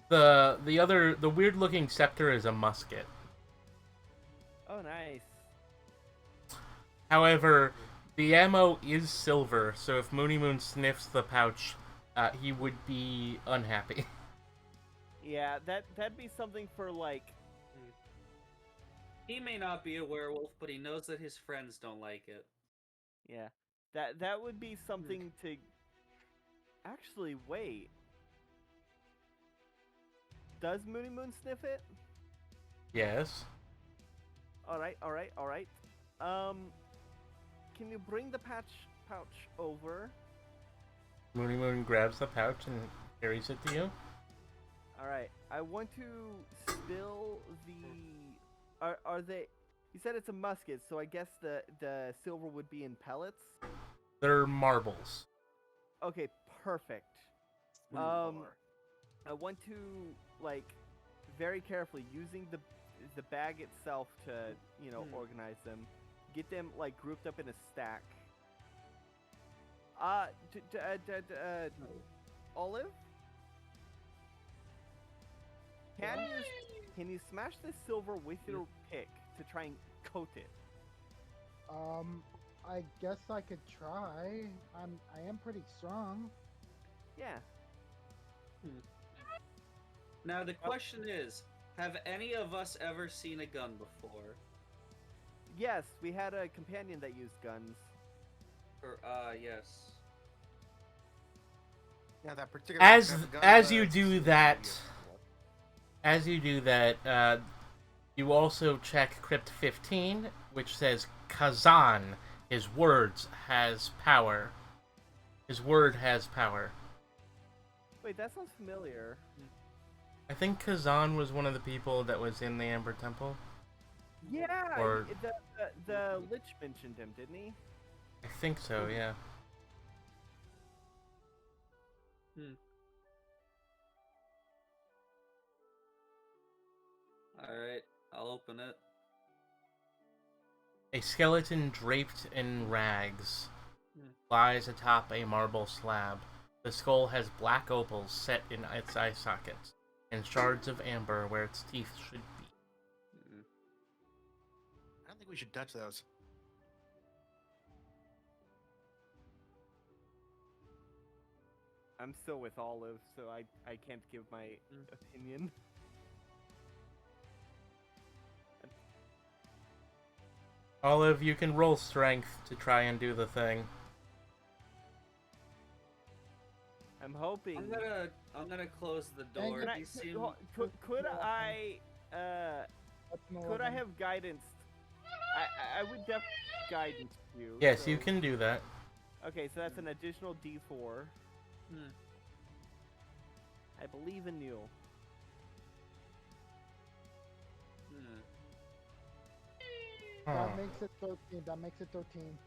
weird looking scepter is a musket. Oh, nice. However, the ammo is silver, so if Moony Moon sniffs the pouch, he would be unhappy. Yeah, that'd be something for like. He may not be a werewolf, but he knows that his friends don't like it. Yeah, that would be something to. Actually, wait. Does Moony Moon sniff it? Yes. All right. Can you bring the pouch over? Moony Moon grabs the pouch and carries it to you. All right. I want to spill the. Are they? You said it's a musket, so I guess the silver would be in pellets. They're marbles. Okay, perfect. I want to like very carefully using the bag itself to organize them, get them like grouped up in a stack. Olive, can you smash this silver with your pick to try and coat it? I guess I could try. I am pretty strong. Yeah. Now the question is, have any of us ever seen a gun before? Yes, we had a companion that used guns. Or yes. Yeah, that particular. As that gun, as you it's do seen that, videos before. as you do that, you also check Crypt 15, which says Kazan. His words has power. His word has power. Wait, that sounds familiar. I think Kazan was one of the people that was in the Amber Temple. Yeah, Or- the Lich mentioned him, didn't he? I think so, yeah. Alright, I'll open it. A skeleton draped in rags lies atop a marble slab. The skull has black opals set in its eye sockets, and shards of amber where its teeth should be. I don't think we should touch those. I'm still with Olive, so I can't give my opinion. Olive, you can roll strength to try and do the thing. I'm hoping. I'm gonna close the door. Can I, He seemed- could I That's no could I longer- have guidance? I would definitely guidance you. Yes, so- you can do that. Okay, so that's an additional D4. I believe in you. That makes it 13. That makes it 13.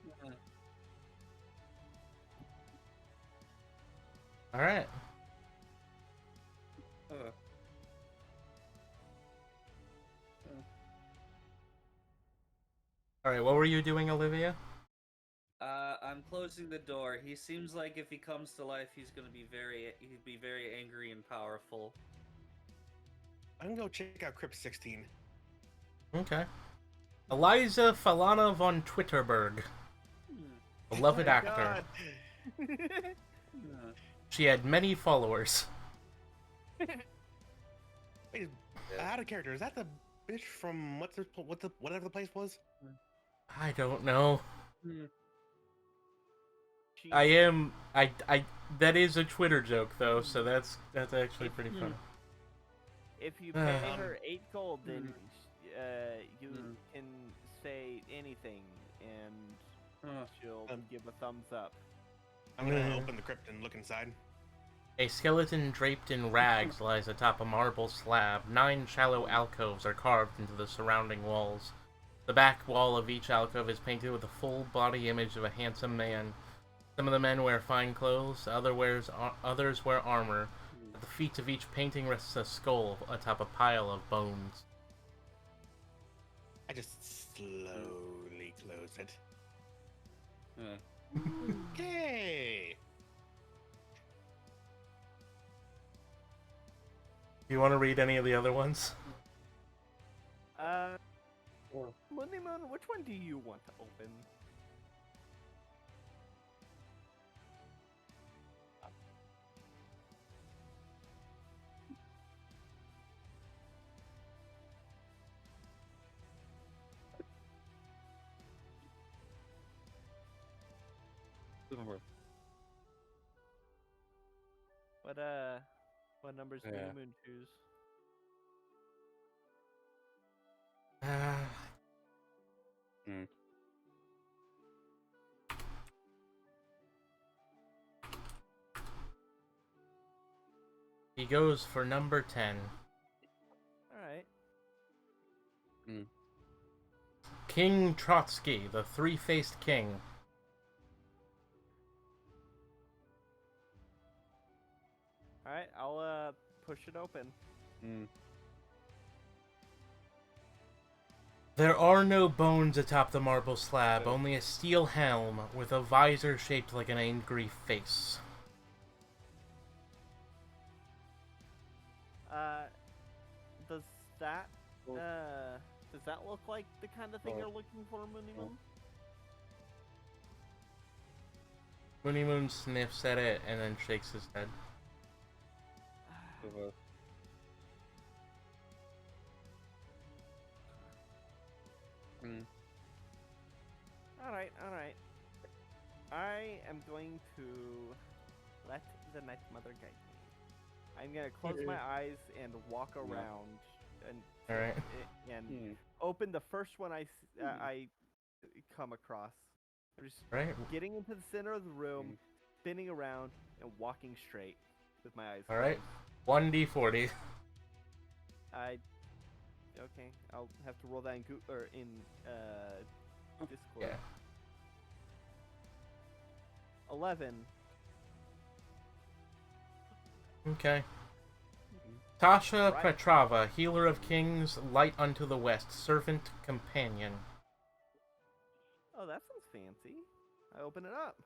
Alright. Alright, what were you doing, Olivia? I'm closing the door. He seems like if he comes to life, he'd be very angry and powerful. I'm gonna go check out Crypt 16. Okay. Eliza Falana von Twitterberg. Beloved Oh my actor. God. She had many followers. Wait, out of character. Is that the bitch from whatever the place was? I don't know. She- That is a Twitter joke though, so that's actually pretty funny. If you pay her 8 gold, then you can say anything, and she'll give a thumbs up. I'm gonna open the crypt and look inside. A skeleton draped in rags lies atop a marble slab. 9 shallow alcoves are carved into the surrounding walls. The back wall of each alcove is painted with a full body image of a handsome man. Some of the men wear fine clothes, others wear armor. At the feet of each painting rests a skull atop a pile of bones. I just slowly close it. Okay. Do you want to read any of the other ones? Moon, which one do you want to open? What numbers do Yeah. Moon choose? He goes for number 10. Alright. King Trotsky, the three-faced king. Alright, I'll push it open. There are no bones atop the marble slab, only a steel helm with a visor shaped like an angry face. Does that look like the kind of thing you're looking for, Moon? Moony Moon sniffs at it and then shakes his head. Alright, alright. I am going to let the Night Mother guide me. I'm gonna close my eyes and walk around and Alright. and open the first one I come across. I'm just Right. getting into the center of the room, spinning around, and walking straight with my eyes closed. Alright. 1d40. Okay, I'll have to roll that in Discord. Yeah. 11. Okay. Tasha Right. Petrava, Healer of Kings, Light unto the West, Servant Companion. Oh, that sounds fancy. I open it up.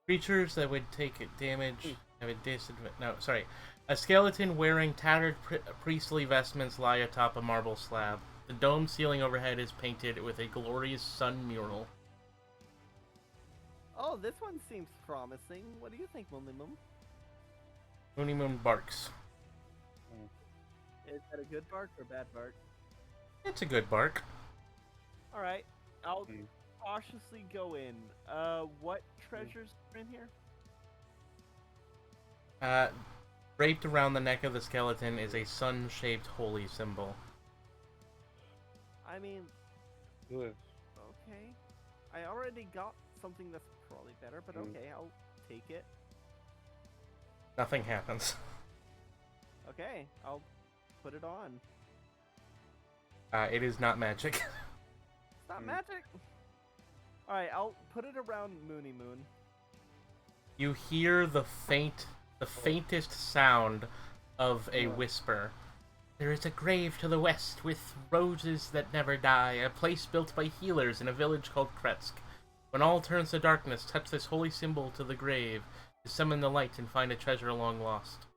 Creatures that would take damage have a disadvantage. No, sorry. A skeleton wearing tattered priestly vestments lie atop a marble slab. The dome ceiling overhead is painted with a glorious sun mural. Oh, this one seems promising. What do you think, Moonly Moon? Moony Moon barks. Is that a good bark or bad bark? It's a good bark. Alright, I'll cautiously go in. What treasures are in here? Draped around the neck of the skeleton is a sun-shaped holy symbol. I mean, okay. I already got something that's probably better, but okay, I'll take it. Nothing happens. Okay, I'll put it on. It is not magic. It's not magic! Alright, I'll put it around Moony Moon. You hear the faintest sound of a whisper. There is a grave to the west with roses that never die, a place built by healers in a village called Kretsk. When all turns to darkness, touch this holy symbol to the grave to summon the light and find a treasure long lost.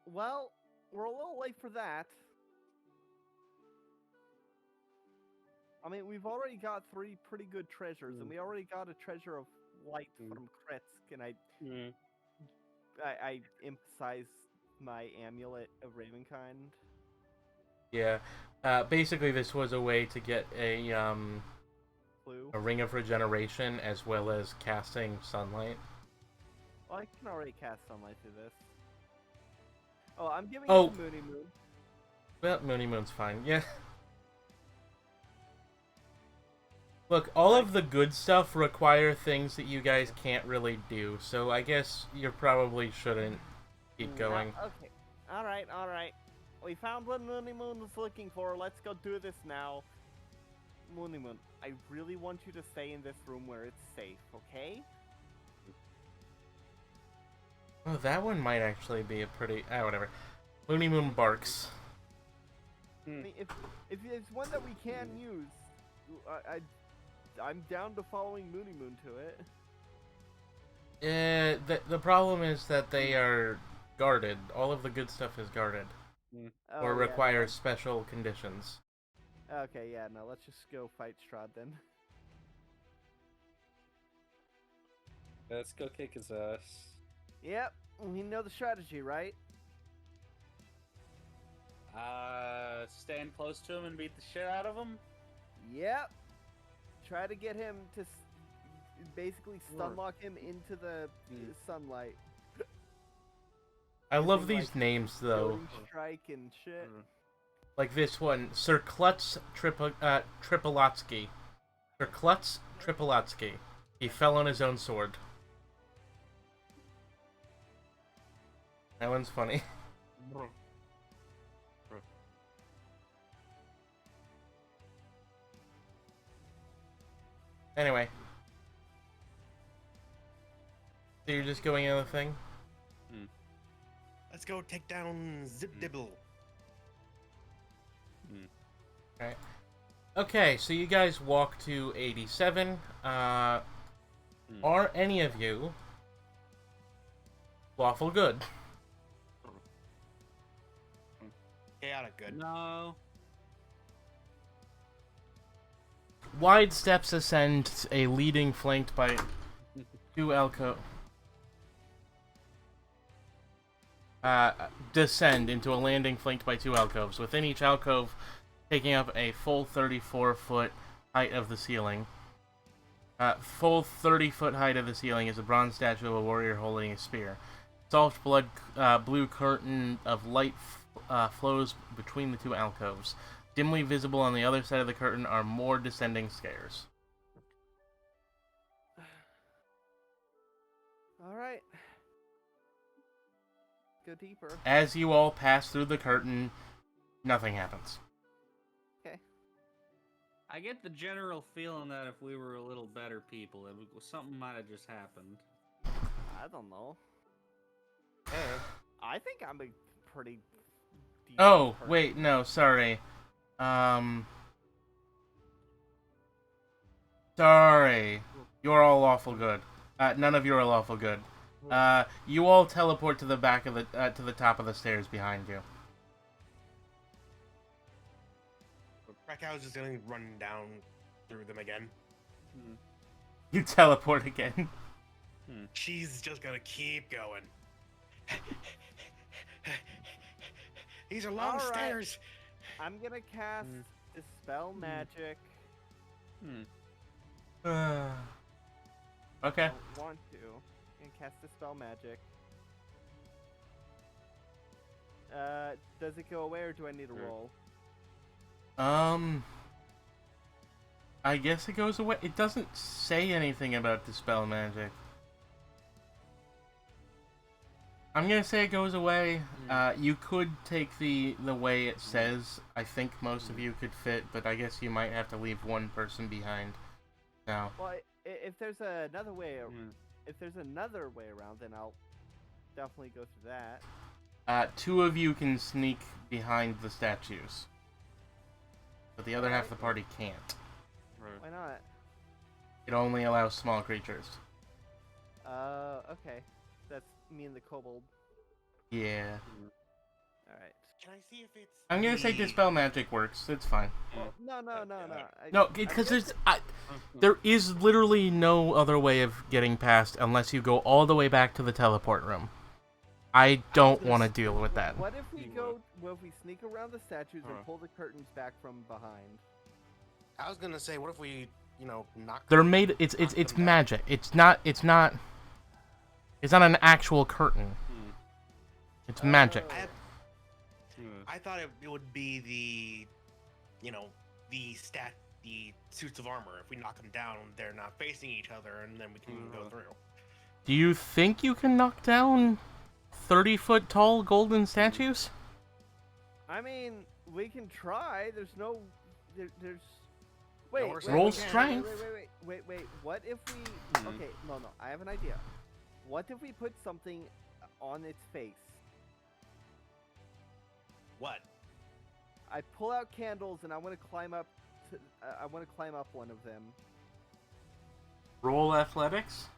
Well, we're a little late for that. I mean, we've already got 3 pretty good treasures, and we already got a treasure of light from Kretsk, and I emphasize my amulet of Ravenkind. Yeah. Basically, this was a way to get a ring of regeneration as well as casting sunlight. Well, I can already cast sunlight through this. Oh, I'm giving it to Moony Moon. Well, Moony Moon's fine. Yeah. Look, all of the good stuff require things that you guys can't really do, so I guess you probably shouldn't keep going. Okay. Alright, alright. We found what Moony Moon was looking for. Let's go do this now. Moony Moon, I really want you to stay in this room where it's safe, okay? Oh, that one might actually be a pretty... whatever. Moony Moon barks. I mean, if it's one that we can use, I'm down to following Moony Moon to it. The problem is that they are guarded. All of the good stuff is guarded. Or requires special conditions. Okay, yeah, no, let's just go fight Strahd then. Let's go kick his ass. Yep, we know the strategy, right? Stand close to him and beat the shit out of him? Yep. Try to get him to basically stun lock him into the sunlight. I love these names, though. Strike and shit. Like this one, Sir Klutz Tripolotsky. Sir Klutz Tripolotsky. He fell on his own sword. That one's funny. Anyway. So you're just going in the thing? Let's go take down Zip Dibble. Alright. Okay, so you guys walk to 87. Are any of you lawful good? Chaotic good. No. Wide steps ascend a leading flanked by two descend into a landing flanked by two alcoves, within each alcove taking up a full 34-foot height of the ceiling. Full 30-foot height of the ceiling is a bronze statue of a warrior holding a spear. Soft blue curtain of light flows between the two alcoves. Dimly visible on the other side of the curtain are more descending stairs. All right. Go deeper. As you all pass through the curtain, nothing happens. Okay. I get the general feeling that if we were a little better people, something might have just happened. I don't know. Eh. I think I'm a pretty. decent Oh, person. wait, no, sorry. Sorry. You're all lawful good. None of you are lawful good. You all teleport to the back of the to the top of the stairs behind you. Krakow's just gonna run down through them again. You teleport again. She's just gonna keep going. These are long All right. stairs. I'm gonna cast Dispel Magic. Okay. I want to. I'm gonna cast Dispel Magic. Does it go away or do I need a roll? I guess it goes away. It doesn't say anything about Dispel Magic. I'm gonna say it goes away. You could take the way it says. I think most of you could fit, but I guess you might have to leave one person behind. Now. Well, if there's another way, if there's another way around, then I'll definitely go through that. Two of you can sneak behind the statues, but the other half of the party can't. Why not? It only allows small creatures. Okay. That's me and the kobold. Yeah. Alright. Can I see if it's? I'm gonna say Dispel Magic works. It's fine. Well, no. No, because there is literally no other way of getting past unless you go all the way back to the teleport room. I don't want to deal with that. What if we if we sneak around the statues and pull the curtains back from behind? I was gonna say, what if we, knock? They're made. It's magic. It's not an actual curtain. It's magic. I thought it would be the suits of armor. If we knock them down, they're not facing each other, and then we can go through. Do you think you can knock down 30-foot tall golden statues? I mean, we can try. There's no. There's. Wait. Roll strength. Wait. What if we? Okay. No. I have an idea. What if we put something on its face? What? I pull out candles and I want to climb up. I want to climb up one of them. Roll athletics.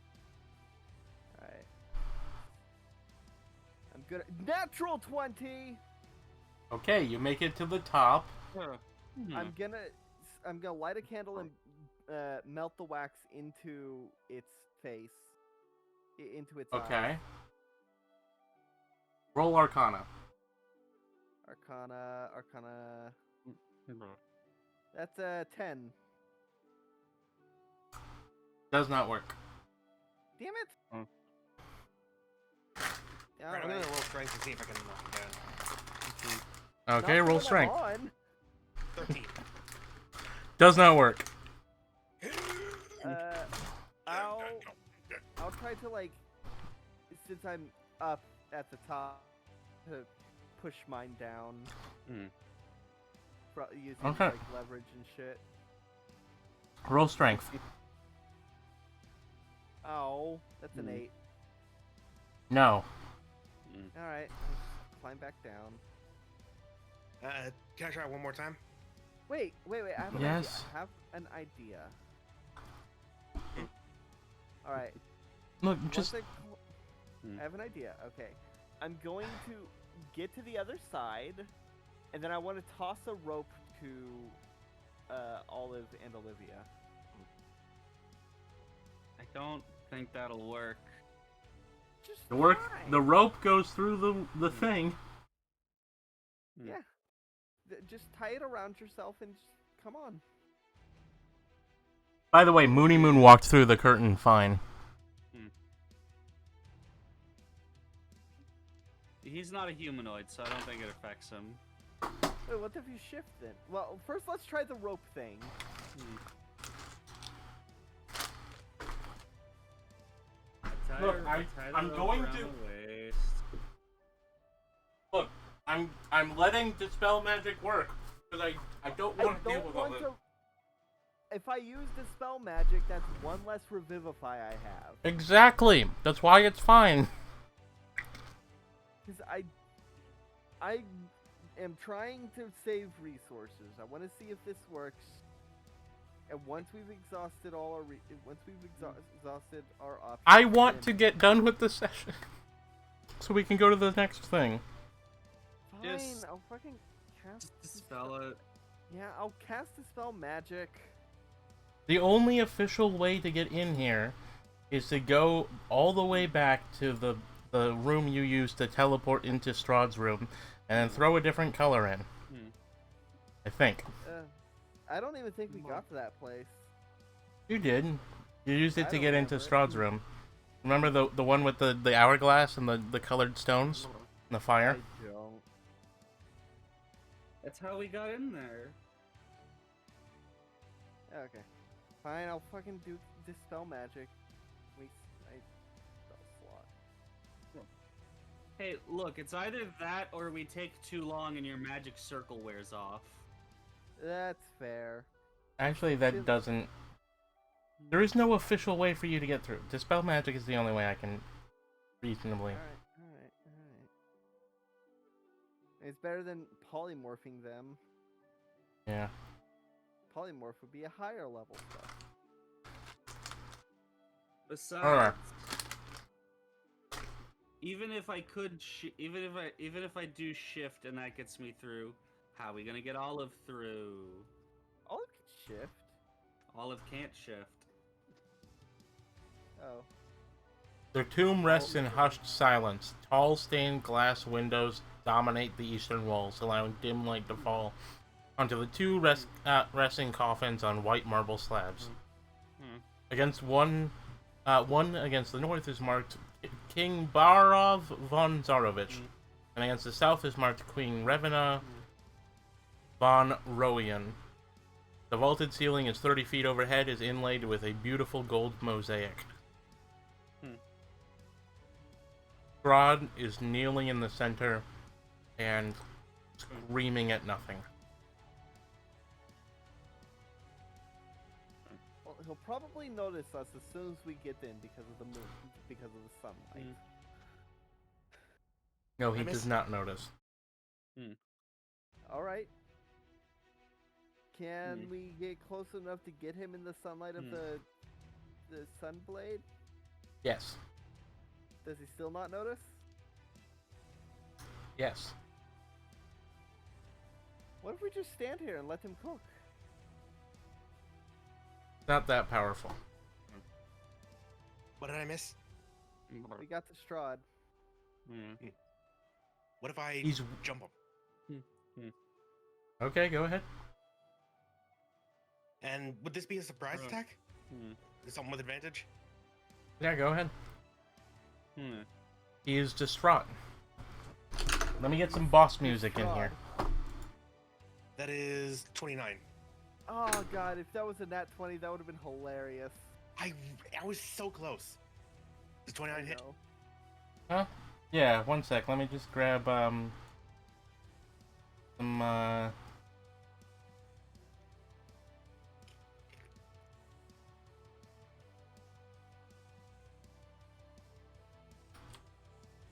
Alright. I'm good. Natural 20. Okay, you make it to the top. I'm gonna light a candle and melt the wax into its face. Into its Okay. eyes. Roll Arcana. Arcana. That's a 10. Does not work. Damn it! Right, I'm gonna roll strength to see if I can knock it down. Okay, roll strength. 13. Does not work. I'll try to since I'm up at the top, to push mine down. Using leverage and shit. Roll strength. Oh, that's an 8. No. Alright, climb back down. Can I try one more time? Wait, I have an Yes. idea. I have an idea. Alright. Look, just... I have an idea. Okay. I'm going to get to the other side, and then I want to toss a rope to Olive and Olivia. I don't think that'll work. Just The try. rope goes through the thing. Yeah. Just tie it around yourself and just come on. By the way, Moony Moon walked through the curtain fine. He's not a humanoid, so I don't think it affects him. Wait, what if you shift then? Well, first let's try the rope thing. Look, I'm going to. Look, I'm letting dispel magic work because I don't want to deal with all this. If I use Dispel Magic, that's one less Revivify I have. Exactly. That's why it's fine. Because I am trying to save resources. I want to see if this works. And once we've exhausted all our exhausted our options, I want to get done with the session so we can go to the next thing. Fine, Just- I'll fucking cast. Dispel it. Yeah, I'll cast Dispel Magic. The only official way to get in here is to go all the way back to the room you used to teleport into Strahd's room, and then throw a different color in. I think. I don't even think we got to that place. You did. You used it I to don't get into remember it. Strahd's room. Remember the one with the hourglass and the colored stones? And the fire? I don't. That's how we got in there. Okay. Fine, I'll fucking do Dispel Magic. Wait, spell slot. Hey, look, it's either that or we take too long and your magic circle wears off. That's fair. Actually, that doesn't... There is no official way for you to get through. Dispel Magic is the only way I can reasonably... Alright. It's better than polymorphing them. Yeah. Polymorph would be a higher level stuff. Besides, even if I could, even if I do shift and that gets me through, how are we gonna get Olive through? Olive can shift. Olive can't shift. Oh. Their tomb rests in hushed silence. Tall stained glass windows dominate the eastern walls, allowing dim light to fall onto the two resting coffins on white marble slabs. Against one against the north is marked King Barov von Zarovich, and against the south is marked Queen Revena von Royan. The vaulted ceiling is 30 feet overhead, is inlaid with a beautiful gold mosaic. Strahd is kneeling in the center and screaming at nothing. Well, he'll probably notice us as soon as we get in because of the moon, because of the sunlight. No, he does not notice. Alright. Can we get close enough to get him in the sunlight of the sunblade? Yes. Does he still not notice? Yes. What if we just stand here and let him cook? Not that powerful. What did I miss? We got the Strahd. What if I jump him? Okay, go ahead. And would this be a surprise attack? Is something with advantage? Yeah, go ahead. He is distraught. Let me get some boss music in here. That is 29. Oh god, if that was a nat 20, that would have been hilarious. I was so close. Does 29 hit? No. Huh? Yeah, one sec. Let me just grab some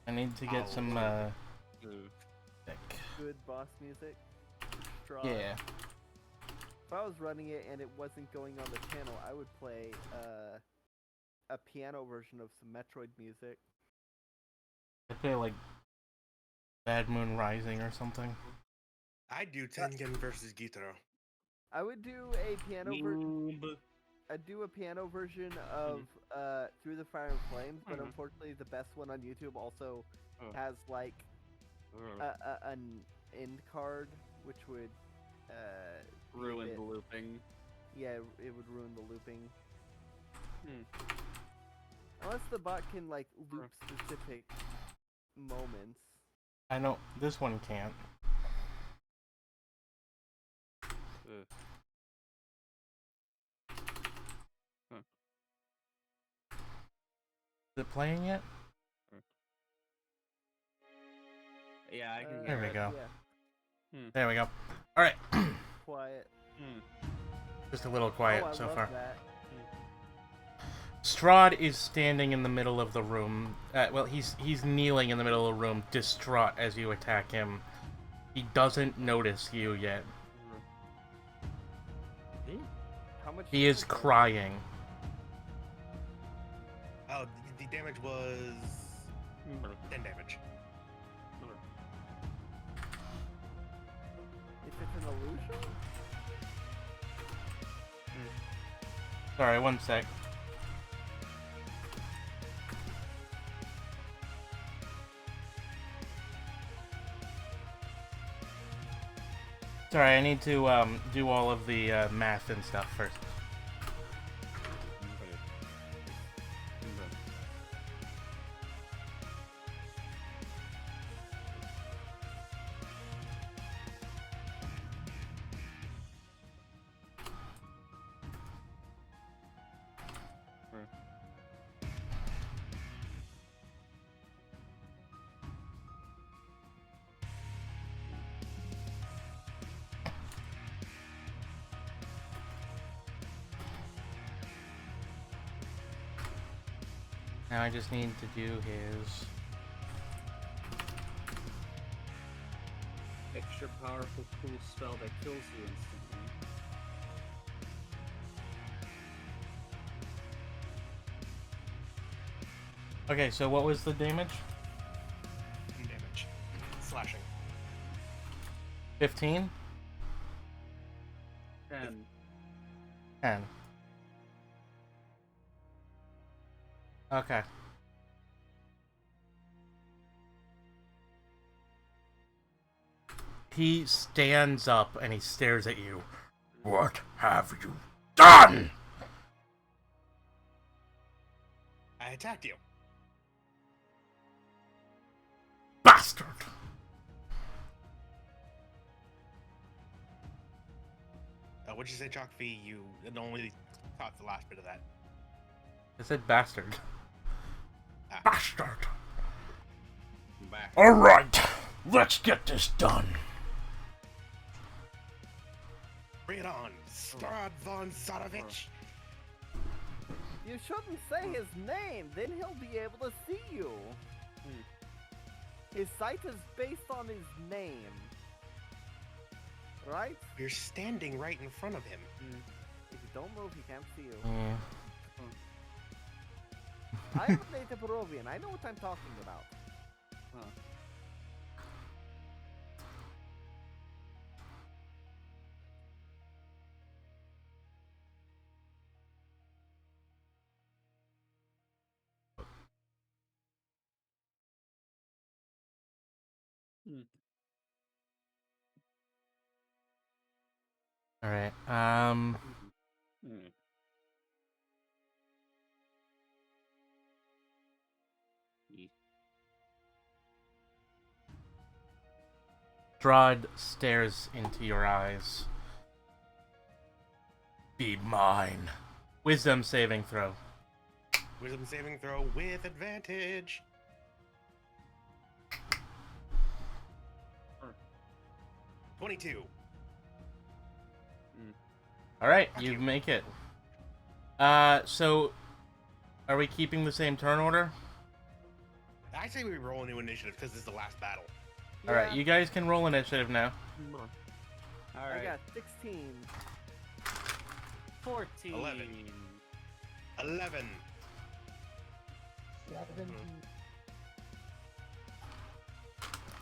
I need to get some Good boss music. Strahd. yeah. If I was running it and it wasn't going on the channel, I would play a piano version of some Metroid music. I'd play like Bad Moon Rising or something. I do Tengen versus Gitaro. I would do a piano version. I'd do a piano version of Through the Fire and Flames, but unfortunately the best one on YouTube also has like an end card, which would ruin the looping. Yeah, it would ruin the looping. Unless the bot can like loop specific moments. I know this one can't. Is it playing yet? Yeah, I can There hear we it. go. Yeah. There we go. All right. Quiet. Just a little quiet I so love far. that. Strahd is standing in the middle of the room. Well, he's kneeling in the middle of the room, distraught as you attack him. He doesn't notice you yet. How much? He is crying. Oh, the damage was 10 damage. If it's an illusion? Sorry, one sec. Sorry, I need to do all of the math and stuff first. Now I just need to do his... Extra powerful cool spell that kills you instantly. Okay, so what was the damage? Damage. Slashing. 15? 10. 10. Okay. He stands up and he stares at you. What have you done? I attacked you. Bastard! What'd you say, Chalkfee? You only caught the last bit of that. I said bastard. Ah. Bastard! I'm back. Alright, let's get this done. Bring it on, Strahd von Zarovich. You shouldn't say his name, then he'll be able to see you. His sight is based on his name. Right? You're standing right in front of him. If you don't move, he can't see you. Yeah. I'm a native Barovian. I know what I'm talking about. Alright, Strahd stares into your eyes. Be mine. Wisdom saving throw. Wisdom saving throw with advantage. Sure. 22. Alright, you make it. So, are we keeping the same turn order? I say we roll a new initiative because this is the last battle. Alright, you guys can roll initiative now. I Alright. got 16. 14. 11. 17.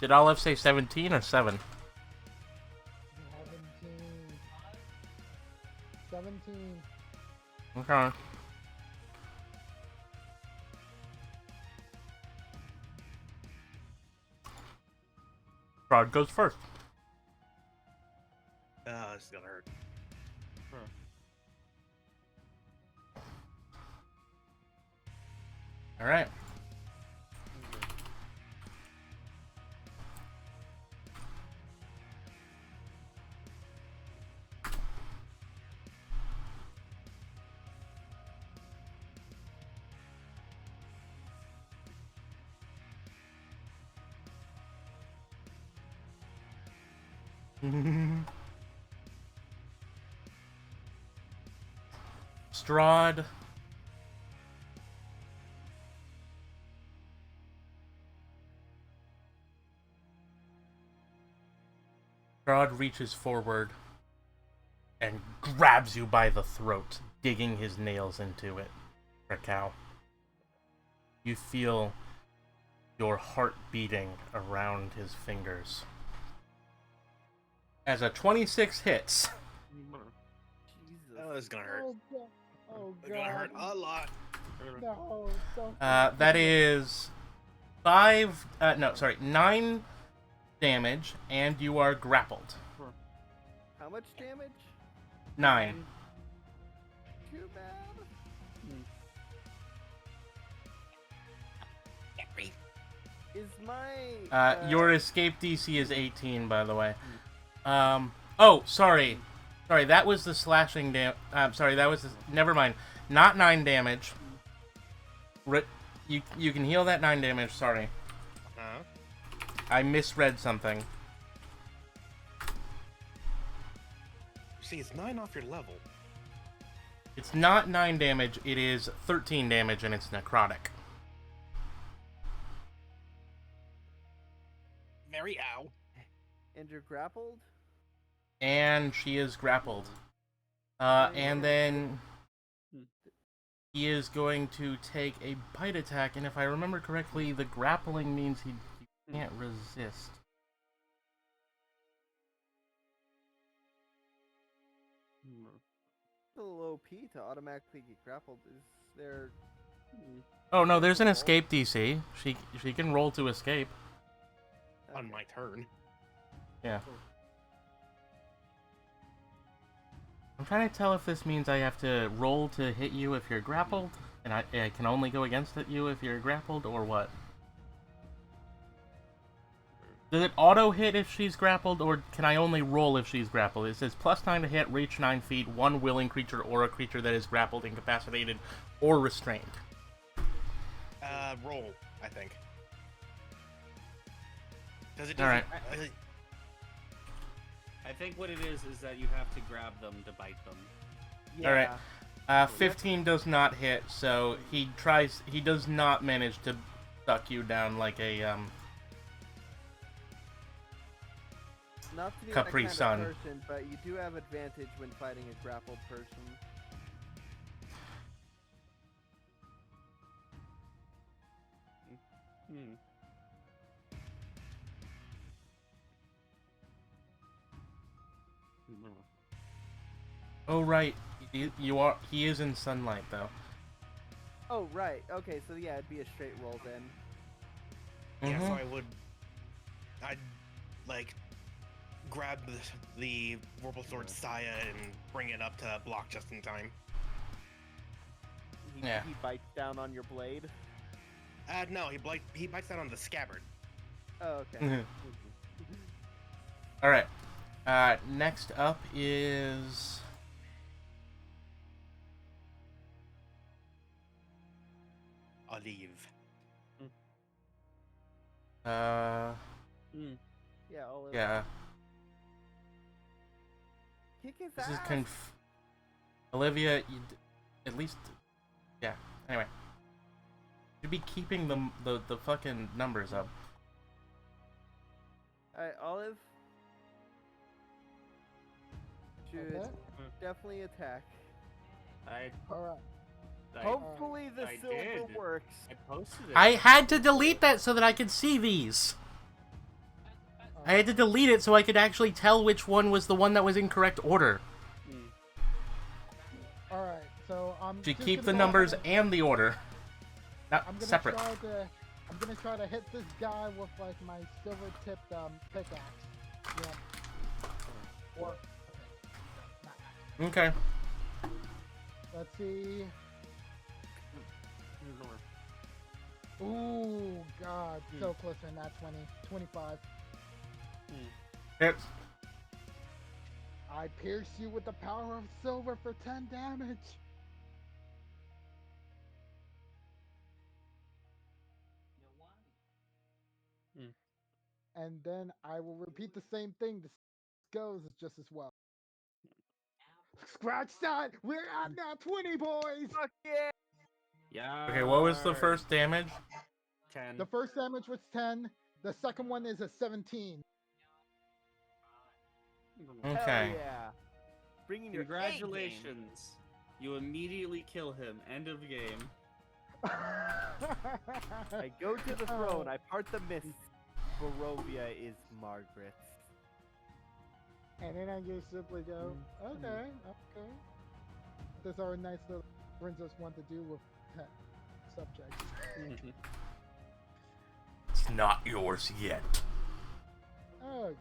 Did Olive say 17 or 7? 17. 18. Okay. Strahd goes first. This is gonna hurt. All right. Strahd. Strahd reaches forward and grabs you by the throat, digging his nails into it. Raquel. You feel your heart beating around his fingers. As a 26 hits. Jesus. Oh, this is gonna hurt. Oh, God. Oh, It's gonna hurt God. a lot. No, don't. That is 9 damage, and you are grappled. How much damage? 9. Too bad. Is my Your escape DC is 18, by the way. Oh, sorry. Sorry, that was the slashing sorry, that was the... Never mind. Not 9 damage. You can heal that 9 damage, sorry. I misread something. See, it's 9 off your level. It's not 9 damage, it is 13 damage, and it's necrotic. Very ow. and you're grappled? And she is grappled. And then he is going to take a bite attack, and if I remember correctly, the grappling means he can't resist. A little OP to automatically get grappled. Is there... Oh no, there's an escape DC. She can roll to escape. On my turn. Yeah. I'm trying to tell if this means I have to roll to hit you if you're grappled, and I can only go against you if you're grappled, or what? Does it auto-hit if she's grappled, or can I only roll if she's grappled? It says +9 to hit, reach 9 feet, one willing creature or a creature that is grappled, incapacitated, or restrained. Roll, I think. Does it? Alright. I think what it is that you have to grab them to bite them. Yeah. Alright. 15 does not hit, so he does not manage to suck you down like a, Not to be Capri that kind Sun. of person, but you do have advantage when fighting a grappled person. Oh right, he is in sunlight though. Oh, right. Okay, so yeah, it'd be a straight roll then. Yeah, so Mhm. I'd like grab the Vorpal Sword Saya and bring it up to block just in time. Yeah. He bites down on your blade. No, he bites down on the scabbard. Oh, okay. Alright. Next up is... Olive. Yeah, Olive. Yeah. Kick his This is ass. Olivia, at least... Yeah, anyway. You'd be keeping the fucking numbers up. Alright, Olive should Okay. definitely attack. Alright. Hopefully the I silver did. works. I posted it. I had to delete that so that I could see these. I had to delete it so I could actually tell which one was the one that was in correct order. I'm Should just keep gonna the go numbers ahead and the order. Not I'm gonna separate. I'm gonna try to hit this guy with like my silver tipped pickaxe. Yeah. Or Okay. let's see. Ooh, God, so close to that 20, 25. Hits. I pierce you with the power of silver for 10 damage. And then I will repeat the same thing. This goes just as well. Scratch that! We're at now 20, boys! Fuck yeah! Yeah. Okay, what was the first damage? 10. The first damage was 10. The second one is a 17. Hell Okay. yeah! Bringing your A game. Congratulations. You immediately kill him. End of game. I go to the throne. I part the mist. Barovia is Margaret. And then I just simply go, okay. That's our nice little princess want to do with pet subjects. It's not yours yet. Oh,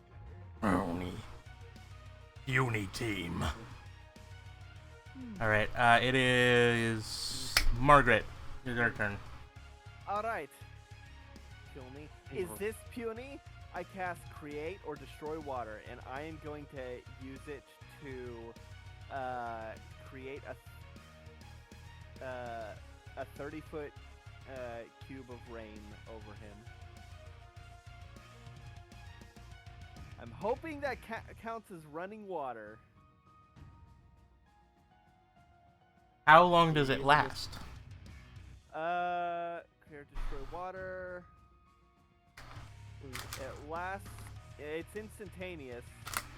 Uni team. Alright, it is Margaret. It's your turn. Alright. Puny. Is this puny? I cast Create or Destroy Water, and I am going to use it to create a 30-foot cube of rain over him. I'm hoping that counts as running water. How long does it last? Create Destroy Water. It lasts. It's instantaneous,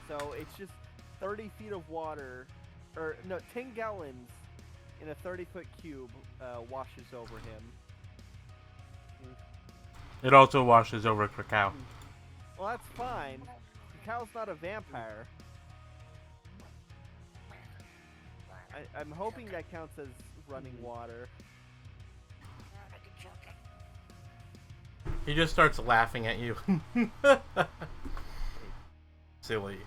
so it's just 30 feet of water, or no, 10 gallons in a 30-foot cube washes over him. It also washes over Krakow. Well, that's fine. Cow's not a vampire. I'm hoping that counts as running water. He just starts laughing at you. Silly.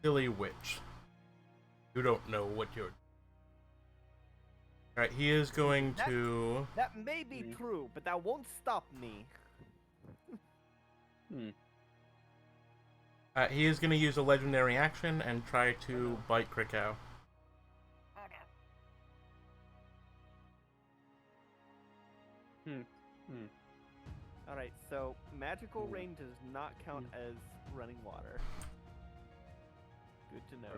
Silly witch. You don't know what you're... Alright, he is going to... That may be true, but that won't stop me. He is going to use a legendary action and try to bite Krakow. Alright, so magical rain does not count as running water. Good to know.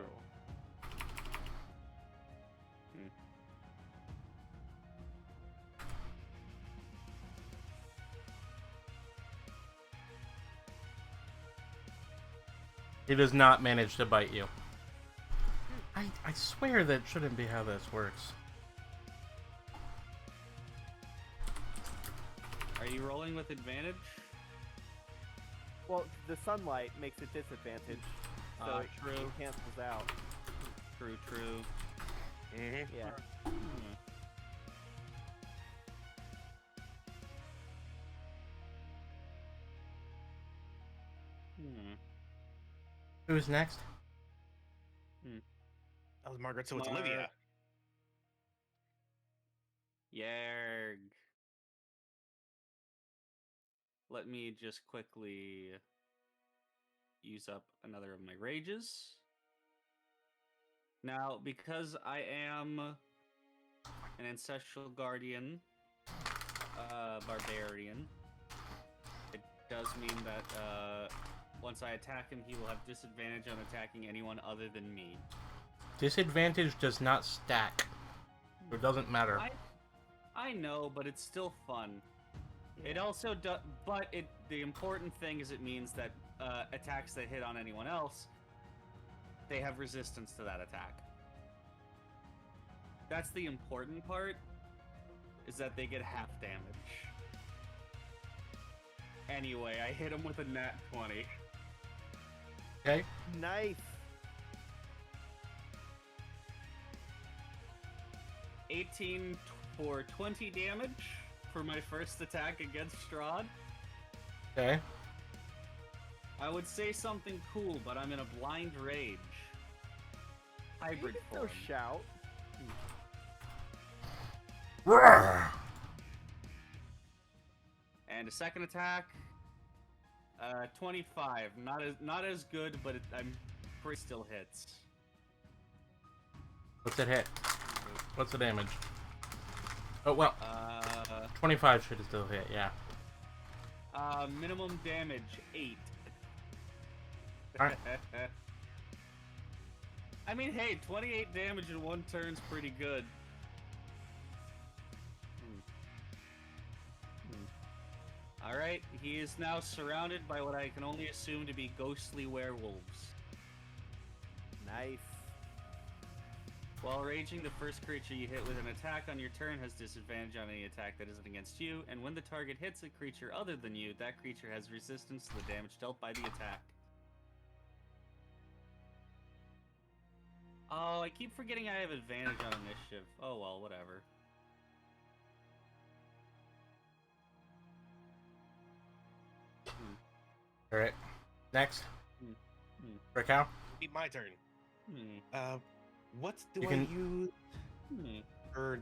He does not manage to bite you. I swear that shouldn't be how this works. Are you rolling with advantage? Well, the sunlight makes it disadvantage, so it True. cancels out. True. Yeah. Who's next? That was Margaret, so it's Olivia. Yerg. Let me just quickly use up another of my rages. Now, because I am an ancestral guardian, barbarian, it does mean that once I attack him, he will have disadvantage on attacking anyone other than me. Disadvantage does not stack. It doesn't matter. I know, but it's still fun. Yeah. It also does, but the important thing is it means that attacks that hit on anyone else, they have resistance to that attack. That's the important part, is that they get half damage. Anyway, I hit him with a nat 20. Okay. Nice. 18 for 20 damage for my first attack against Strahd. Okay. I would say something cool, but I'm in a blind rage. Hybrid You can form. still shout. And a second attack. 25. Not as good, but I'm pretty still hits. What's it hit? What's the damage? Oh, well. 25 should still hit, yeah. Minimum damage 8. Alright. I mean, hey, 28 damage in one turn's pretty good. Alright, he is now surrounded by what I can only assume to be ghostly werewolves. Nice. While raging, the first creature you hit with an attack on your turn has disadvantage on any attack that isn't against you, and when the target hits a creature other than you, that creature has resistance to the damage dealt by the attack. Oh, I keep forgetting I have advantage on initiative. Oh well, whatever. Alright. Next. Raquel? Be my turn. What do You I can- use? For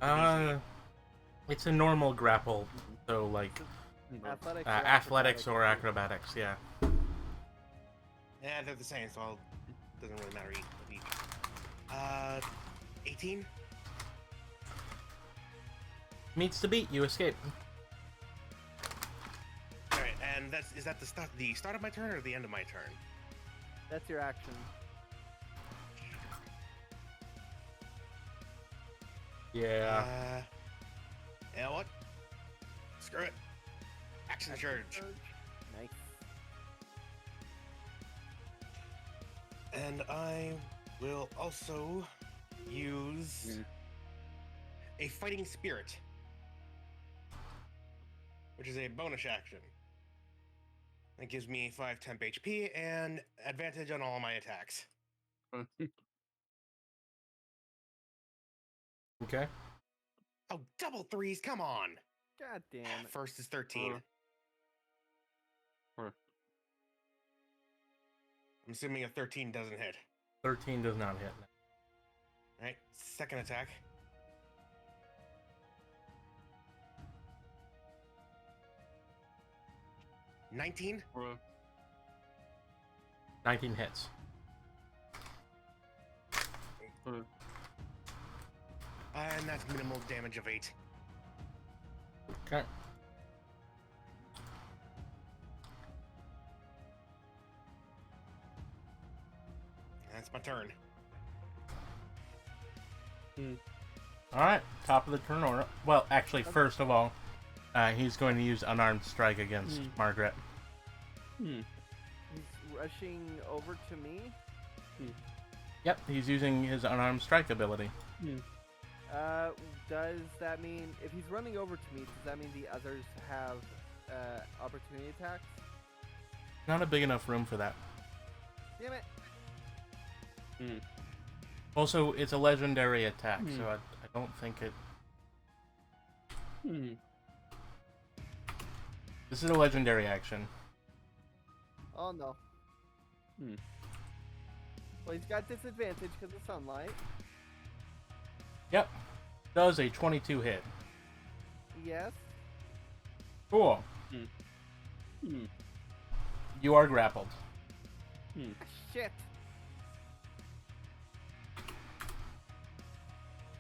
It's a normal grapple, so like Athletics, athletics or acrobatics, yeah. yeah, they're the same, so doesn't really matter each. 18. Meets the beat, you escape. All right, and is that the start of my turn or the end of my turn? That's your action. Yeah. You know what? Screw it. Action charge. Nice. And I will also use a fighting spirit, which is a bonus action. That gives me 5 temp HP and advantage on all my attacks. Okay. Oh, double threes, come on! God damn it. First is 13. I'm assuming a 13 doesn't hit. 13 does not hit. Alright, second attack. $19. 19 hits. And that's minimal damage of 8. Okay. That's my turn. Alright, top of the turn order. Well, actually, first of all, he's going to use unarmed strike against Margaret. He's rushing over to me. Yep, he's using his unarmed strike ability. Does that mean if he's running over to me, does that mean the others have opportunity attacks? Not a big enough room for that. Damn it. Also, it's a legendary attack, so I don't think it... This is a legendary action. Oh no. Well, he's got disadvantage because of sunlight. Yep. Does a 22 hit. Yes. Cool. You are grappled. Shit.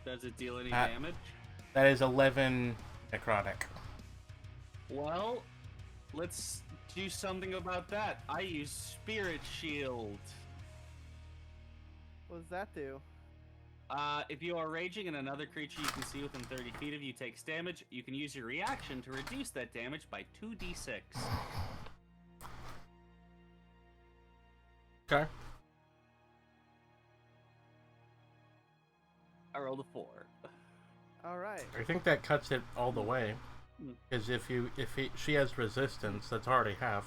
Does it deal any damage? That is 11 necrotic. Well, let's do something about that. I use Spirit Shield. What does that do? If you are raging and another creature you can see within 30 feet of you takes damage, you can use your reaction to reduce that damage by 2d6. Okay. I rolled a 4. All right. I think that cuts it all the way. Because she has resistance, that's already half.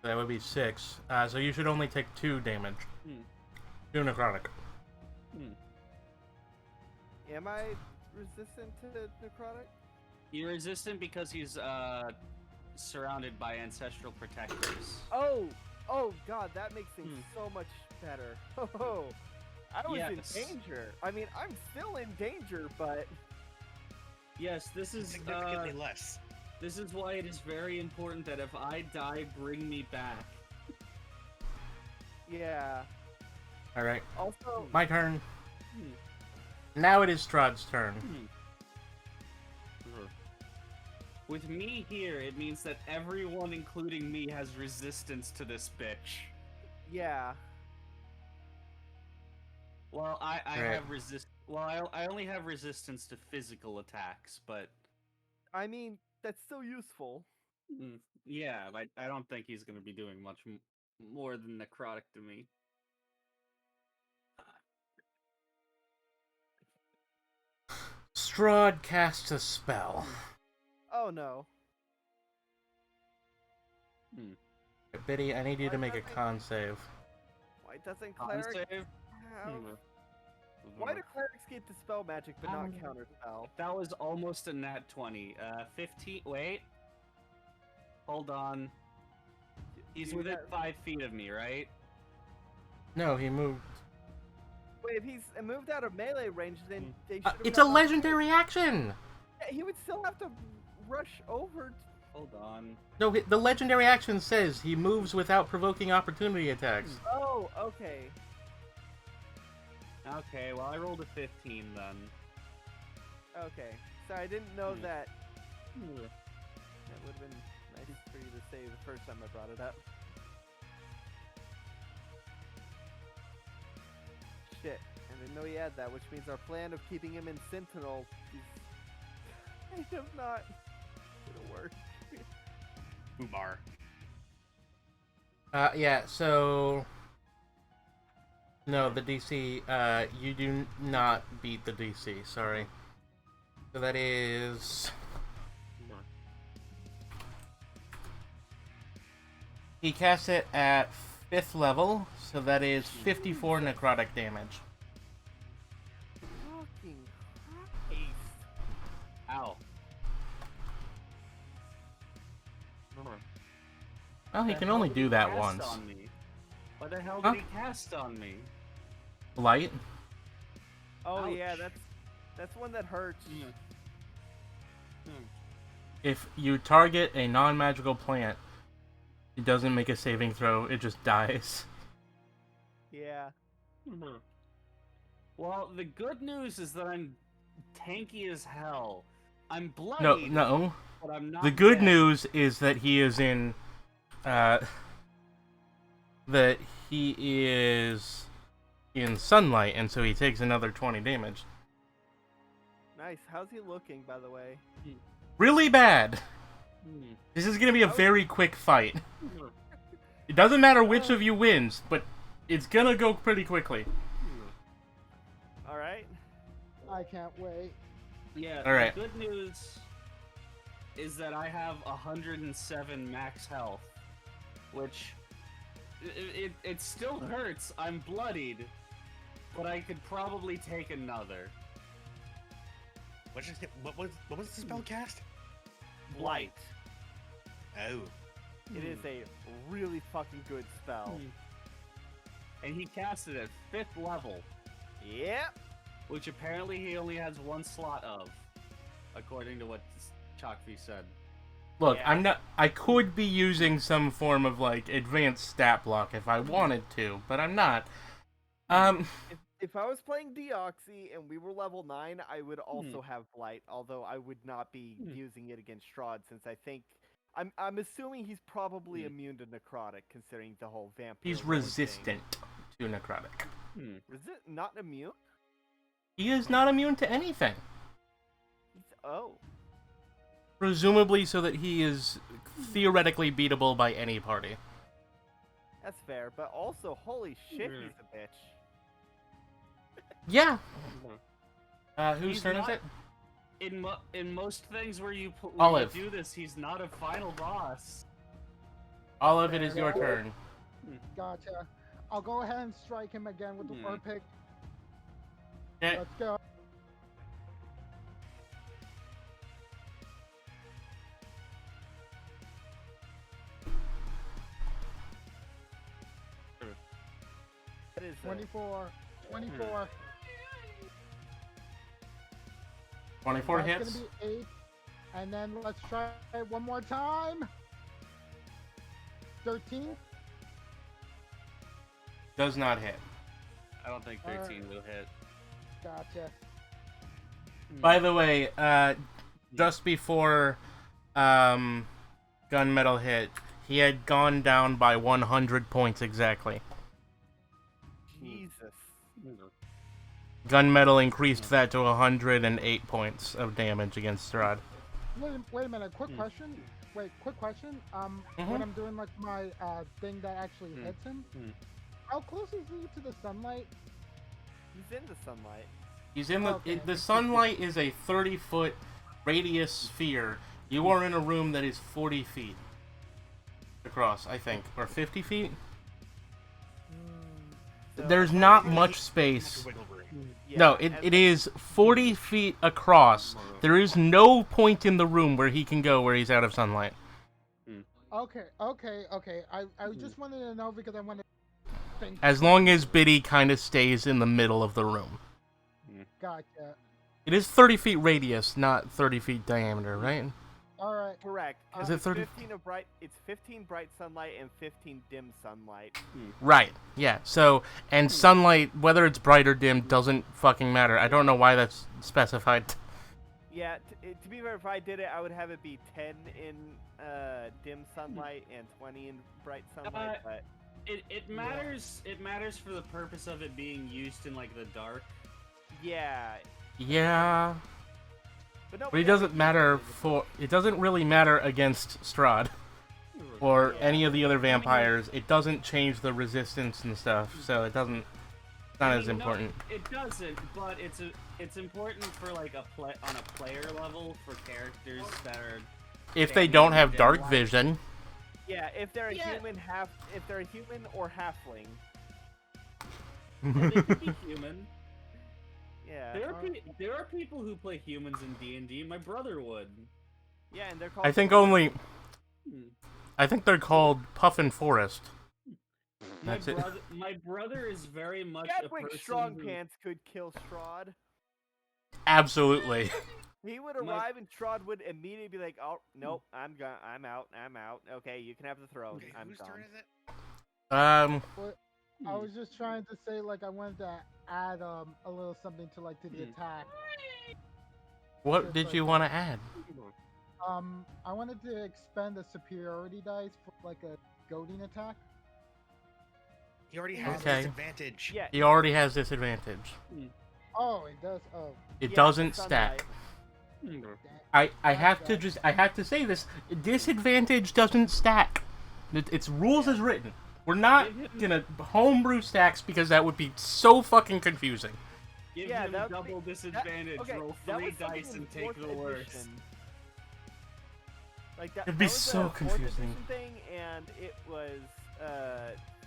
That would be 6. So you should only take 2 damage. 2 necrotic. Am I resistant to necrotic? You're resistant because he's surrounded by ancestral protectors. Oh God, that makes things so much better. Oh, I was in Yes. danger. I mean, I'm still in danger, but Yes, this is Significantly less. this is why it is very important that if I die, bring me back. yeah. All right, Also, my turn. Hmm. Now it is Strahd's turn. With me here, it means that everyone, including me, has resistance to this bitch. yeah. Well, I Right. have Well, I only have resistance to physical attacks, but I mean, that's still useful. yeah, I don't think he's going to be doing much more than necrotic to me. Strahd casts a spell. Oh no. Biddy, I need you to Why make a doesn't- con save. Why doesn't Con cleric save? have? Why do clerics get dispel magic but not counter spell? That was almost a nat 20. 15. Wait. Hold on. He's You within have- 5 feet of me, right? No, he moved. Wait, if he's moved out of melee range, then they should. It's a legendary action! Yeah, he would still have to rush over. Hold on. No, the legendary action says he moves without provoking opportunity attacks. Oh, okay. Okay, well, I rolled a 15 then. Okay. So I didn't know that. That would have been nice for you to say the first time I brought it up. Shit. I didn't know he had that, which means our plan of keeping him in Sentinel is kind of not gonna work. Umar. Yeah, so... No, the DC, you do not beat the DC, sorry. So that is... He casts it at 5th level, so that is 54 necrotic damage. Fucking Ow. Well, he The can hell only did do he that cast once. On me? What the hell Huh? did he cast on me? Light? Oh yeah, Ouch. that's one that hurts. If you target a non-magical plant, it doesn't make a saving throw, it just dies. Yeah. Well, the good news is that I'm tanky as hell. I'm No, bloodied, no. but I'm not The good dead. news is that he is in, that he is in sunlight, and so he takes another 20 damage. Nice. How's he looking, by the way? Really bad! This is gonna be a very quick fight. It doesn't matter which of you wins, but it's gonna go pretty quickly. All right. I can't wait. Yeah, All right. The good news is that I have 107 max health, which it still hurts. I'm bloodied, but I could probably take another. What was the spell cast? Blight. Oh. It is a really fucking good spell. And he cast it at 5th level, Yep. which apparently he only has 1 slot of, according to what Chalkfee said. Look, Yeah. I could be using some form of, like, advanced stat block if I wanted to, but I'm not. If I was playing Deoxy and we were level 9, I would also have Blight, although I would not be using it against Strahd since I think I'm assuming he's probably immune to necrotic considering the whole Vampyre He's Lord thing. resistant to necrotic. Not immune? He is not immune to anything. Oh. Presumably so that he is theoretically beatable by any party. That's fair, but also holy shit, he's a bitch. Yeah. Whose He's turn is not- it? In most things where you Olive. do this, he's not a final boss. All of it is your Fair. turn. Gotcha. I'll go ahead and strike him again with the war pick. Okay. Let's go. That is 24. 24. 24 That's hits. gonna be 8. And then let's try it one more time. 13. Does not hit. I don't think 13 will hit. Gotcha. By the way, just before Gunmetal hit, he had gone down by 100 points exactly. Jesus. Gunmetal increased that to 108 points of damage against Strahd. Wait a minute. Quick question. Quick question. When I'm doing like my thing that actually hits him, how close is he to the sunlight? He's in the sunlight. He's in the Okay. the sunlight is a 30-foot radius sphere. You are in a room that is 40 feet across, I think, or 50 feet. So, There's not much space. yeah, No, and it is 40 feet across. There is no point in the room where he can go where he's out of sunlight. Okay. I just wanted to know because I wanted to think. As long as Biddy kind of stays in the middle of the room. Gotcha. It is 30 feet radius, not 30 feet diameter, right? All right. correct. 'Cause Is it it's 30? 15 of bright. It's 15 bright sunlight and 15 dim sunlight. Right, yeah. So, and sunlight, whether it's bright or dim, doesn't fucking matter. I don't know why that's specified. Yeah. To be fair, if I did it, I would have it be 10 in dim sunlight and 20 in bright sunlight. But It matters. It matters for the purpose of it being used in like the dark. yeah. Yeah, But no. but it doesn't matter for. It doesn't really matter against Strahd or any of the other vampires. It doesn't change the resistance and stuff, so it doesn't. It's not as No, important. it doesn't, but it's important for like on a player level for characters that are. If they don't have dark vision, Yeah, if they're a Yeah. if they're a human or halfling. They could be human. Yeah. There are people who play humans in D&D. My brother would. Yeah, and they're called. I think only. I think they're called Puffin Forest. That's it. My brother is very much a Gatwick person Strong who- Pants could kill Strahd. Absolutely. He would My- arrive and Strahd would immediately be like, "Oh, nope, I'm out. Okay, you can have the throne. Okay, I'm whose gone." turn is it? I was just trying to say like I wanted to add a little something to like to the attack. What did you want to add? I wanted to expend a superiority dice for like a goading attack. He already has Okay. disadvantage. Yeah. He already has disadvantage. Oh, it does. Oh, It yeah, doesn't the stack. sunlight. I have to say this. Disadvantage doesn't stack. It's rules as written. We're not gonna homebrew stacks because that would be so fucking confusing. Give Yeah, him that would be- double disadvantage. Okay, Roll that 3 was something dice in and take fourth the worst. edition. Like that. It'd be that was so a fourth confusing. edition thing, and it was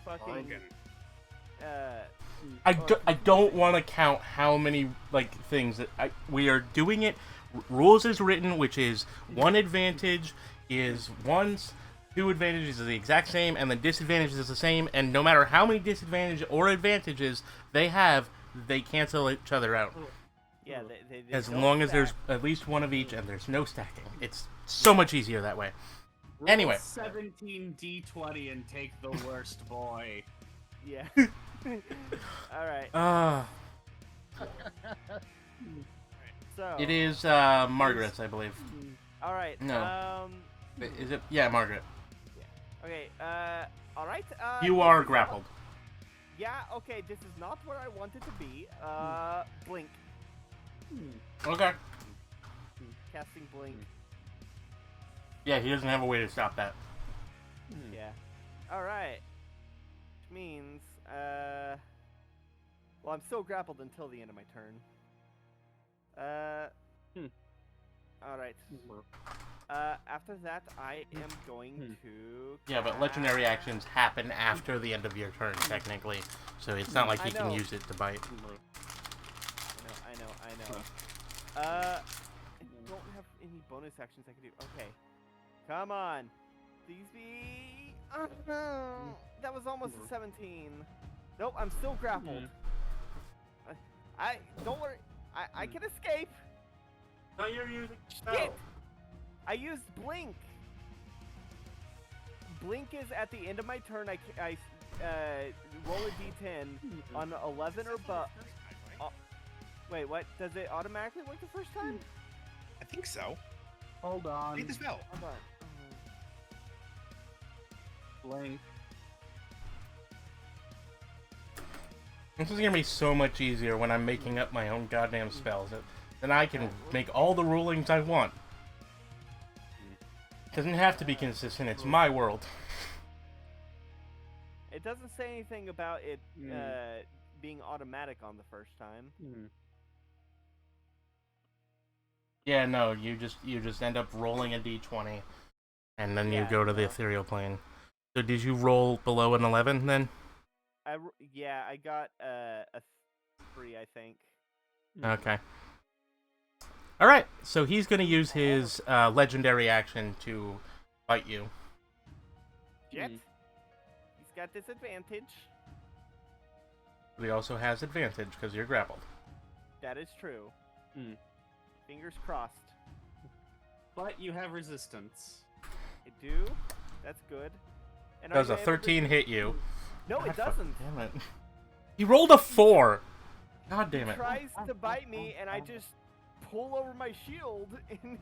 fucking. Broken. I don't want to count how many like things that we are doing it. Rules as written, which is one advantage is once, two advantages is the exact same, and the disadvantages is the same. And no matter how many disadvantages or advantages they have, they cancel each other out. Yeah, they As don't long as there's stack. at least one of each and there's no stacking. It's so much easier that way. Roll Anyway. 17 d20 and take the worst, boy. Yeah. All right. So. It is Margaret's, I believe. All right. No. Is it? Yeah, Margaret. Okay. All right. You this are is grappled. not- yeah. Okay. This is not where I wanted to be. Blink. Okay. Casting blink. Yeah, he doesn't have a way to stop that. Yeah. All right. Which means, well, I'm still grappled until the end of my turn. All right. After that, I am going to. Yeah, but legendary actions happen after the end of your turn, technically. So it's not like I he can know. use it to bite. I know. I don't have any bonus actions I can do. Okay. Come on. Please be. Oh, no. That was almost a 17. Nope, I'm still grappled. I don't worry. I can escape. No, you're using Shit! I used blink. Blink is at the end of my turn. I roll a d10 on 11 or above. Wait, what? Does it automatically work the first time? I think so. Hold on. Read the spell. Hold on. Blink. This is gonna be so much easier when I'm making up my own goddamn spells. Then I can make all the rulings I want. Doesn't have to be consistent. It's my world. It doesn't say anything about it being automatic on the first time. Yeah, no, you just end up rolling a d20, and then you go to the ethereal plane. So did you roll below an 11 then? I got a 3, I think. Okay. All right, so he's going to use his legendary action to fight you. Shit. He's got disadvantage. But he also has advantage because you're grappled. That is true. Fingers crossed. But you have resistance. I do. That's good. And Does a 13 hit you? No, it doesn't. Damn it. He rolled a 4. God damn it. He tries to bite me, and I just pull over my shield, and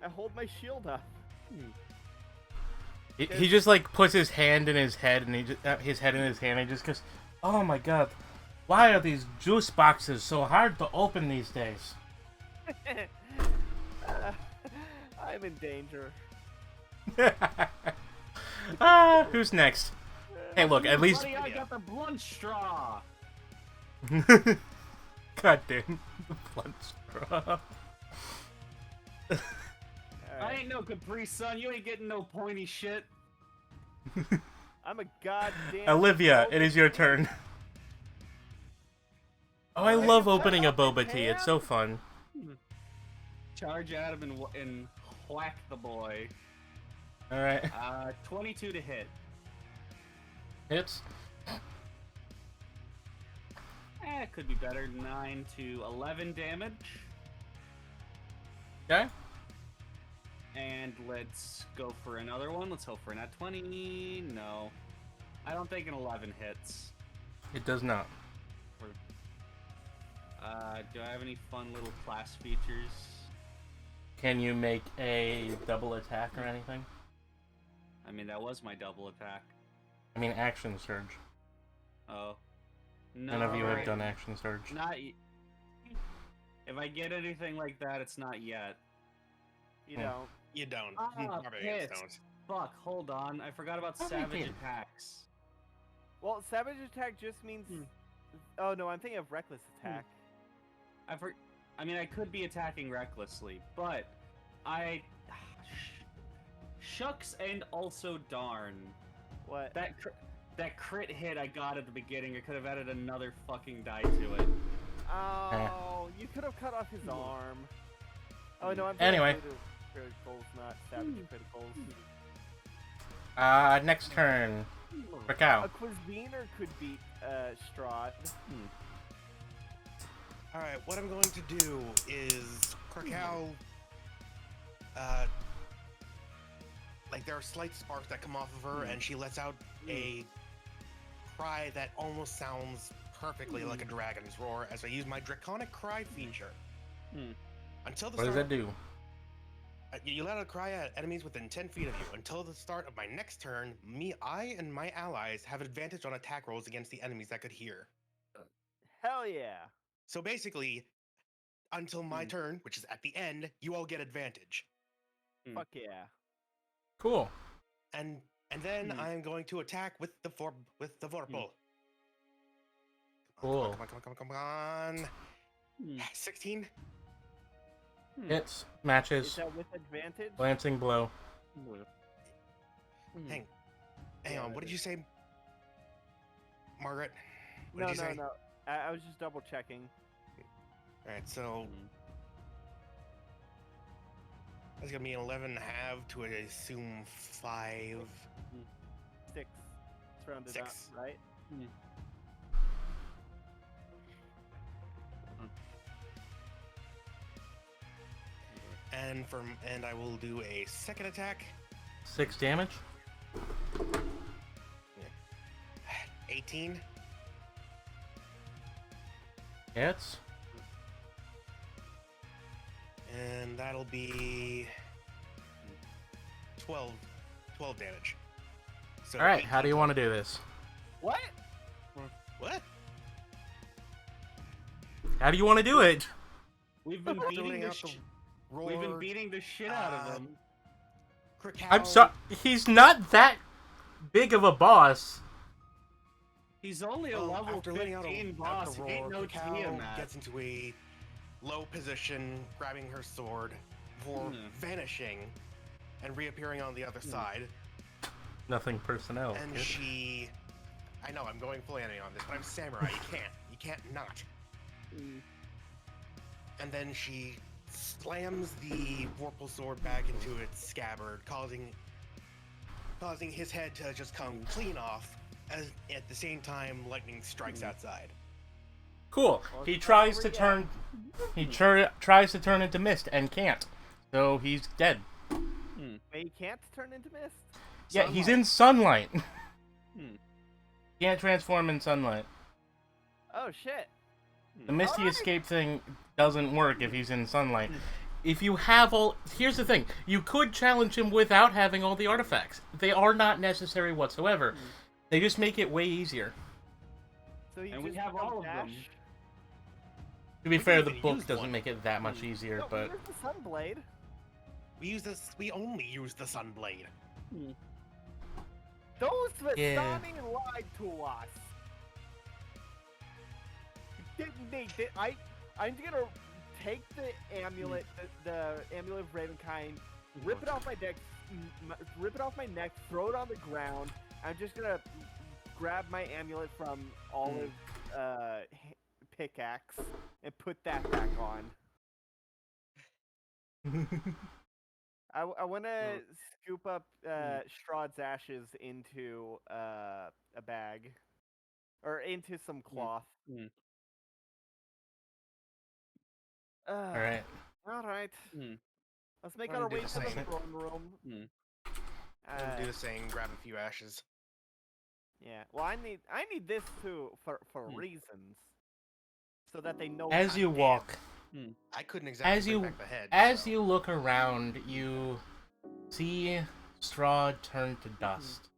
I hold my shield up. He just like puts his hand in his head, and his head in his hand, and he just goes, "Oh my god, why are these juice boxes so hard to open these days?" I'm in danger. Who's next? Hey, look, at least. Buddy, I got the blunt straw. God damn, the blunt straw. I ain't no Capri Sun. You ain't getting no pointy shit. I'm a goddamn. Olivia, it is your turn. Oh, I love opening a boba tea. It's so fun. Charge at him and whack the boy. All right. 22 to hit. Hits. It could be better. 9 to 11 damage. Okay. And let's go for another one. Let's hope for a nat 20. No. I don't think an 11 hits. It does not. Do I have any fun little class features? Can you make a double attack or anything? I mean, that was my double attack. I mean, action surge. Oh. No. None of you have done action surge. Not. If I get anything like that, it's not yet. You don't. You don't. Ah, Barbarians pissed. don't. Fuck, hold on. I forgot about Oh, savage did. attacks. Well, savage attack just means. Oh no, I'm thinking of reckless attack. I mean, I could be attacking recklessly, but shucks and also darn. What? That crit hit I got at the beginning, I could have added another fucking die to it. Oh, you could have cut off his arm. Oh no, I'm Anyway. criticals, not savage criticals. Next turn. A Raquel. Cuisiner could beat Strahd. Alright, what I'm going to do is Krakow, like there are slight sparks that come off of her, and she lets out a cry that almost sounds perfectly like a dragon's roar as I use my Draconic Cry feature. Until the What does that do? You let out a cry at enemies within 10 feet of you. Until the start of my next turn, I and my allies have advantage on attack rolls against the enemies that could hear. Hell yeah. So basically, until my turn, which is at the end, you all get advantage. Fuck yeah. Cool. And then I am going to attack with the Vorpal. Cool. Come on. 16. Hits. Is Matches. that with advantage? Glancing blow. Hang on. What did you say, Margaret? What No, did you say? no. I was just double checking. Alright, so that's gonna be an 11.5 to I assume 5. 6. It's rounded up, 6. right? And I will do a second attack. 6 damage. 18. Hits. And that'll be 12 damage. So All right, how do you want to do this? What? What? How do you want to do it? We've been beating Throwing the out the roar. We've been beating the shit out of him. I'm sorry, he's not that big of a boss. He's only a level after letting 15 out boss. the He ain't roar, no Cacao Tiamat. gets into a low position, grabbing her sword, before vanishing and reappearing on the other side. Nothing personnel. And kid. she... I know, I'm going full anime on this, but I'm samurai. You can't not. And then she slams the Vorpal sword back into its scabbard, causing his head to just come clean off, as at the same time lightning strikes outside. Cool. He tries to turn. Tries to turn into mist and can't. So he's dead. Wait, he can't turn into mist? Yeah, he's in sunlight. Can't transform in sunlight. Oh, shit. The misty escape thing doesn't work if he's in sunlight. If you have all... Here's the thing. You could challenge him without having all the artifacts. They are not necessary whatsoever. They just make it way easier. So he And we just have all of dash? them. To be We fair, can the even book use doesn't one. make it that much easier, No, but... where's the Sunblade? We only use the Sunblade. Those Yeah. Vistani lied to us. I'm gonna take the amulet, the amulet of Ravenkind, rip it off my neck, throw it on the ground. I'm just gonna grab my amulet from Olive's pickaxe and put that back on. I want to scoop up Strahd's ashes into a bag, or into some cloth. Alright. All right. Let's make I'm our gonna way do to the the same. throne room. I'm gonna do the same, grab a few ashes. Yeah. Well, I need this too for reasons, so that they know. As you walk... I couldn't exactly As bring you back the head. as so. you look around, you see Strahd turn to dust.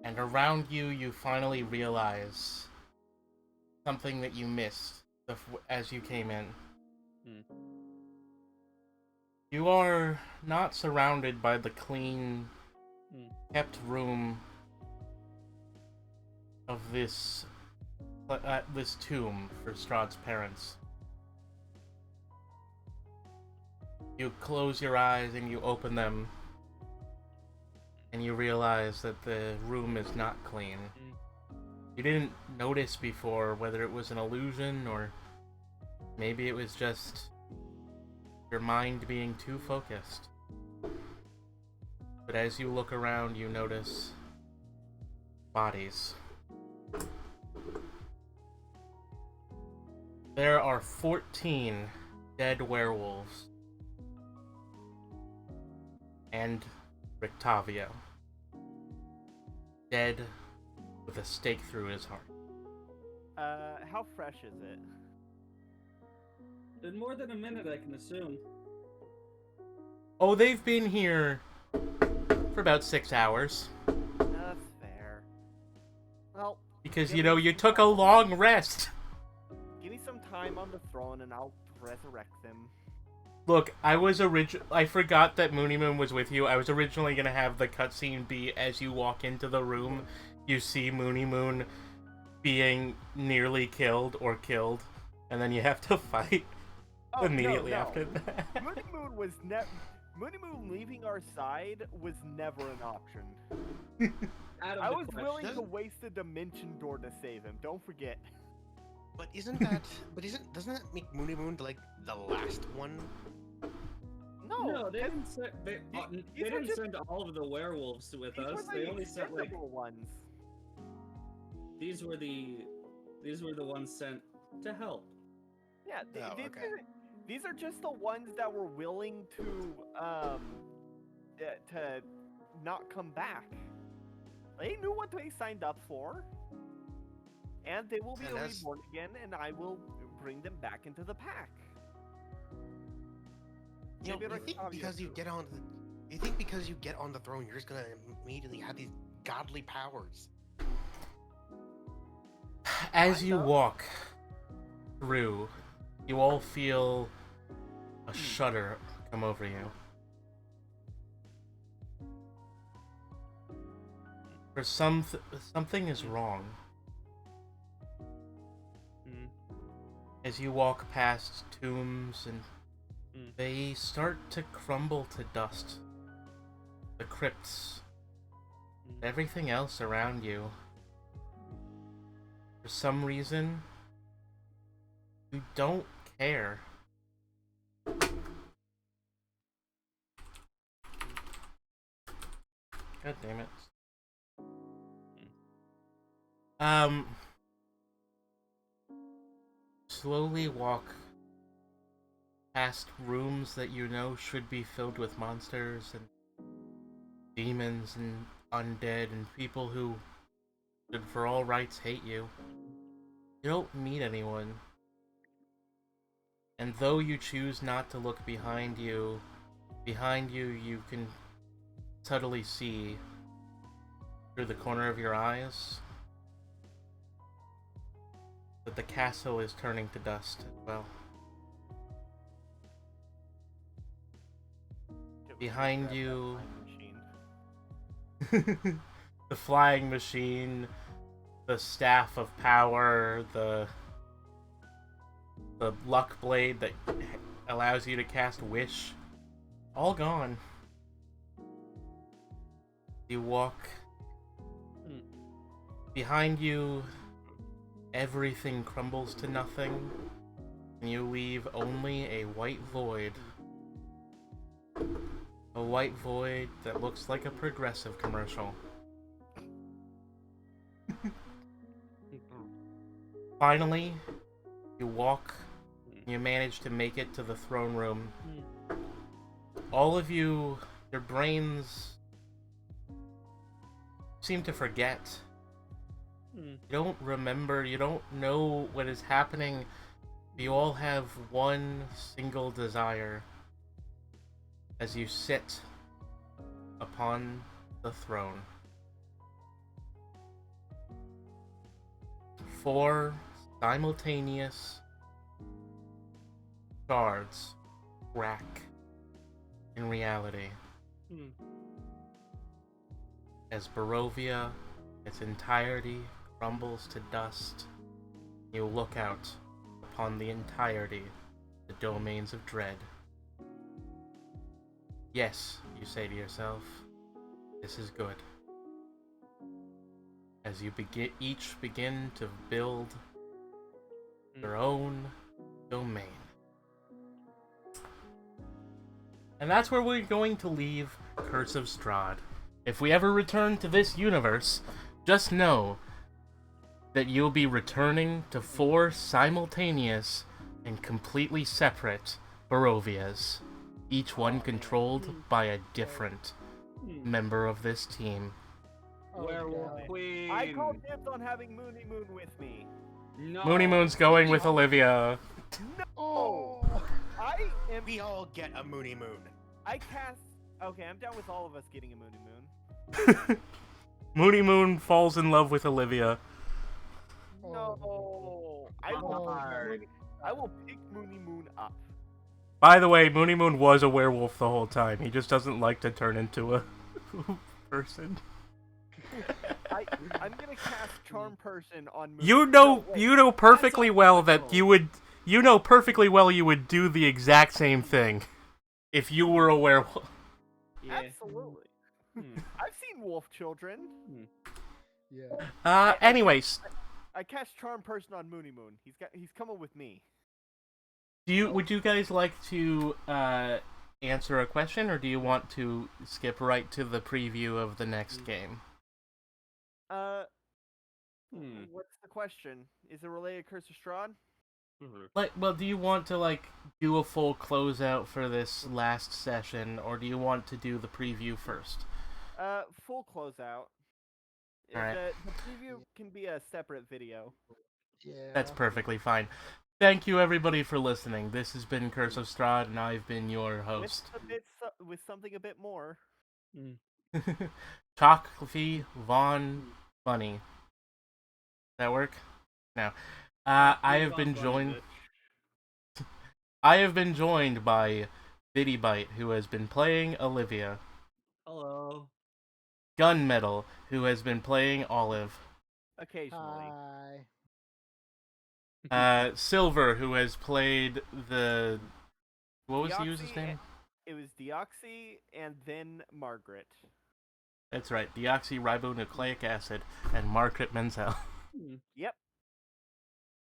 And around you, you finally realize something that you missed as you came in. You are not surrounded by the clean, kept room of this tomb for Strahd's parents. You close your eyes and you open them, and you realize that the room is not clean. You didn't notice before whether it was an illusion or maybe it was just your mind being too focused. But as you look around, you notice bodies. There are 14 dead werewolves. And Rictavio, dead with a stake through his heart. How fresh is it? In more than a minute, I can assume. Oh, they've been here for about 6 hours. That's fair. Well, Because, you know, you took a long rest. give me some time on the throne and I'll resurrect them. Look, I forgot that Moony Moon was with you. I was originally gonna have the cutscene be as you walk into the room, you see Moony Moon being nearly killed, and then you have to fight immediately after that. Moony Moon was Moony Moon leaving our side was never an option. I was willing to waste a dimension door to save him. Don't forget. But isn't that? Doesn't that make Moony Moon like the last one? No, they didn't send. They these were didn't just- send all of the werewolves with These were us. the They only sent like. expendable ones. these were the ones sent to help. Yeah, Oh, okay. these are just the ones that were willing to not come back. They knew what they signed up for, and they will be And as- reborn again, and I will bring them back into the pack. You Maybe think Octavio because you too. get on the, you think because you get on the throne, you're just gonna immediately have these godly powers? As you Kinda. walk through, you all feel a shudder come over you. For something is wrong. As you walk past tombs and they start to crumble to dust. The crypts, everything else around you. For some reason, you don't care. God damn it. Slowly walk past rooms that you know should be filled with monsters and demons and undead and people who should for all rights hate you. You don't meet anyone. And though you choose not to look behind you you can subtly see through the corner of your eyes that the castle is turning to dust as well. Behind you, the flying machine, the staff of power, the luck blade that allows you to cast wish, all gone. You walk. Behind you, everything crumbles to nothing, and you leave only a white void. A white void that looks like a Progressive commercial. Finally, you walk, and you manage to make it to the throne room. All of you, your brains seem to forget. You don't remember, you don't know what is happening. You all have one single desire as you sit upon the throne. 4 simultaneous shards crack in reality. As Barovia, its entirety, crumbles to dust, you look out upon the entirety of the domains of dread. Yes, you say to yourself, this is good. As you each begin to build your own domain. And that's where we're going to leave Curse of Strahd. If we ever return to this universe, just know that you'll be returning to 4 simultaneous and completely separate Barovias, each one controlled by a different member of this team. Werewolf Queen. I call dibs on having Moony Moon with me. No. Moony Moon's going with Olivia. No! I am. We all get a Moony Moon. I cast. Okay, I'm down with all of us getting a Moony Moon. Moony Moon falls in love with Olivia. No, I will pick Moony Moon up. By the way, Moony Moon was a werewolf the whole time. He just doesn't like to turn into a person. I'm gonna cast Charm Person on Moony. You know perfectly well that you would. You know perfectly well you would do the exact same thing if you were a werewolf. Yeah. Absolutely. I've seen Wolf Children. Yeah. Anyways, I cast Charm Person on Moony Moon. He's coming with me. would you guys like to answer a question, or do you want to skip right to the preview of the next game? What's the question? Is it related to Curse of Strahd? Well, do you want to do a full closeout for this last session, or do you want to do the preview first? Full closeout. All right. The preview can be a separate video. Yeah. That's perfectly fine. Thank you, everybody, for listening. This has been Curse of Strahd, and I've been your host. With something a bit more. Chocolatey Von Funny. That work? No. I have been joined. I have been joined by Biddy Bite, who has been playing Olivia. Hello. Gunmetal, who has been playing Olive. Occasionally. Hi. Silver, who has played the... What was the Deoxy user's name? It was Deoxy and then Margaret. That's right, deoxyribonucleic acid and Margaret Menzel. Yep.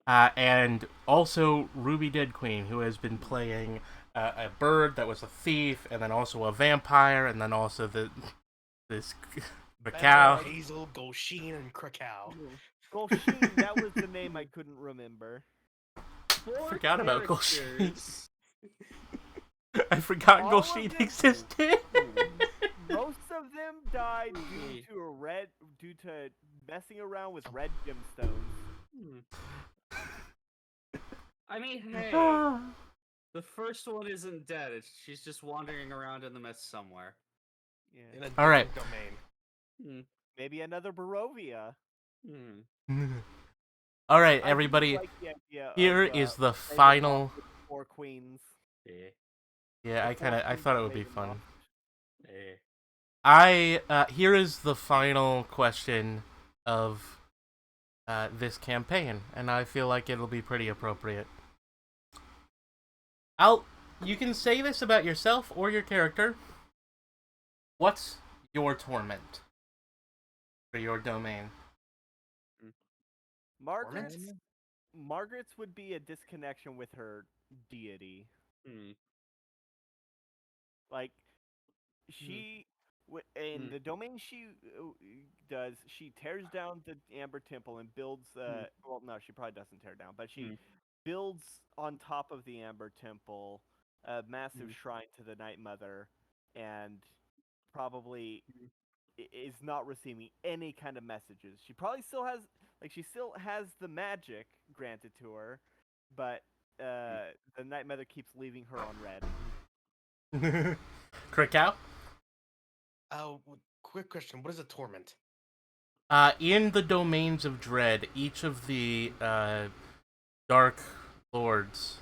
And also Ruby Dead Queen, who has been playing a bird that was a thief, and then also a vampire, and then also this cow. Hazel, Golsheen, and Krakow. Golsheen, that was the name I couldn't remember. I forgot about Golsheen. I forgot All of Golsheen them- existed. Most of them died due to messing around with red gemstones. I mean, hey, the first one isn't dead. She's just wandering around in the mess somewhere. In a All right. different domain. Maybe another Barovia. All right, I do everybody. like the idea Here of, is the playing final. off with 4 queens. Yeah, I thought it would be fun. Ravenloft. Here is the final question of this campaign, and I feel like it'll be pretty appropriate. You can say this about yourself or your character. What's your torment for your domain? Margaret's would be a disconnection with her deity. Like, she in the domain she does, she tears down the Amber Temple and builds. Well, no, she probably doesn't tear down, but she builds on top of the Amber Temple a massive shrine to the Night Mother, and probably is not receiving any kind of messages. She probably still has, she still has the magic granted to her, but the Night Mother keeps leaving her on red. Krakow? Quick question. What is a torment? In the domains of dread, each of the Dark Lords...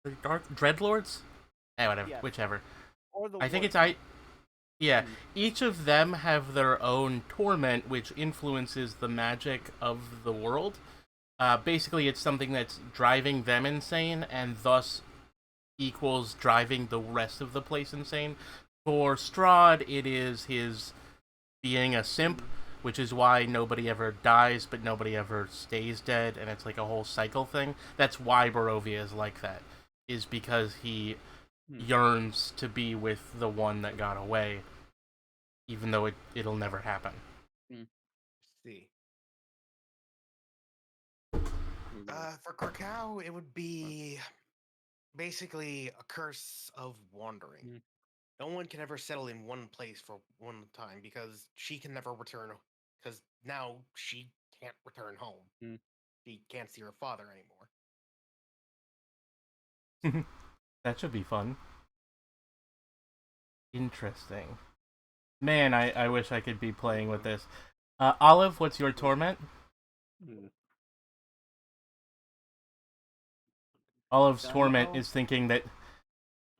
Dreadlords? Whatever, Yes. whichever. Or the I think Lord. Yeah, each of them have their own torment, which influences the magic of the world. Basically, it's something that's driving them insane, and thus equals driving the rest of the place insane. For Strahd, it is his being a simp, which is why nobody ever dies, but nobody ever stays dead, and it's like a whole cycle thing. That's why Barovia is like that, is because he yearns to be with the one that got away, even though it'll never happen. See. For Krakow, it would be basically a curse of wandering. No one can ever settle in one place for one time because she can never return. Because now she can't return home. She can't see her father anymore. That should be fun. Interesting. Man, I wish I could be playing with this. Olive, what's your torment? Olive's torment is thinking that...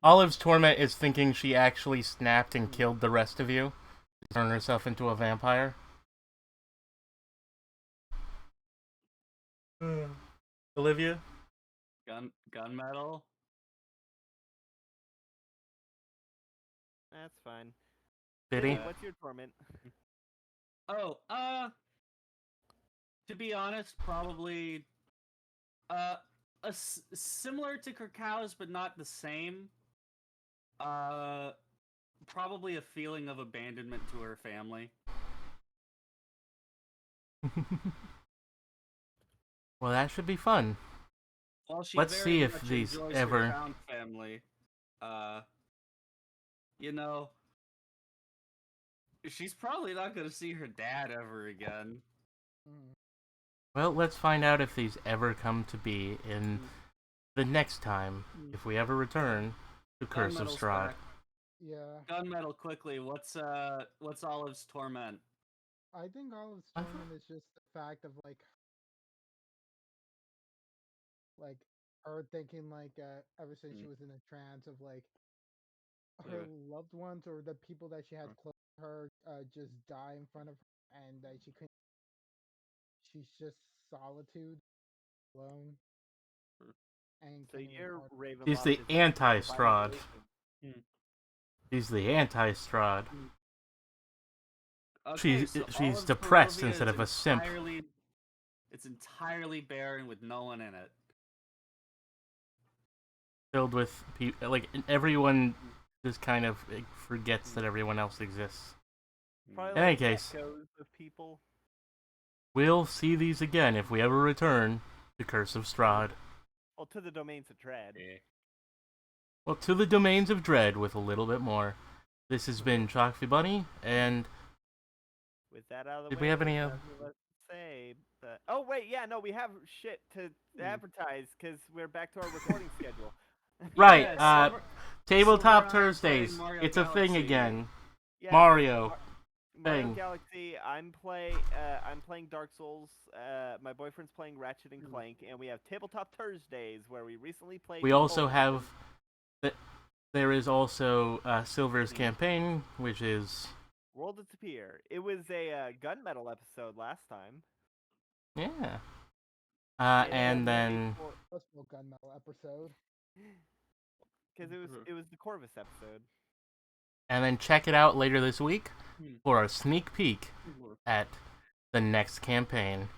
Olive's torment is thinking she actually snapped and killed the rest of you. Turned herself into a vampire. Olivia? Gunmetal? That's fine. Biddy? What's your torment? To be honest, probably similar to Krakow's, but not the same. Probably a feeling of abandonment to her family. Well, that should be fun. While she Let's very see if much these enjoys ever- her found family, you know, she's probably not gonna see her dad ever again. Mm. Well, let's find out if these ever come to be in the next time, if we ever return to Curse of Gunmetal's Strahd. back. Yeah, Gunmetal, quickly. What's Olive's torment? I think all of I torment is just the fact of like her thinking ever since she was in a trance of like her loved ones or the people that she had close to her just die in front of her, and that she couldn't. She's just solitude, alone, and So can't even your part. Ravenloft She's the is anti-Strahd. revitalization. She's the anti-Strahd. Okay, She's so she's Olive's depressed Barovia instead is of a simp. It's entirely barren with no one in it. Filled with like everyone just kind of forgets that everyone else exists. Probably In any like case, echoes of people. we'll see these again if we ever return to Curse of Strahd. Well, to the domains of Dread. Well, to the domains of Dread with a little bit more. This has been Chalky Bunny, and With that out of the Did way, we have any there's other- nothing left to say. But... Oh wait, yeah, no, we have shit to advertise because we're back to our recording schedule. right, Yeah, Tabletop Silver Eye Thursdays. playing Mario It's a thing Galaxy. again. Yeah, Mario. Mario thing. Galaxy. I'm playing Dark Souls. My boyfriend's playing Ratchet and Clank, and we have Tabletop Thursdays where we recently played. We also Cold. have. There is also Silver's campaign, which is. World Disappear. It was a gunmetal episode last time. Yeah. And And then. Let's go gunmetal episode. Because it was the Corvus episode. And then check it out later this week for a sneak peek at the next campaign.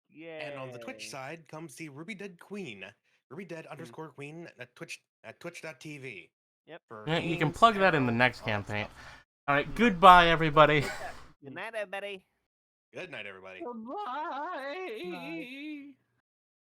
Yeah. And on the Twitch side, come see Ruby Dead Queen. Ruby Dead _ Queen at twitch.tv. Yep. For Yeah, you can games, plug that in the tarot, next all that campaign. stuff. Alright, goodbye, everybody. Good night, everybody. Good night, everybody. Goodbye. Night.